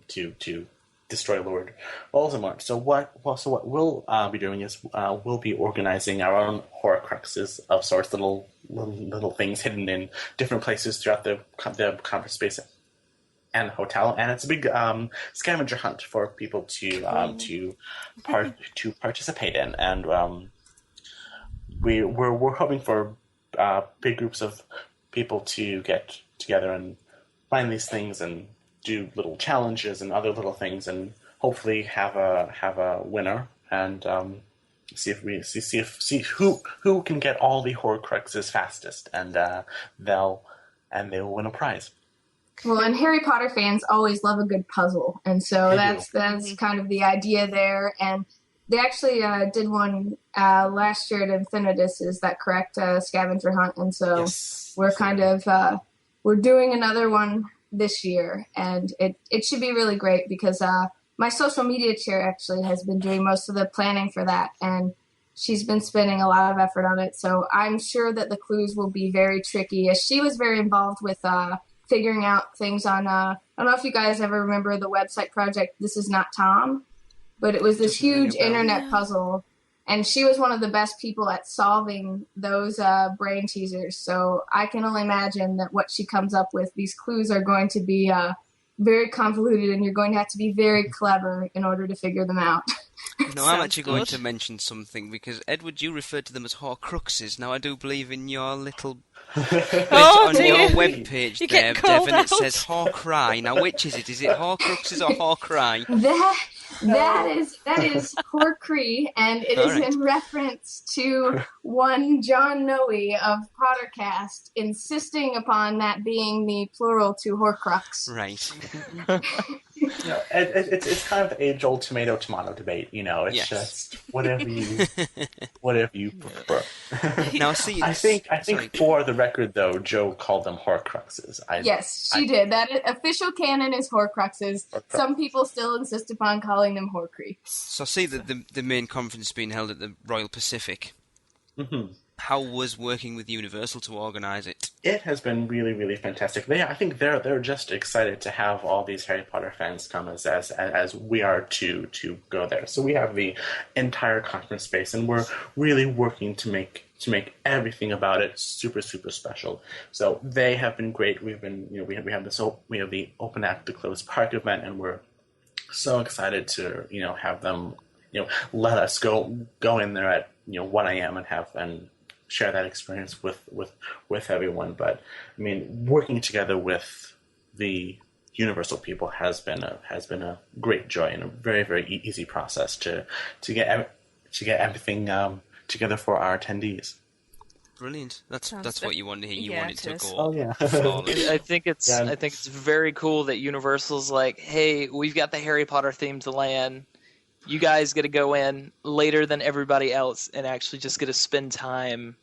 to destroy Lord Voldemort. So what we'll be doing is we'll be organizing our own Horcruxes of sorts, little things hidden in different places throughout the conference space and hotel, and it's a big scavenger hunt for people to participate in, and we're hoping for big groups of people to get together and find these things and do little challenges and other little things, and hopefully have a winner and see who can get all the Horcruxes fastest, and they'll win a prize. Well, and Harry Potter fans always love a good puzzle, and so that's kind of the idea there. And they actually did one last year at Infinitus. Is that correct? Scavenger hunt, and so we're kind of we're doing another one this year, and it should be really great because my social media chair actually has been doing most of the planning for that, and she's been spending a lot of effort on it. So I'm sure that the clues will be very tricky, as she was very involved with figuring out things on, I don't know if you guys ever remember the website project, This Is Not Tom, but it was this huge internet puzzle, and she was one of the best people at solving those brain teasers. So I can only imagine that what she comes up with, these clues are going to be very convoluted, and you're going to have to be very clever in order to figure them out. No, I'm actually going to mention something, because Edward, you referred to them as Horcruxes. Now, I do believe in your little on your webpage there, Devon, it says Horcry. Now, which is it? Is it Horcruxes or Horcry? That is Horcrux, and it is in reference to one John Noe of Pottercast insisting upon that being the plural to Horcrux. Right. It's kind of the age-old tomato debate. It's just whatever you prefer. Now, see, I think for the record, though, Joe called them Horcruxes. Yes, she did. That official canon is Horcruxes. Some people still insist upon calling them Horcrux. So I see that the main conference is being held at the Royal Pacific. Mm-hmm. How was working with Universal to organise it? It has been really, really fantastic. I think they're just excited to have all these Harry Potter fans come as we are to go there. So we have the entire conference space, and we're really working to make everything about it super, super special. So they have been great. We have the open act to close park event, and we're so excited to have them let us go in there at 1 a.m. and share that experience with everyone. But I mean, working together with the Universal people has been a great joy and a very, very easy process to get everything together for our attendees. Brilliant. That's what you wanted to hear. You wanted to go. Oh yeah. I think it's very cool that Universal's like, hey, we've got the Harry Potter themed land. You guys get to go in later than everybody else and actually just get to spend time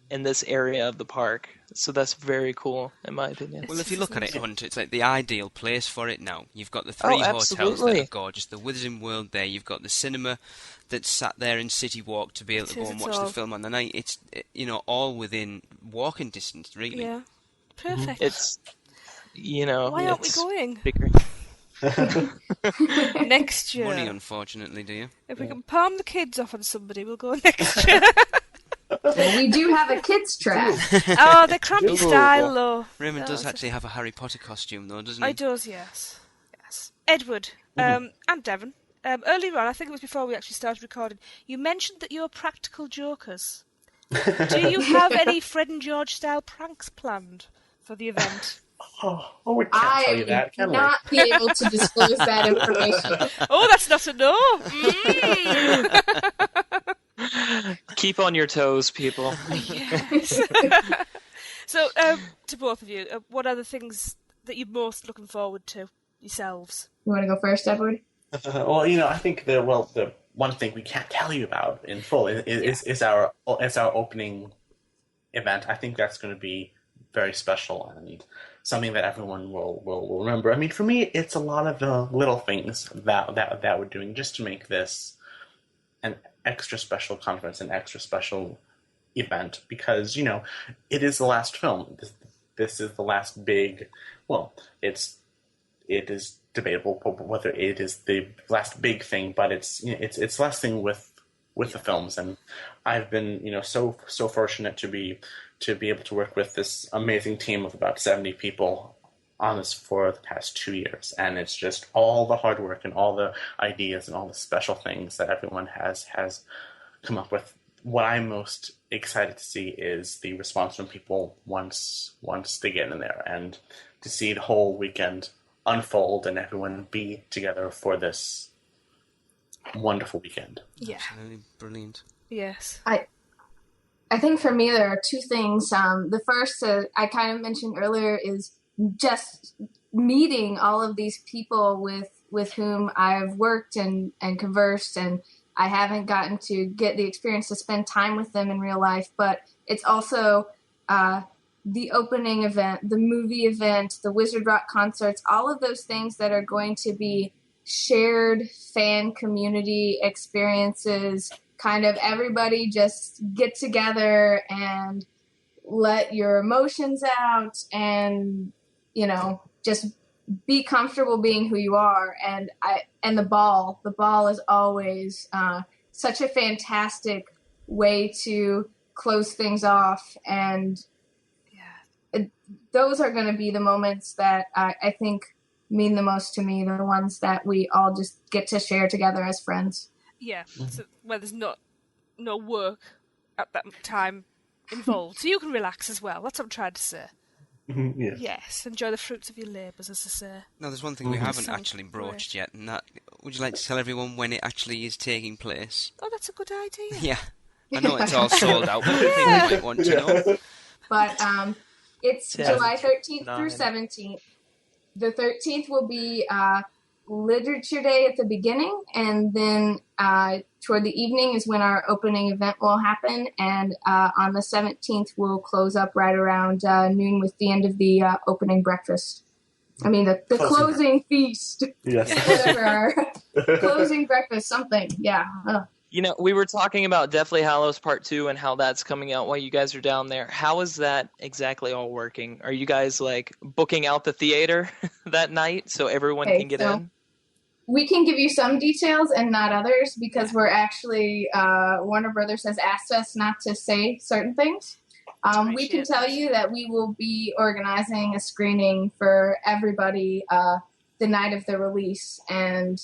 in this area of the park. So that's very cool, in my opinion. Well, if you look at it, Hunter, it's like the ideal place for it now. You've got the three hotels that are gorgeous. The Wizarding World there. You've got the cinema that's sat there in CityWalk to be able to go and watch the film on the night. It's all within walking distance, really. Yeah, perfect. It's why aren't we going? Bigger. Next year. Money, unfortunately, do you? If we can palm the kids off on somebody, we'll go next year. We do have a kids track. Oh, they're crampy style, though. Raymond does actually have a Harry Potter costume, though, doesn't he? He does, yes. Edward, and Devon, earlier on, I think it was before we actually started recording, you mentioned that you're practical jokers. Do you have any Fred and George style pranks planned for the event? Oh, we can't tell you that, can we? I would not be able to disclose that information. Oh, that's not a no. Keep on your toes, people. Yes. So, to both of you, what are the things that you're most looking forward to yourselves? You want to go first, Edward? Well, I think the one thing we can't tell you about in full is our opening event. I think that's going to be very special and something that everyone will remember. I mean, for me, it's a lot of the little things that we're doing just to make this an extra special conference, an extra special event because, it is the last film. This is the last big, well, it is debatable whether it is the last big thing, but it's the last thing with the films. And I've been, so fortunate to be able to work with this amazing team of about 70 people on this for the past 2 years. And it's just all the hard work and all the ideas and all the special things that everyone has come up with. What I'm most excited to see is the response from people once they get in there, and to see the whole weekend unfold and everyone be together for this wonderful weekend. Yeah. Absolutely brilliant. Yes. I think for me there are two things. The first, I kind of mentioned earlier, is just meeting all of these people with whom I've worked and conversed, and I haven't gotten to get the experience to spend time with them in real life. But it's also the opening event, the movie event, the Wizard Rock concerts, all of those things that are going to be shared fan community experiences. Kind of everybody just get together and let your emotions out and, just be comfortable being who you are. And the ball is always such a fantastic way to close things off. And those are going to be the moments that I think mean the most to me, the ones that we all just get to share together as friends. Yeah, so where there's no work at that time involved, so you can relax as well. That's what I'm trying to say. Yeah. Yes, enjoy the fruits of your labours, as I say. Now, there's one thing we haven't actually broached yet, and that, would you like to tell everyone when it actually is taking place? Oh, that's a good idea. Yeah. I know it's all sold out, but I think you might want to know. But it's July 13th through 17th. The 13th will be Literature Day at the beginning, and then toward the evening is when our opening event will happen, and on the 17th we'll close up right around noon with the end of the opening breakfast. I mean, the closing feast. Yes. Whatever. Closing breakfast, something. Yeah. We were talking about Deathly Hallows Part 2 and how that's coming out while you guys are down there. How is that exactly all working? Are you guys, booking out the theater that night so everyone can get in? We can give you some details and not others because we're actually, Warner Brothers has asked us not to say certain things. We can tell you that we will be organizing a screening for everybody the night of the release, and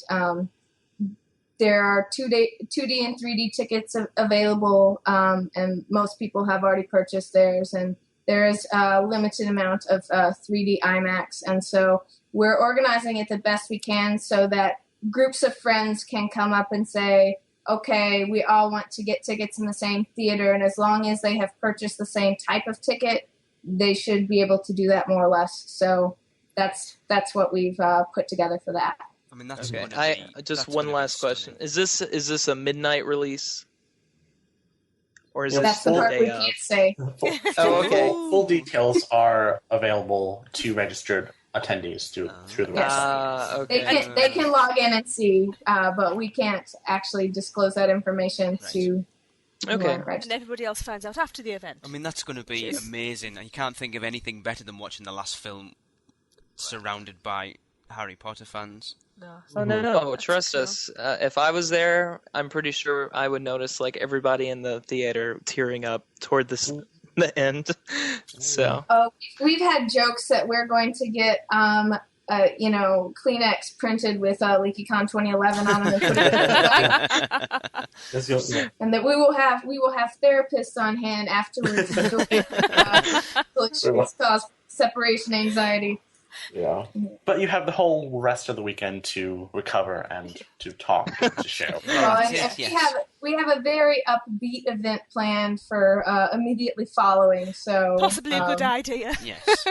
there are 2D and 3D tickets available, and most people have already purchased theirs, and there is a limited amount of 3D IMAX, and so we're organizing it the best we can so that groups of friends can come up and say, okay, we all want to get tickets in the same theater, and as long as they have purchased the same type of ticket, they should be able to do that more or less. So that's what we've put together for that. I mean, that's okay. Just one last question: Is this a midnight release, or is that's the part we can't say? Okay. Full details are available to registered attendees through the website. Okay. They can log in and see, but we can't actually disclose that information to. Okay. And everybody else finds out after the event. I mean, that's going to be amazing. You can't think of anything better than watching the last film surrounded by Harry Potter fans. No, trust us. If I was there, I'm pretty sure I would notice everybody in the theater tearing up toward the end. So we've had jokes that we're going to get Kleenex printed with LeakyCon 2011 on them and put it and that we will have therapists on hand afterwards to cause separation anxiety. Yeah, but you have the whole rest of the weekend to recover and to talk and to share. We have a very upbeat event planned for immediately following. So possibly a good idea. Yes.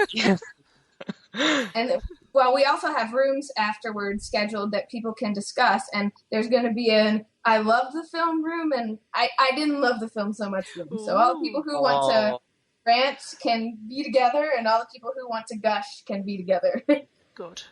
And we also have rooms afterwards scheduled that people can discuss. And there's going to be an I love the film room and I didn't love the film so much room. So all the people who want to rant can be together, and all the people who want to gush can be together. Good.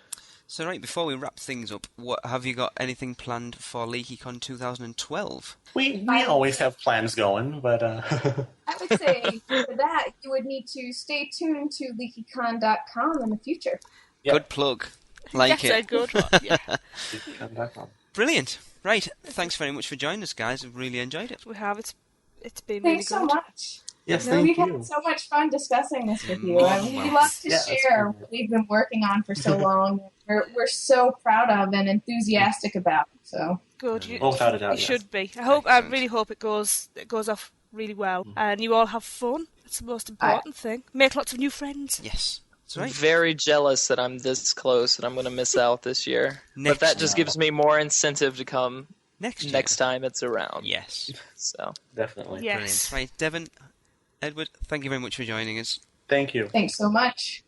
So right, before we wrap things up, what have you got anything planned for LeakyCon 2012? We always have plans going, but I would say for that you would need to stay tuned to leakycon.com in the future. Yep. Good plug. Like That's it. a good one. Yeah. leakycon.com. Brilliant. Right, thanks very much for joining us, guys. I've really enjoyed it. We have. It's been Thanks really good. so much. Yes, We've thank you. had so much fun discussing this with you. We love to share what we've been working on for so long. We're so proud of and enthusiastic about. So good. Without a doubt, You should be. I really hope it goes off really well, and you all have fun. That's the most important thing. Make lots of new friends. Yes. That's right. Very jealous that I'm this close and I'm going to miss out this year. But that just gives me more incentive to come next time it's around. Yes. So definitely. Yes. Brilliant. Right, Devon, Edward, thank you very much for joining us. Thank you. Thanks so much.